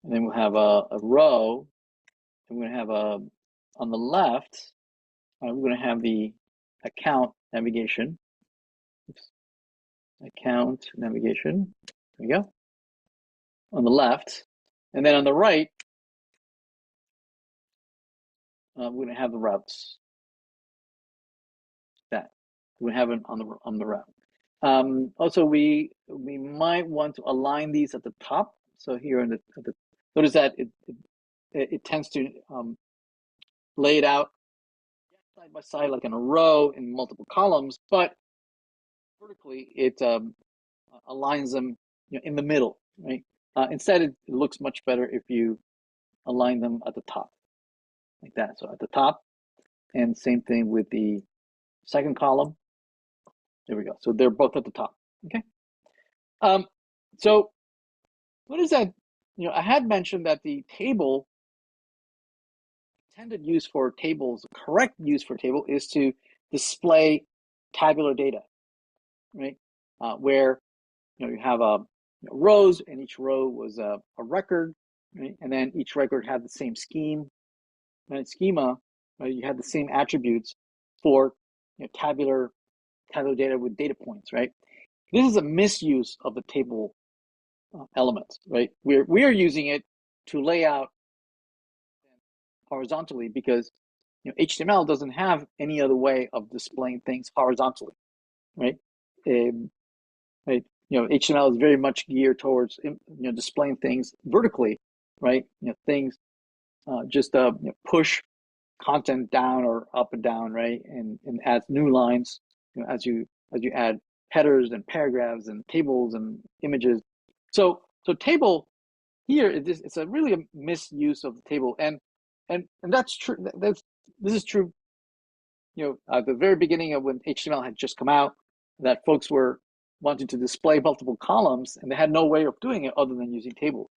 Speaker 1: and then we'll have a row, and we're going to have on the left, we're going to have the account navigation. Oops. Account navigation. There we go. On the left, and then on the right, we're going to have the routes. That we have it on the route. Also, we might want to align these at the top. So here at the notice that it tends to lay it out side by side like in a row in multiple columns, but vertically it aligns them in the middle, right? Instead, it looks much better if you align them at the top, like that. So at the top, and same thing with the second column. There we go. So they're both at the top. Okay. So what is that? I had mentioned that the table intended use for tables, the correct use for table is to display tabular data, right? Where you have rows, and each row was a record, right? And then each record had the same schema, right? You had the same attributes for tabular data with data points, right? This is a misuse of the table element, right? We are using it to lay out horizontally because HTML doesn't have any other way of displaying things horizontally, right? Right? HTML is very much geared towards displaying things vertically, right? Things just push content down or up and down, right? And adds new lines as you add headers and paragraphs and tables and images. So table here it's a really a misuse of the table, and that's true. This is true. At the very beginning of when HTML had just come out, that folks were wanting to display multiple columns, and they had no way of doing it other than using tables.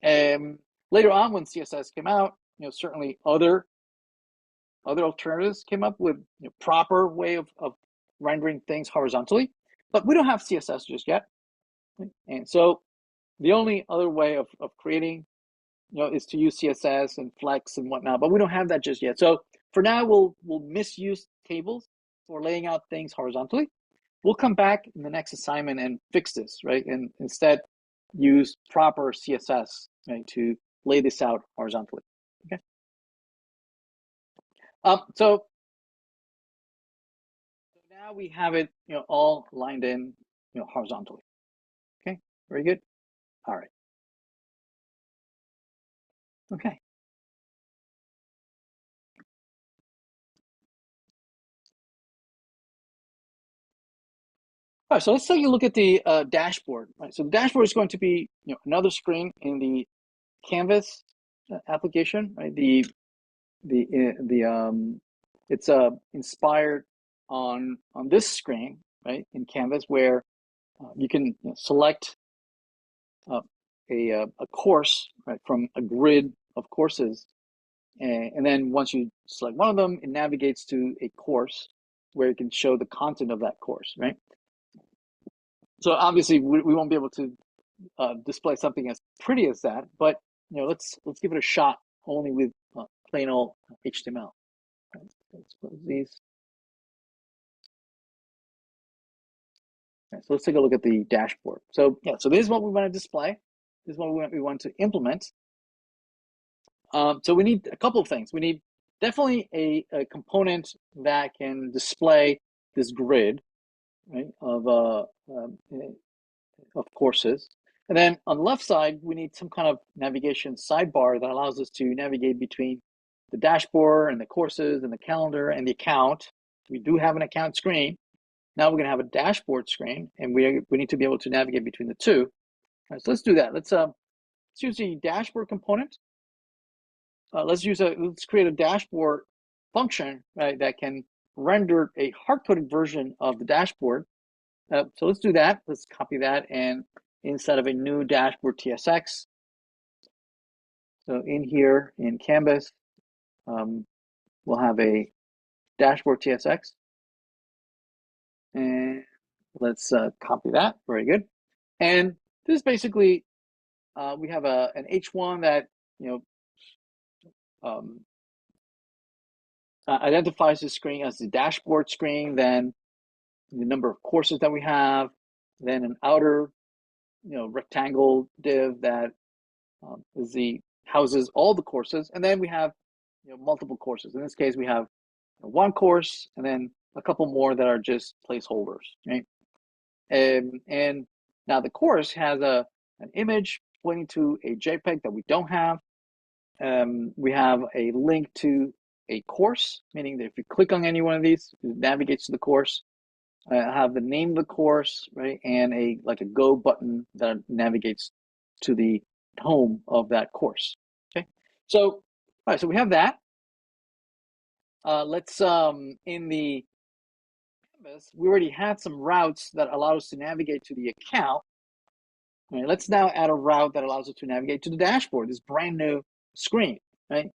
Speaker 1: And later on, when CSS came out, certainly other alternatives came up with proper way of rendering things horizontally, but we don't have CSS just yet. And so the only other way of creating is to use CSS and Flex and whatnot, but we don't have that just yet. So for now, we'll misuse tables for laying out things horizontally. We'll come back in the next assignment and fix this, right? And instead use proper CSS, right, to lay this out horizontally. Okay. So now we have it, all lined in, horizontally. Okay. Very good. All right. Okay. All right, so let's take a look at the dashboard. Right, so the dashboard is going to be another screen in the Canvas application. Right, it's inspired on this screen, right, in Canvas, where you can select a course, right, from a grid of courses, and then once you select one of them, it navigates to a course where you can show the content of that course, right? So obviously we won't be able to display something as pretty as that, but let's give it a shot only with plain old HTML. Let's close these. Right, so let's take a look at the dashboard. So yeah, so this is what we want to display. This is what we want to implement. So we need a couple of things. We need definitely a component that can display this grid, right, of courses. And then on the left side, we need some kind of navigation sidebar that allows us to navigate between the dashboard and the courses and the calendar and the account. We do have an account screen. Now we're going to have a dashboard screen, and we need to be able to navigate between the two. All right, so let's do that. Let's use the dashboard component. Let's create a dashboard function, right, that can render a hard-coded version of the dashboard. So let's do that. Let's copy that, and instead of a new dashboard TSX, so in here in Canvas, we'll have a dashboard TSX, and let's copy that. Very good. And this is basically we have an H1 that identifies the screen as the dashboard screen, then the number of courses that we have, then an outer rectangle div that houses all the courses, and then we have multiple courses. In this case, we have one course and then a couple more that are just placeholders, right? And now the course has an image pointing to a JPEG that we don't have. We have a link to a course, meaning that if you click on any one of these, it navigates to the course. I have the name of the course, right, and a go button that navigates to the home of that course. Okay, so all right, so we have that. Let's in the Canvas, we already had some routes that allow us to navigate to the account. All right, let's now add a route that allows us to navigate to the dashboard, this brand new screen, right?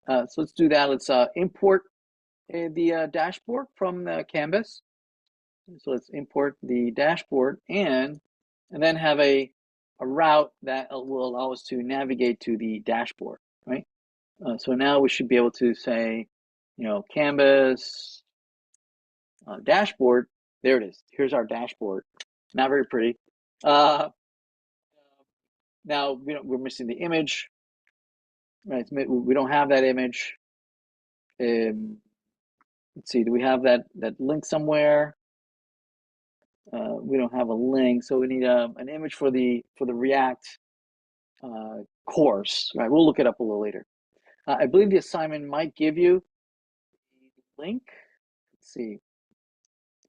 Speaker 1: So let's do that. Let's import the dashboard from the Canvas. So let's import the dashboard and then have a route that will allow us to navigate to the dashboard, right? So now we should be able to say, Canvas dashboard. There it is. Here's our dashboard. Not very pretty. Uh, Now we're missing the image, right? We don't have that image. Um, let's see, do we have that link somewhere? We don't have a link, so we need an image for the React course, right? We'll look it up a little later. I believe the assignment might give you the link. Let's see,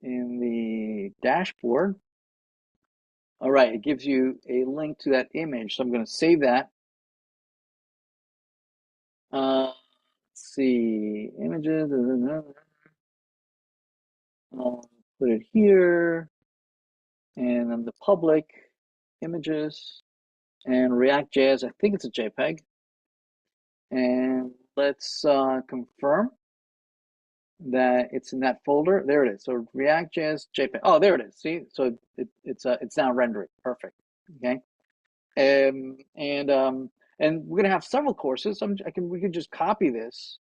Speaker 1: in the dashboard. All right, it gives you a link to that image, so I'm going to save that. Let's see, images. I'll put it here, and then the public images and React.js. I think it's a JPEG. And let's confirm that it's in that folder. There it is. So React.js JPEG. Oh, there it is. See, so it's now rendering. Perfect. Okay. And we're gonna have several courses. We can just copy this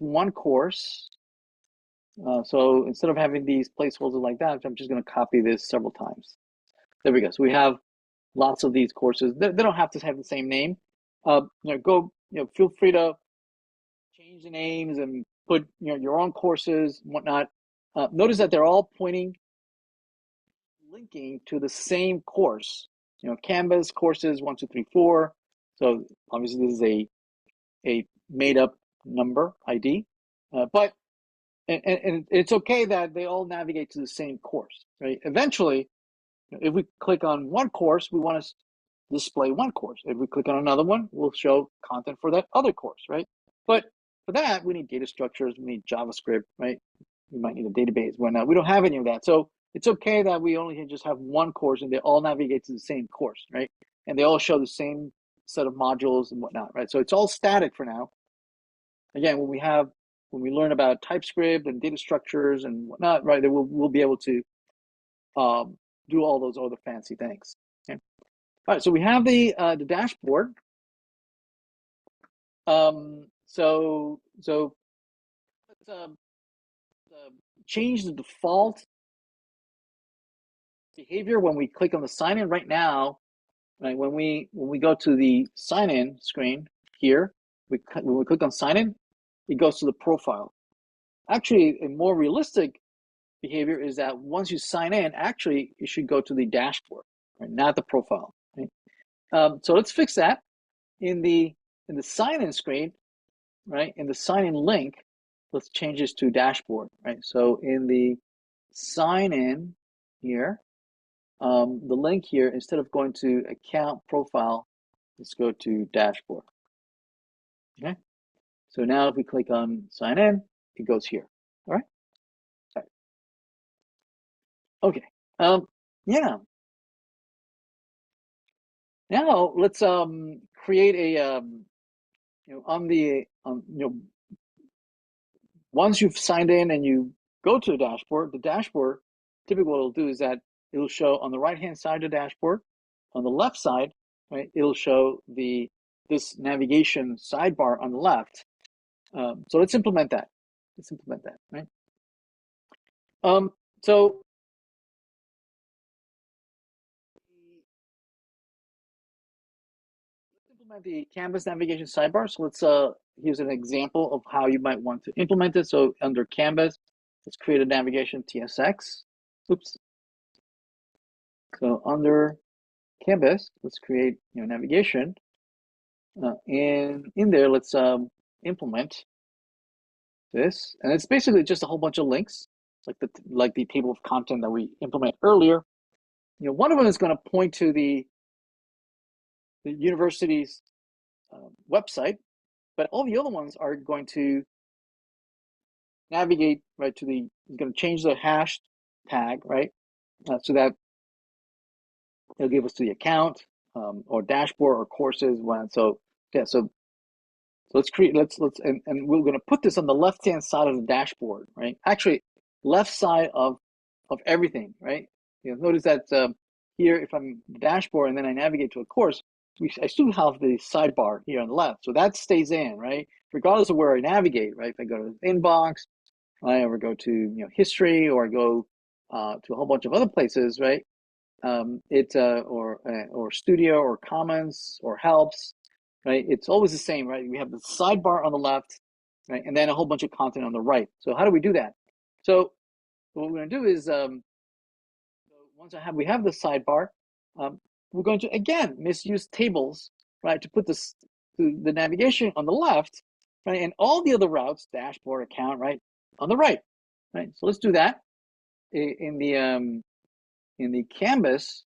Speaker 1: one course. So instead of having these placeholders like that, I'm just gonna copy this several times. There we go. So we have lots of these courses. They don't have to have the same name. Feel free to change the names and put your own courses and whatnot. Notice that they're all linking to the same course. Canvas courses 1, 2, 3, 4. So obviously this is a made up number ID, but and it's okay that they all navigate to the same course, right? Eventually, if we click on one course, we want to display one course. If we click on another one, we'll show content for that other course, right? But for that, we need data structures, we need JavaScript, right? We might need a database, whatnot. We don't have any of that. So it's okay that we only just have one course and they all navigate to the same course, right? And they all show the same set of modules and whatnot, right? So it's all static for now. Again, when we learn about TypeScript and data structures and whatnot, right, then we'll be able to do all those other fancy things. Okay. All right, so we have the dashboard. So let's change the default behavior when we click on the sign in right now. Right, when we go to the sign in screen here, when we click on sign in, it goes to the profile. Actually, a more realistic behavior is that once you sign in, actually it should go to the dashboard, right, not the profile. Right? So let's fix that in the sign in screen, right? In the sign in link, let's change this to dashboard, right? So in the sign in here, the link here, instead of going to account profile, let's go to dashboard. Okay. So now if we click on sign in, it goes here. All right. All right. Okay. Yeah. Now let's create a once you've signed in and you go to the dashboard typically what it'll do is that it'll show on the right hand side of the dashboard. On the left side, right, it'll show this navigation sidebar on the left. So let's implement that. Right? So let's implement the Canvas navigation sidebar. So here's an example of how you might want to implement it. So under Canvas, let's create a navigation TSX. Oops. So under Canvas, let's create navigation, and in there let's implement this, and it's basically just a whole bunch of links, like the table of content that we implement earlier. One of them is going to point to the university's website, but all the other ones are going to navigate right to the. It's going to change the hash tag, right, so that it'll give us to the account or dashboard or courses. So yeah, so let's and we're going to put this on the left hand side of the dashboard, right? Actually, left side of everything, right? Notice that here, if I'm the dashboard and then I navigate to a course, I still have the sidebar here on the left, so that stays in, right? Regardless of where I navigate, right? If I go to the inbox, I ever go to history, or I go to a whole bunch of other places, right? or Studio or Commons or Helps, right? It's always the same, right? We have the sidebar on the left, right, and then a whole bunch of content on the right. So how do we do that? So what we're going to do is once we have the sidebar, we're going to again misuse tables, right, to put the navigation on the left, right, and all the other routes, dashboard, account, right, on the right, right. So let's do that in the canvas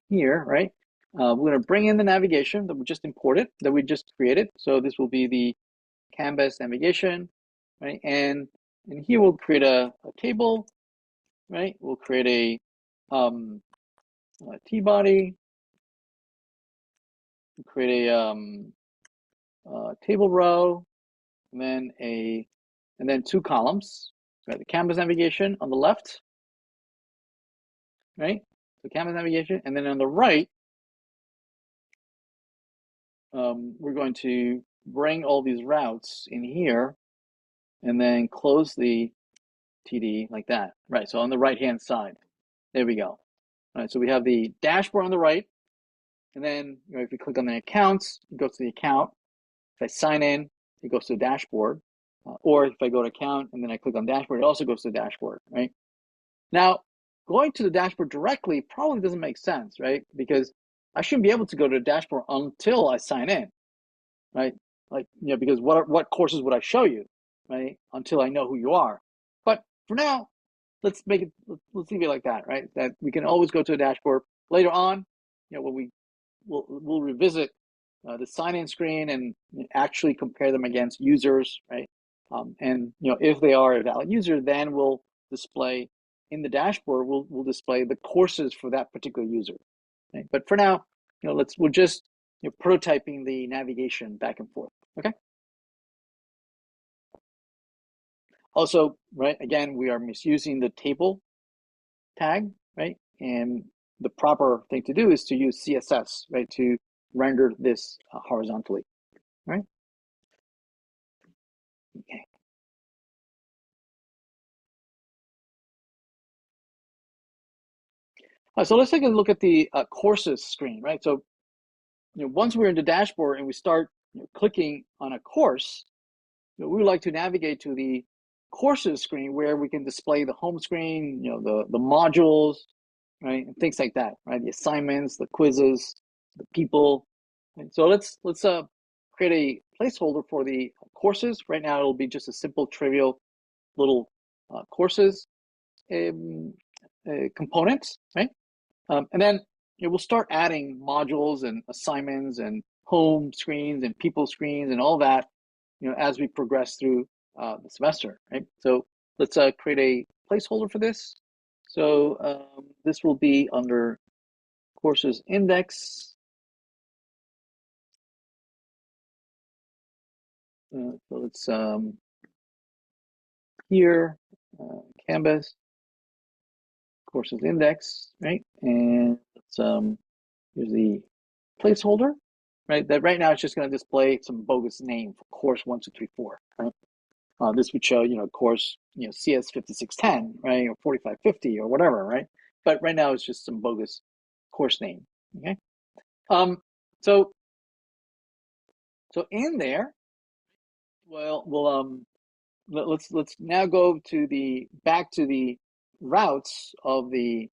Speaker 1: here, right. We're going to bring in the navigation that we just imported, that we just created. So this will be the canvas navigation, right, and here we'll create a table, right. We'll create a T-body, create a table row, and then two columns, right? The canvas navigation on the left, right? So canvas navigation, and then on the right, we're going to bring all these routes in here, and then close the TD like that, right? So on the right-hand side, there we go. All right, so we have the dashboard on the right, and then if we click on the accounts, it goes to the account. If I sign in, it goes to the dashboard. Or if I go to account and then I click on dashboard, it also goes to the dashboard, right? Now, going to the dashboard directly probably doesn't make sense, right? Because I shouldn't be able to go to the dashboard until I sign in, right? Like, because what courses would I show you, right? Until I know who you are. But for now, let's leave it like that, right? That we can always go to a dashboard later on, when we'll revisit the sign-in screen and actually compare them against users, right? And if they are a valid user, then we'll display in the dashboard. We'll display the courses for that particular user. Right? But for now, we're just prototyping the navigation back and forth. Okay. Also, right, again, we are misusing the table tag, right? And the proper thing to do is to use CSS, right, to render this horizontally, right? Okay. So let's take a look at the courses screen, right? So, once we're in the dashboard and we start clicking on a course, we would like to navigate to the courses screen where we can display the home screen, the modules, right, and things like that, right? The assignments, the quizzes, the people. And so let's create a placeholder for the courses. Right now, it'll be just a simple, trivial little courses components, right? And then we'll start adding modules and assignments and home screens and people screens and all that, as we progress through the semester, right? So let's create a placeholder for this. So this will be under courses index. So it's here, Canvas, courses index, right? And it's here's the placeholder, right? That right now it's just going to display some bogus name for course 1, 2, 3, 4, right? This would show, course, CS 5610, right, or 4550 or whatever, right? But right now it's just some bogus course name. Okay. So in there, well, let's now go to back to the routes of the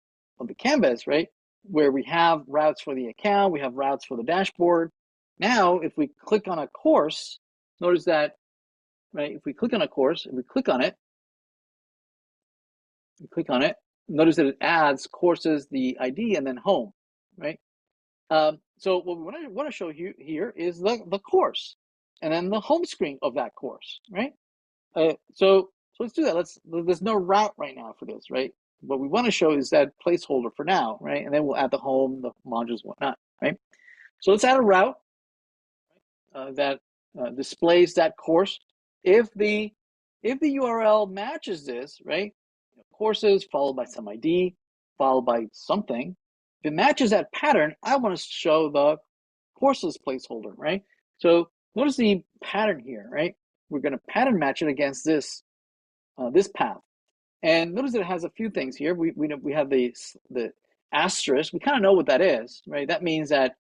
Speaker 1: canvas, right? Where we have routes for the account, we have routes for the dashboard. Now, if we click on a course, notice that, right? If we click on a course and we click on it, notice that it adds courses, the ID, and then home, right? So what we want to show you here is the course, and then the home screen of that course, right? So let's do that. There's no route right now for this, right? What we want to show is that placeholder for now, right? And then we'll add the home, the modules, whatnot, right? So let's add a route that displays that course. If the URL matches this, right? Courses followed by some ID, followed by something. If it matches that pattern, I want to show the courses placeholder, right? So notice the pattern here, right? We're going to pattern match it against this path. And notice that it has a few things here. We have the asterisk. We kind of know what that is, right? That means that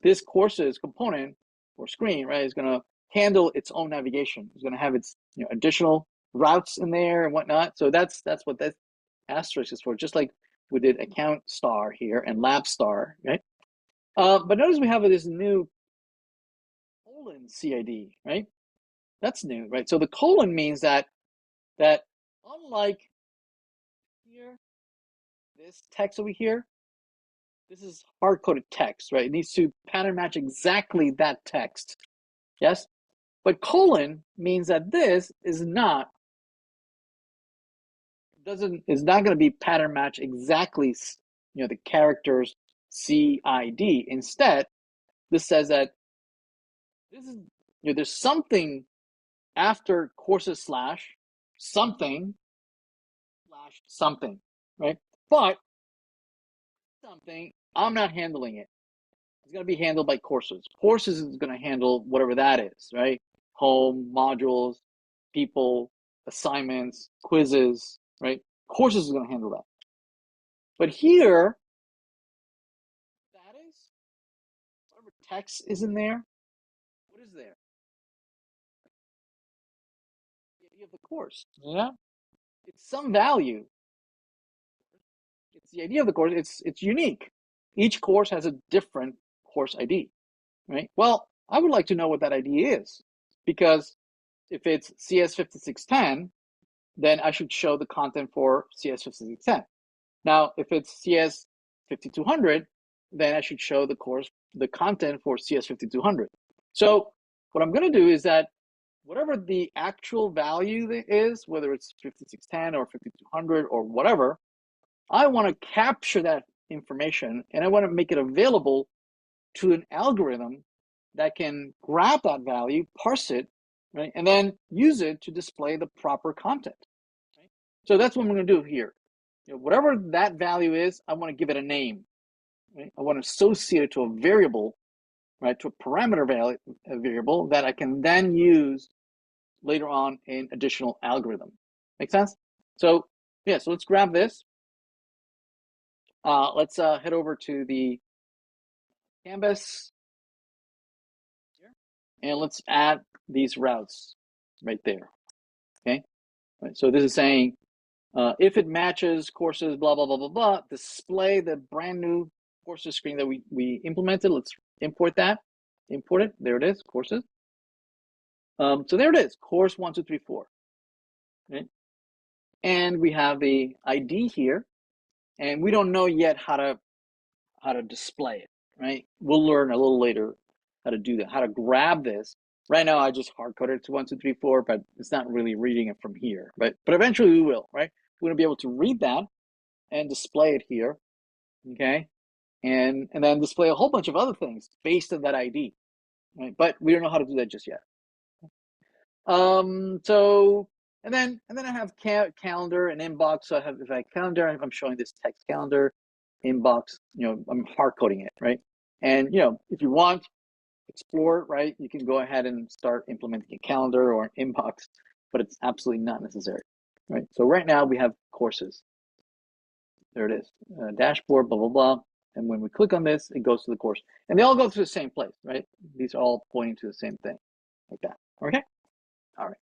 Speaker 1: this courses component or screen, right, is going to handle its own navigation. It's going to have its additional routes in there and whatnot. So that's what that asterisk is for. Just like we did account star here and lab star, right? But notice we have this new colon CID, right? That's new, right? So the colon means that unlike here, this text over here, this is hard-coded text, right? It needs to pattern match exactly that text. Yes? But colon means that this is not going to be pattern match exactly the characters CID. Instead, this says that this is there's something after courses slash something slash something, right? But something, I'm not handling it. It's going to be handled by courses. Courses is going to handle whatever that is, right? Home, modules, people, assignments, quizzes, right? Courses is going to handle that. But here, that is, whatever text is in there, what is there? The idea of the course. Yeah. It's some value. It's the idea of the course. It's unique. Each course has a different course ID, right? Well, I would like to know what that ID is, because if it's CS5610, then I should show the content for CS5610. Now, if it's CS5200, then I should show the content for CS5200. So what I'm going to do is that whatever the actual value is, whether it's 5610 or 5200 or whatever, I want to capture that information and I want to make it available to an algorithm that can grab that value, parse it, right, and then use it to display the proper content. Right? So that's what I'm going to do here. Whatever that value is, I want to give it a name. Right? I want to associate it to a variable, right, to a parameter variable that I can then use later on in additional algorithm. Make sense? So yeah, so let's grab this. Let's head over to the canvas here, and let's add these routes right there. Okay, right, so this is saying if it matches courses, blah, blah, blah, blah, blah, display the brand new courses screen that we implemented. Let's import that. Import it. There it is, courses. So there it is, course 1, 2, 3, 4. Right? And we have the ID here, and we don't know yet how to display it. Right? We'll learn a little later how to do that, how to grab this. Right now, I just hard coded it to 1, 2, 3, 4, but it's not really reading it from here. But eventually we will. Right? We're going to be able to read that and display it here. Okay, and then display a whole bunch of other things based on that ID. Right? But we don't know how to do that just yet. So and then I have calendar and inbox. So if I have calendar, I'm showing this text calendar, inbox. I'm hard coding it, right? And if you want explore, right, you can go ahead and start implementing a calendar or an inbox, but it's absolutely not necessary, right? So right now we have courses. There it is, dashboard, blah blah blah. And when we click on this, it goes to the course, and they all go to the same place, right? These are all pointing to the same thing, like that. Okay, all right.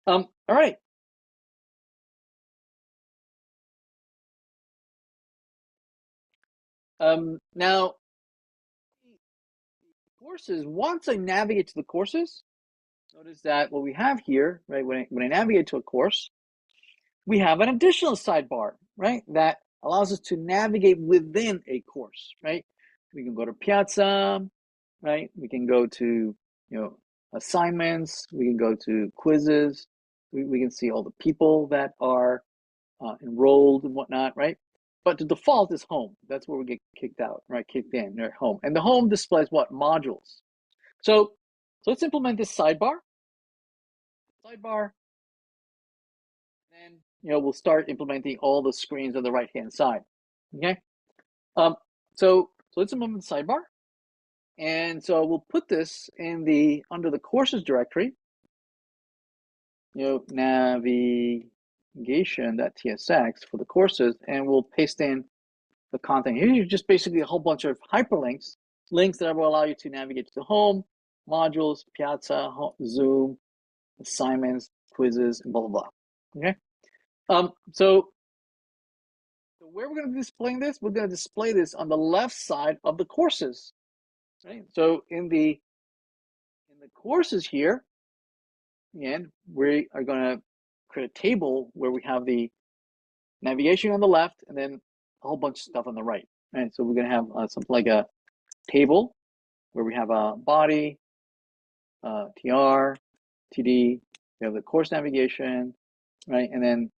Speaker 1: All right. Now, courses. Once I navigate to the courses, notice that what we have here, right? When I navigate to a course, we have an additional sidebar, right? That allows us to navigate within a course, right? We can go to Piazza, right? We can go to, assignments. We can go to quizzes. We can see all the people that are enrolled and whatnot, right? But the default is home. That's where we get kicked out, right? Kicked in, right? Home. And the home displays what? Modules. So let's implement this sidebar. Sidebar. Then we'll start implementing all the screens on the right-hand side. Okay. So let's implement the sidebar. And so we'll put this in under the courses directory. Navigation. navigation.tsx for the courses, and we'll paste in the content. Here you just basically a whole bunch of hyperlinks, links that will allow you to navigate to the home, modules, Piazza, Zoom, assignments, quizzes, and blah, blah, blah. Okay. So where we're going to be displaying this, we're going to display this on the left side of the courses. Right. So in the courses here, again, we are going to create a table where we have the navigation on the left and then a whole bunch of stuff on the right. Right. So we're going to have something like a table where we have a body, TR, TD, we have the course navigation, right? And then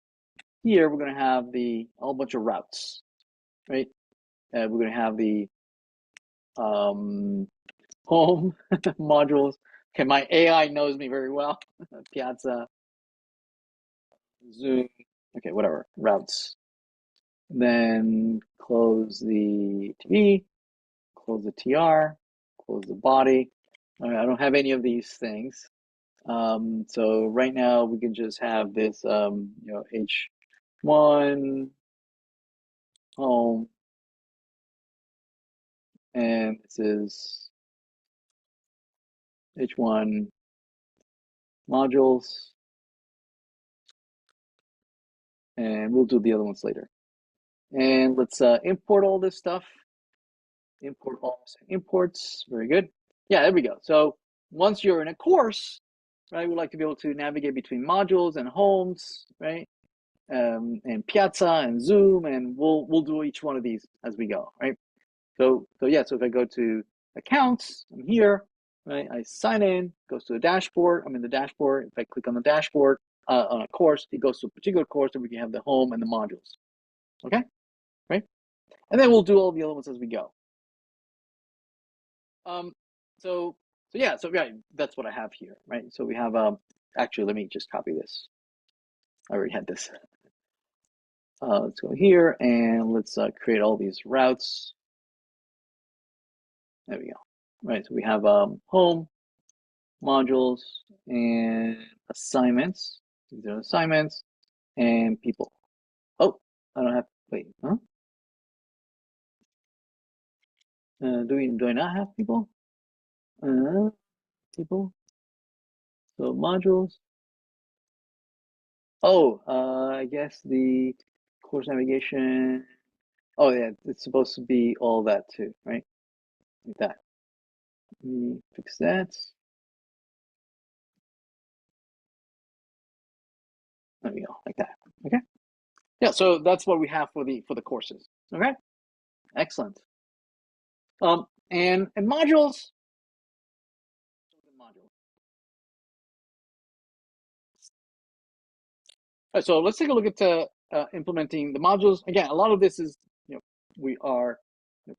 Speaker 1: here we're going to have a whole bunch of routes, right? We're going to have the home modules. Okay, my AI knows me very well. Piazza, Zoom, okay, whatever, routes. Then close the TD, close the TR, close the body. I don't have any of these things. So right now we can just have this, H1 home, and this is H1 modules, and we'll do the other ones later. And let's import all this stuff. Import all imports. Very good. Yeah, there we go. So once you're in a course, right, we like to be able to navigate between modules and homes, right, and Piazza and Zoom, and we'll do each one of these as we go, right? So yeah. So if I go to accounts, I'm here, right? I sign in, goes to the dashboard. I'm in the dashboard. If I click on the dashboard on a course, it goes to a particular course, and we can have the home and the modules. Okay, right? And then we'll do all the other ones as we go. So yeah, that's what I have here, right? So we have actually, let me just copy this. I already had this. Let's go here and let's create all these routes. There we go. Right, so we have home, modules, and assignments. These are assignments and people. Oh, I don't have, wait, huh? Do I not have people? People. So modules. Oh, I guess the course navigation. Oh yeah, it's supposed to be all that too, right? Like that. Let me fix that. There we go, like that. Okay. Yeah, so that's what we have for the courses. Okay. Excellent. And modules. All right, so let's take a look at implementing the modules. Again, a lot of this is, we are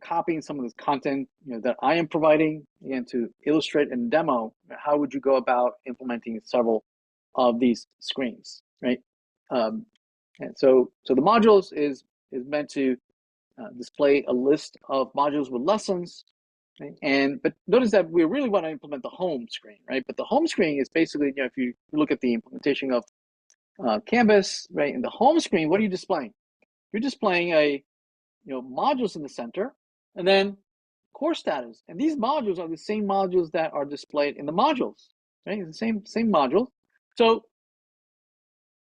Speaker 1: copying some of this content, that I am providing, again, to illustrate and demo how would you go about implementing several of these screens, right? And so the modules is meant to display a list of modules with lessons, right? But notice that we really want to implement the home screen, right? But the home screen is basically, if you look at the implementation of Canvas, right? In the home screen, what are you displaying? You're displaying modules in the center, and then course status. And these modules are the same modules that are displayed in the modules, right? It's the same modules. So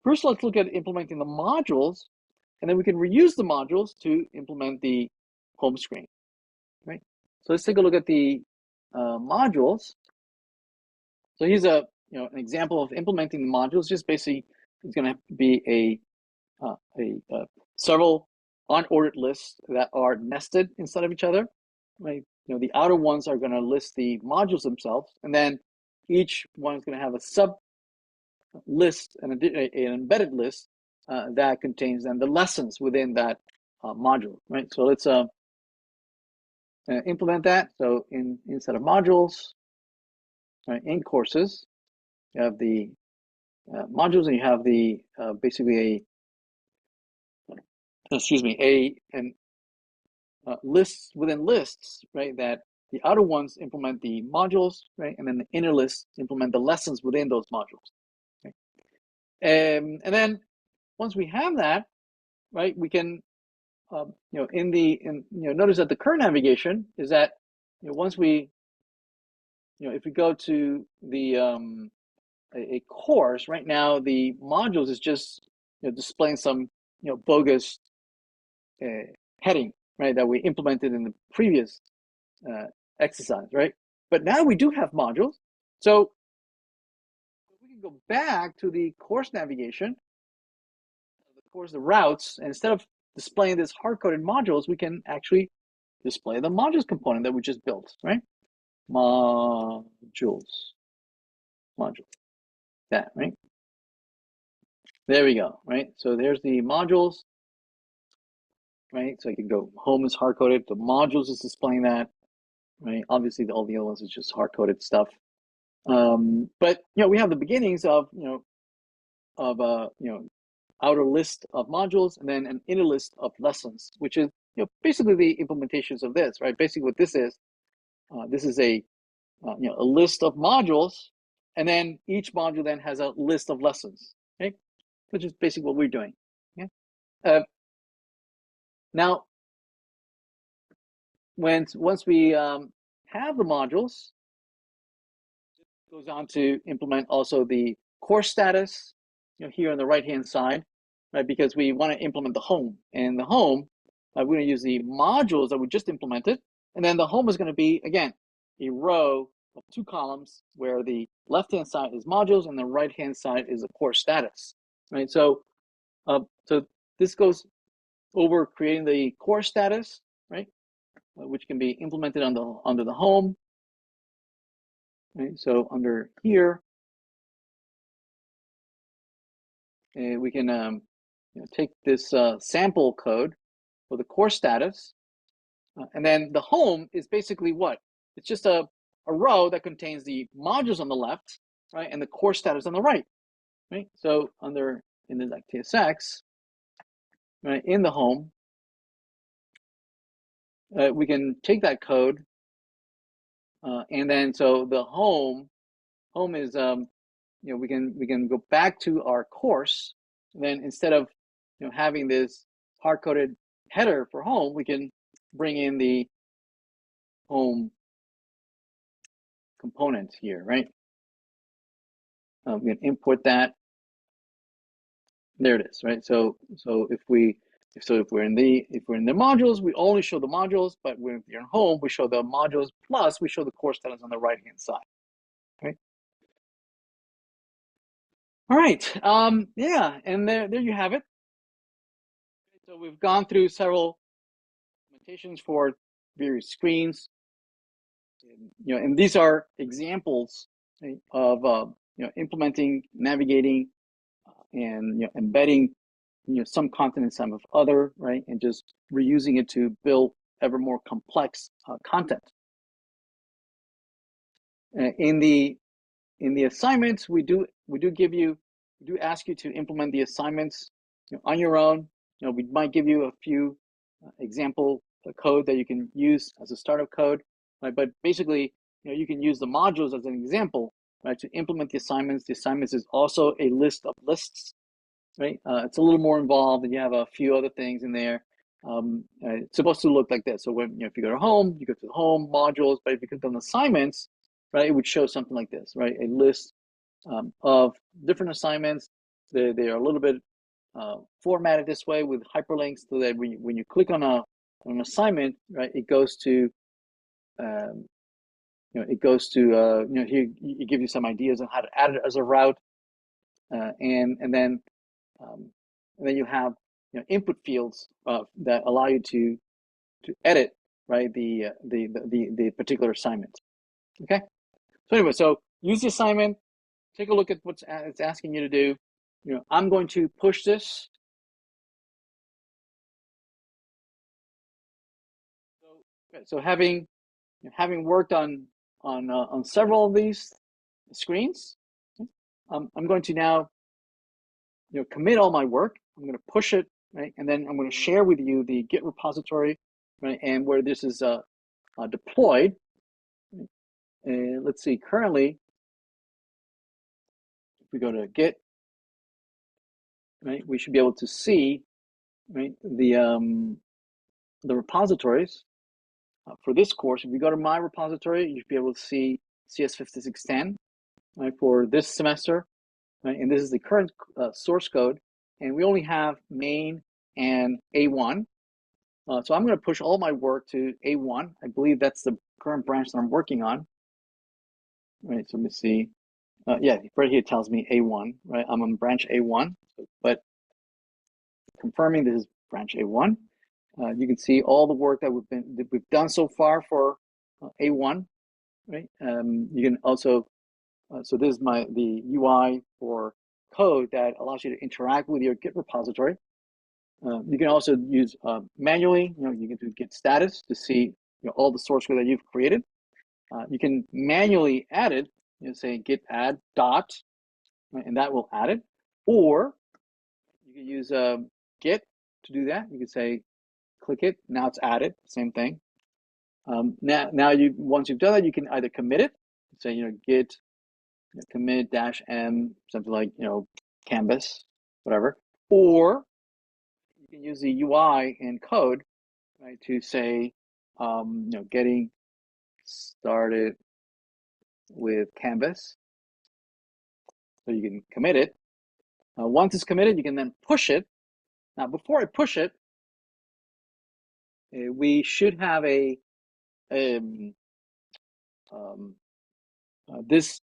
Speaker 1: first, let's look at implementing the modules, and then we can reuse the modules to implement the home screen, right? So let's take a look at the modules. So here's an example of implementing the modules. Just basically, it's going to be several unordered lists that are nested inside of each other, right? The outer ones are going to list the modules themselves, and then each one is going to have a sub list and an embedded list that contains then the lessons within that module, right? So let's implement that. So inside of modules, right, in courses, you have the modules, and you have the basically lists within lists, right? That the outer ones implement the modules, right? And then the inner lists implement the lessons within those modules. Right? And then once we have that, right, we can, notice that the current navigation is that, once we, if we go to the a course right now, the modules is just displaying some bogus heading, right, that we implemented in the previous exercise, right? But now we do have modules, so we can go back to the course navigation, the routes, and instead of displaying this hard-coded modules, we can actually display the modules component that we just built, right? Modules, that, right? There we go, right? So there's the modules, right? So I can go, home is hard-coded, the modules is displaying that, right? Obviously, all the other ones is just hard-coded stuff. But we have the beginnings of outer list of modules and then an inner list of lessons, which is basically the implementations of this, right? Basically, what this is a a list of modules, and then each module then has a list of lessons, okay? Which is basically what we're doing. Okay? Now, once we have the modules, it goes on to implement also the course status, here on the right-hand side, right? Because we want to implement the home, and the home, we're going to use the modules that we just implemented, and then the home is going to be, again, a row of 2 columns where the left-hand side is modules and the right-hand side is the course status, right? So, so this goes over creating the course status, right? Which can be implemented under the home, right? So under here, we can take this sample code for the course status, and then the home is basically what? It's just a row that contains the modules on the left, right, and the course status on the right, right? So in the like TSX, right, in the home, we can take that code, and then so the home is we can go back to our course, and then instead of having this hard-coded header for home, we can bring in the home component here, right? We can import that. There it is, right? So if we're in the modules, we only show the modules, but when you're in home, we show the modules plus we show the course status on the right-hand side. Okay. All right. Yeah, and there you have it. So we've gone through several implementations for various screens. And these are examples of implementing, navigating, and embedding some content in some of other, right, and just reusing it to build ever more complex content. In the assignments, we do ask you to implement the assignments on your own. We might give you a few example code that you can use as a startup code, right? But basically, you can use the modules as an example, right, to implement the assignments. The assignments is also a list of lists, right? It's a little more involved, and you have a few other things in there. It's supposed to look like this. So when if you go to home, you go to the home modules. But if you click on assignments, right, it would show something like this, right? A list of different assignments. They are a little bit formatted this way with hyperlinks, so that when you click on an assignment, right, it goes to here it gives you some ideas on how to add it as a route, and then you have input fields that allow you to edit, right, the particular assignment. Okay. So anyway, so use the assignment. Take a look at what it's asking you to do. I'm going to push this. So having worked on several of these screens, I'm going to now commit all my work. I'm going to push it, right, and then I'm going to share with you the Git repository, right, and where this is deployed. And let's see, currently, if we go to Git, right, we should be able to see, right, the repositories for this course. If you go to my repository, you should be able to see CS5610, right, for this semester, right, and this is the current source code, and we only have main and A1. So I'm going to push all my work to A1. I believe that's the current branch that I'm working on. Right, so let me see. Yeah, right here it tells me A1, right? I'm on branch A1, but confirming this is branch A1. You can see all the work that we've done so far for A1, right? You can also, so this is the UI for code that allows you to interact with your Git repository. You can also use manually, you can do Git status to see all the source code that you've created. You can manually add it, say git add dot, right, and that will add it. Or you can use git to do that. You can say click it, now it's added, same thing. Now once you've done that, you can either commit it, say git commit -m, something like canvas, whatever, or you can use the UI in code, right, to say getting started with canvas. So you can commit it. Once it's committed, you can then push it. Now, before I push it, we should have this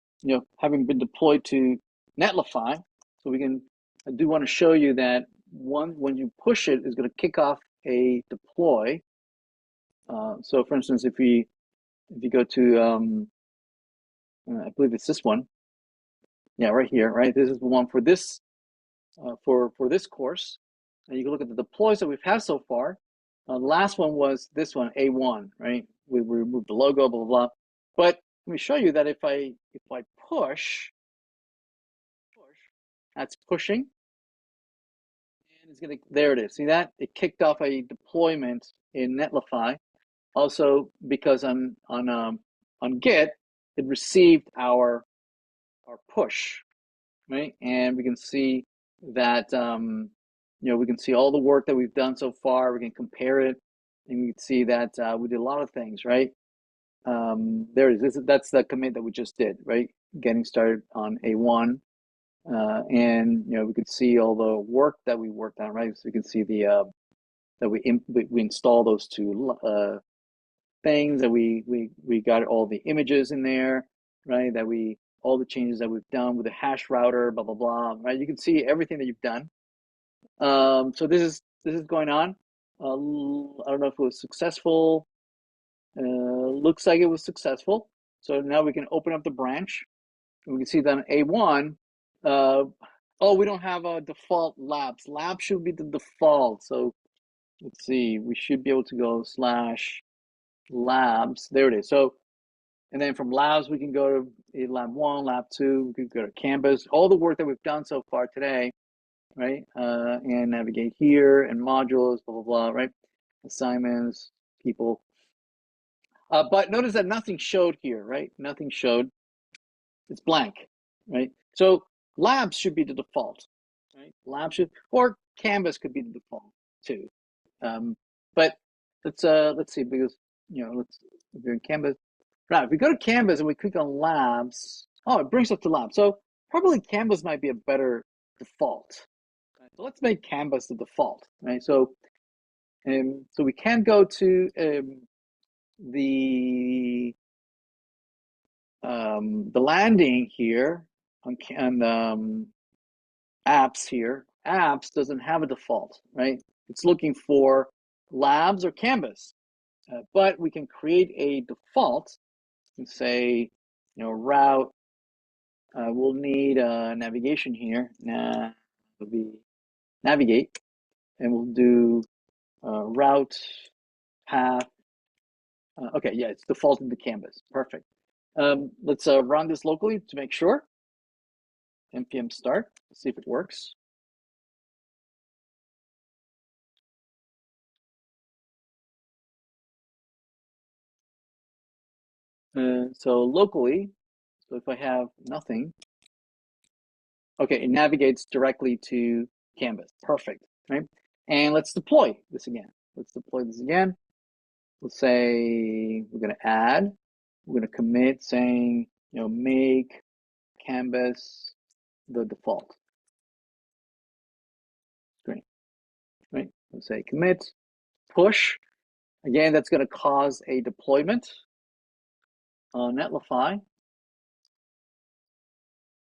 Speaker 1: having been deployed to Netlify. So we can. I do want to show you that when you push it, is going to kick off a deploy. So, for instance, if you go to I believe it's this one. Yeah, right here, right? This is the one for this for this course. And you can look at the deploys that we've had so far. The last one was this one, A1, right? We removed the logo, blah, blah, blah. But let me show you that if I push, that's pushing. And it's gonna, there it is. See that? It kicked off a deployment in Netlify. Also, because on Git, it received our push, right? And we can see that we can see all the work that we've done so far. We can compare it, and we can see that we did a lot of things, right? There it is. That's the commit that we just did, right? Getting started on A1, and we could see all the work that we worked on, right? So we can see the that we install those two things, that we got all the images in there, right? That all the changes that we've done with the hash router, blah blah blah, right? You can see everything that you've done. So this is going on. I don't know if it was successful. Looks like it was successful. So now we can open up the branch. And we can see that on A1. Oh, we don't have a default labs. Labs should be the default. So let's see. We should be able to go /labs. There it is. So, and then from labs, we can go to lab 1, lab 2. We could go to Canvas. All the work that we've done so far today, right? And navigate here and modules, blah, blah, blah, right? Assignments, people. But notice that nothing showed here, right? Nothing showed. It's blank, right? So labs should be the default, right? Labs should, or Canvas could be the default too. But let's see, because if you're in Canvas, right? If we go to Canvas and we click on labs, oh, it brings us to labs. So probably Canvas might be a better default. Right? So let's make Canvas the default, right? So so we can go to the landing here on apps here. Apps doesn't have a default, right? It's looking for labs or Canvas, but we can create a default and say, route. We'll need navigation here. Nah, it'll be navigate, and we'll do route path. Okay, yeah, it's defaulted to Canvas. Perfect. Let's run this locally to make sure. npm start. Let's see if it works. So locally, so if I have nothing, okay, it navigates directly to Canvas. Perfect, right? And let's deploy this again. Let's say we're going to add, we're going to commit saying, make Canvas the default screen, right? Let's say commit, push. Again, that's going to cause a deployment on Netlify.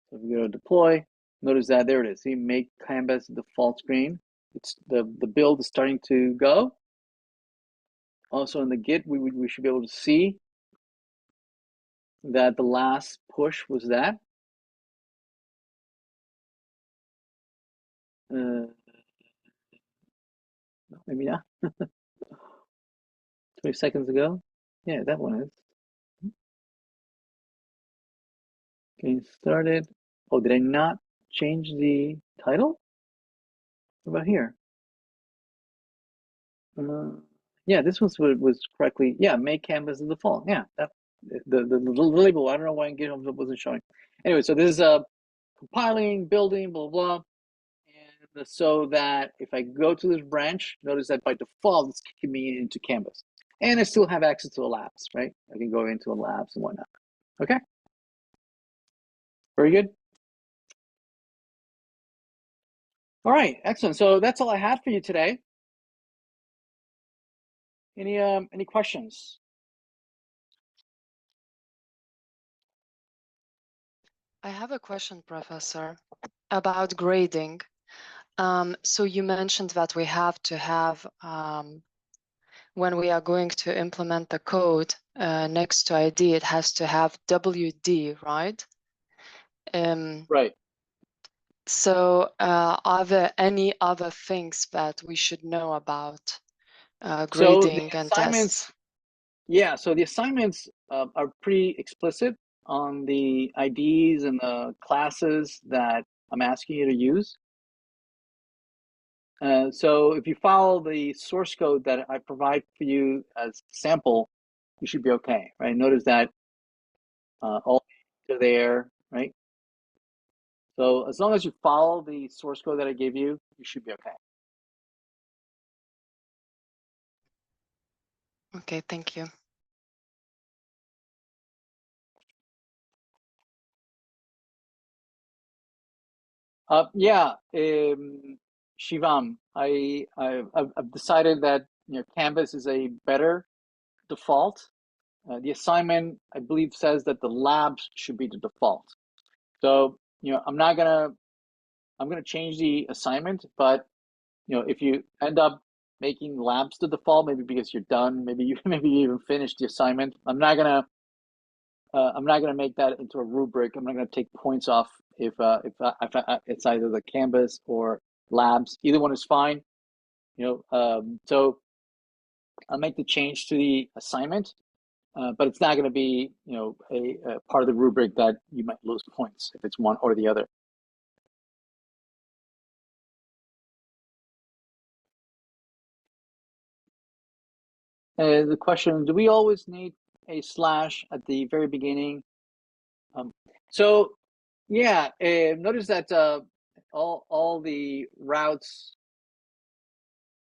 Speaker 1: So if we go to deploy, notice that there it is. See, make Canvas the default screen. It's the build is starting to go. Also in the Git, we should be able to see that the last push was that. Maybe not. 20 seconds ago. Yeah, that one is. Getting started. Oh, did I not change the title? What about here? Yeah, this was correctly. Yeah, make Canvas the default. Yeah, that the label. I don't know why GitHub wasn't showing. Anyway, so this is compiling, building, blah blah. And so that if I go to this branch, notice that by default it's kicking me into Canvas, and I still have access to the labs, right? I can go into the labs and whatnot. Okay, very good. All right, excellent. So that's all I had for you today. Any questions?
Speaker 2: I have a question, Professor, about grading. So you mentioned that we have to have, when we are going to implement the code next to ID, it has to have WD, right?
Speaker 1: Right.
Speaker 2: So are there any other things that we should know about grading and tests?
Speaker 1: Yeah, so the assignments are pretty explicit on the IDs and the classes that I'm asking you to use. So if you follow the source code that I provide for you as sample, you should be okay, right? Notice that all are there, right? So as long as you follow the source code that I gave you, you should be okay.
Speaker 2: Okay, thank you.
Speaker 1: Yeah, Shivam, I've decided that Canvas is a better default. The assignment, I believe, says that the labs should be the default. So I'm gonna change the assignment, but if you end up making labs the default, maybe because you're done, maybe you even finished the assignment. I'm not gonna make that into a rubric. I'm not gonna take points off if it's either the Canvas or labs. Either one is fine. So I'll make the change to the assignment, but it's not going to be a part of the rubric that you might lose points if it's one or the other. The question: do we always need a slash at the very beginning? So yeah, notice that all the routes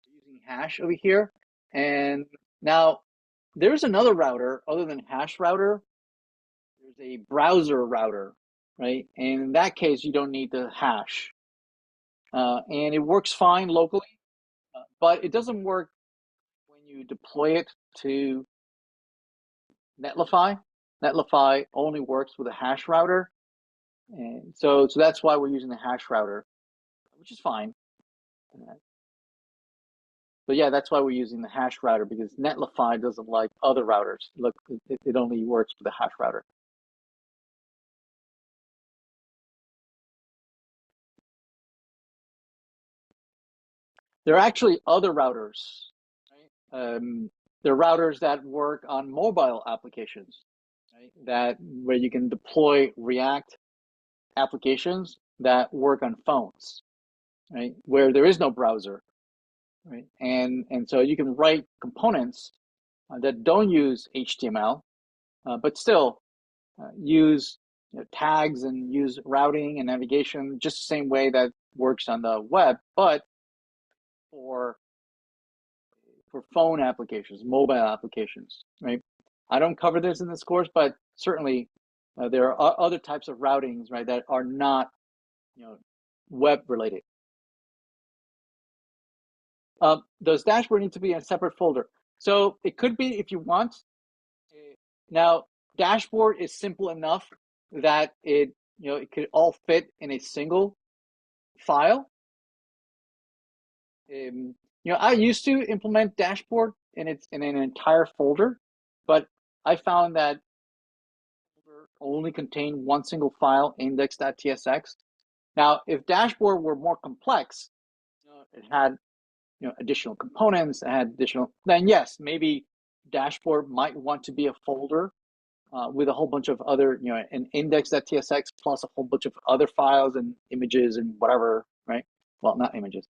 Speaker 1: are using hash over here, and now there's another router other than hash router. There's a browser router, right? And in that case, you don't need the hash, and it works fine locally, but it doesn't work when you deploy it to Netlify. Netlify only works with a hash router, and so that's why we're using the hash router, which is fine. But yeah, that's why we're using the hash router, because Netlify doesn't like other routers. Look, it only works with the hash router. There are actually other routers, right? There are routers that work on mobile applications, right? Where you can deploy React applications that work on phones, right? Where there is no browser, right? And so you can write components that don't use HTML, but still use tags and use routing and navigation just the same way that works on the web, but for phone applications, mobile applications, right? I don't cover this in this course, but certainly there are other types of routings, right, that are not, web related. Does dashboard need to be in a separate folder? So it could be if you want. Now, dashboard is simple enough that it could all fit in a single file. I used to implement dashboard in an entire folder, but I found that folder only contained one single file, index.tsx. Now, if dashboard were more complex, it had additional components, then yes, maybe dashboard might want to be a folder with a whole bunch of other, an index.tsx plus a whole bunch of other files and images and whatever, right? Well, not images.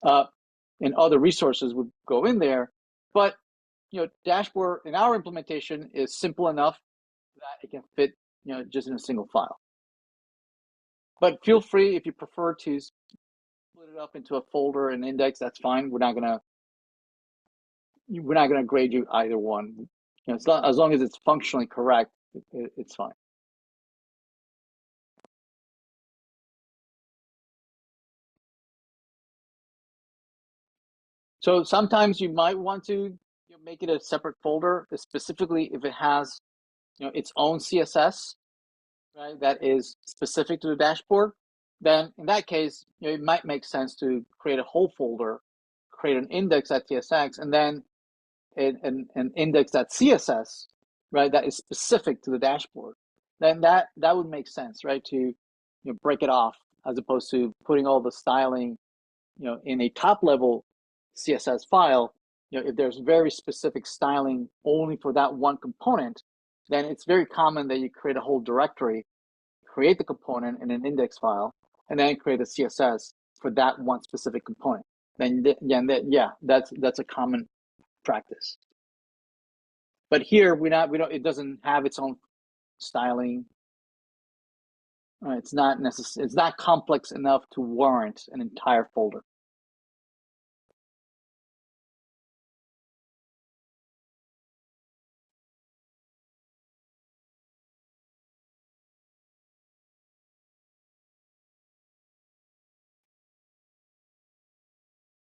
Speaker 1: And other resources would go in there. But, dashboard in our implementation is simple enough that it can fit, just in a single file. But feel free, if you prefer to split it up into a folder and index, that's fine. We're not gonna grade you either one. As long as it's functionally correct, it's fine. So sometimes you might want to make it a separate folder, specifically if it has its own CSS, right, that is specific to the dashboard. Then in that case, it might make sense to create a whole folder, create an index.tsx, and then an index.css, right, that is specific to the dashboard. Then that would make sense, right, to break it off as opposed to putting all the styling in a top level CSS file. If there's very specific styling only for that one component, then it's very common that you create a whole directory, create the component in an index file, and then create a CSS for that one specific component. Then that's a common practice. But here we don't. It doesn't have its own styling. It's not necessary. It's not complex enough to warrant an entire folder.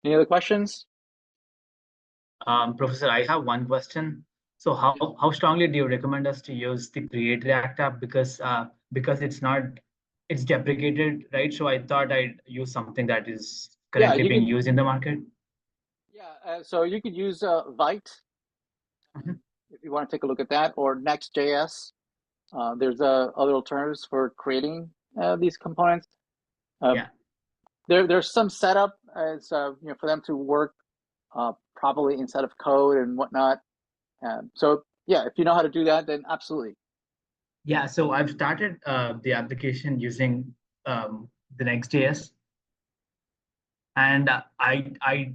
Speaker 1: Any other questions?
Speaker 3: Professor, I have one question. So how strongly do you recommend us to use the Create React app? Because it's deprecated, right? So I thought I'd use something that is currently being used in the market.
Speaker 1: Yeah, so you could use Vite if you want to take a look at that, or Next.js. There's other alternatives for creating these components. There's some setup as for them to work properly inside of code and whatnot. So yeah, if you know how to do that, then absolutely.
Speaker 3: Yeah, so I've started the application using the Next.js, and I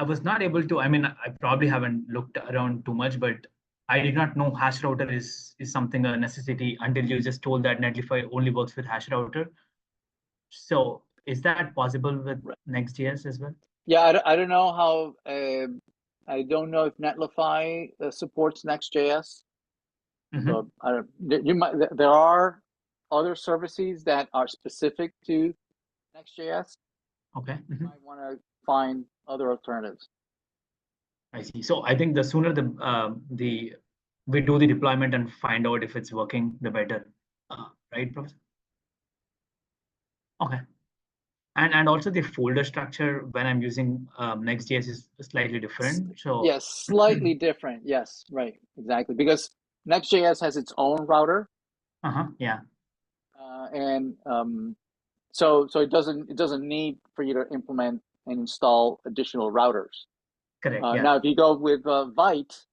Speaker 3: was not able to. I mean, I probably haven't looked around too much, but I did not know Hashrouter is something a necessity until you just told that Netlify only works with Hashrouter. So is that possible with Next.js as well?
Speaker 1: Yeah, I don't know how. I don't know if Netlify supports Next.js. So there are other services that are specific to Next.js.
Speaker 3: Okay.
Speaker 1: You might want to find other alternatives.
Speaker 3: I see. So I think the sooner we do the deployment and find out if it's working, the better, right, Professor? Okay. And also the folder structure when I'm using Next.js is slightly different. So
Speaker 1: yes, slightly different. Yes, right, exactly. Because Next.js has its own router.
Speaker 3: Yeah.
Speaker 1: And so it doesn't need for you to implement and install additional routers.
Speaker 3: Correct. Yeah.
Speaker 1: Now, if you go with Vite,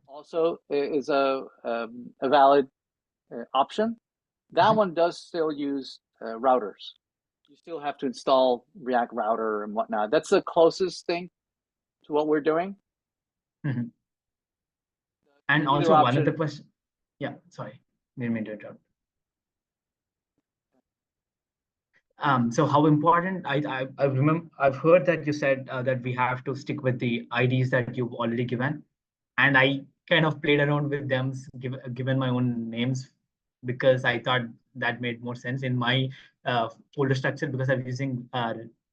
Speaker 1: also is a valid option. That one does still use routers. You still have to install React Router and whatnot. That's the closest thing to what we're doing.
Speaker 3: And also one other question. Yeah, sorry, didn't mean to interrupt. So how important, I remember, I've heard that you said that we have to stick with the IDs that you've already given. And I kind of played around with them, given my own names, because I thought that made more sense in my folder structure because I'm using,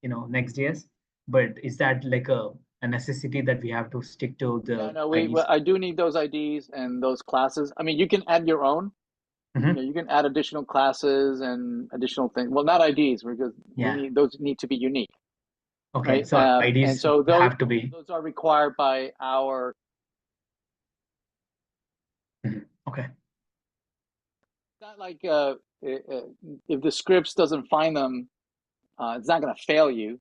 Speaker 3: Next.js. But is that like a necessity that we have to stick to
Speaker 1: Yeah,
Speaker 3: the
Speaker 1: no,
Speaker 3: IDs?
Speaker 1: I do need those IDs and those classes. I mean, you can add your own.
Speaker 3: Mhm.
Speaker 1: You can add additional classes and additional things. Well, not IDs because
Speaker 3: Yeah.
Speaker 1: those need to be unique,
Speaker 3: Okay.
Speaker 1: right?
Speaker 3: So
Speaker 1: And
Speaker 3: IDs
Speaker 1: so
Speaker 3: have to be.
Speaker 1: those are required by our.
Speaker 3: Okay.
Speaker 1: Not like if the scripts doesn't find them, it's not going to fail you.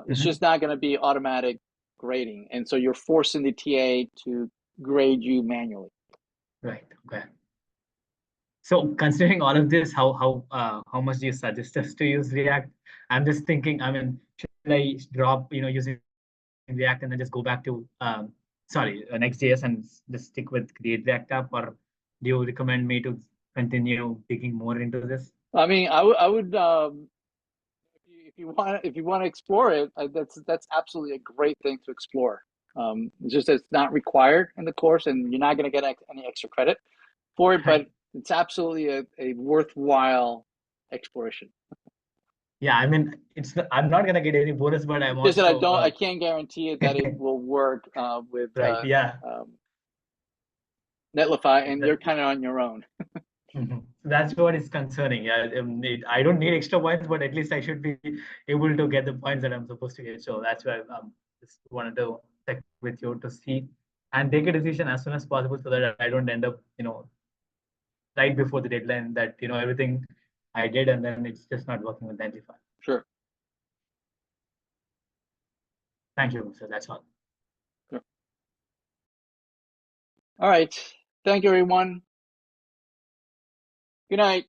Speaker 1: It's
Speaker 3: Mhm.
Speaker 1: just not going to be automatic grading, and so you're forcing the TA to grade you manually.
Speaker 3: Right. Okay. So considering all of this, how much do you suggest us to use React? I'm just thinking, I mean, should I drop, using React and then just go back to Next.js and just stick with Create React app, or do you recommend me to continue digging more into this?
Speaker 1: I mean, I would if you want to explore it, that's absolutely a great thing to explore. It's just that it's not required in the course, and you're not going to get any extra credit for it, but it's absolutely a worthwhile exploration.
Speaker 3: Yeah, I mean, I'm not gonna get any bonus, but I'm
Speaker 1: Just that
Speaker 3: also
Speaker 1: I can't guarantee it that it will work with
Speaker 3: right. Yeah.
Speaker 1: Netlify, and you're kind of on your own.
Speaker 3: Mhm. That's what is concerning. Yeah, I don't need extra points, but at least I should be able to get the points that I'm supposed to get. So that's why just wanted to check with you to see and take a decision as soon as possible so that I don't end up, right before the deadline that, everything I did and then it's just not working with Netlify.
Speaker 1: Sure.
Speaker 3: Thank you, sir. That's all.
Speaker 1: Sure. All right. Thank you, everyone. Good night.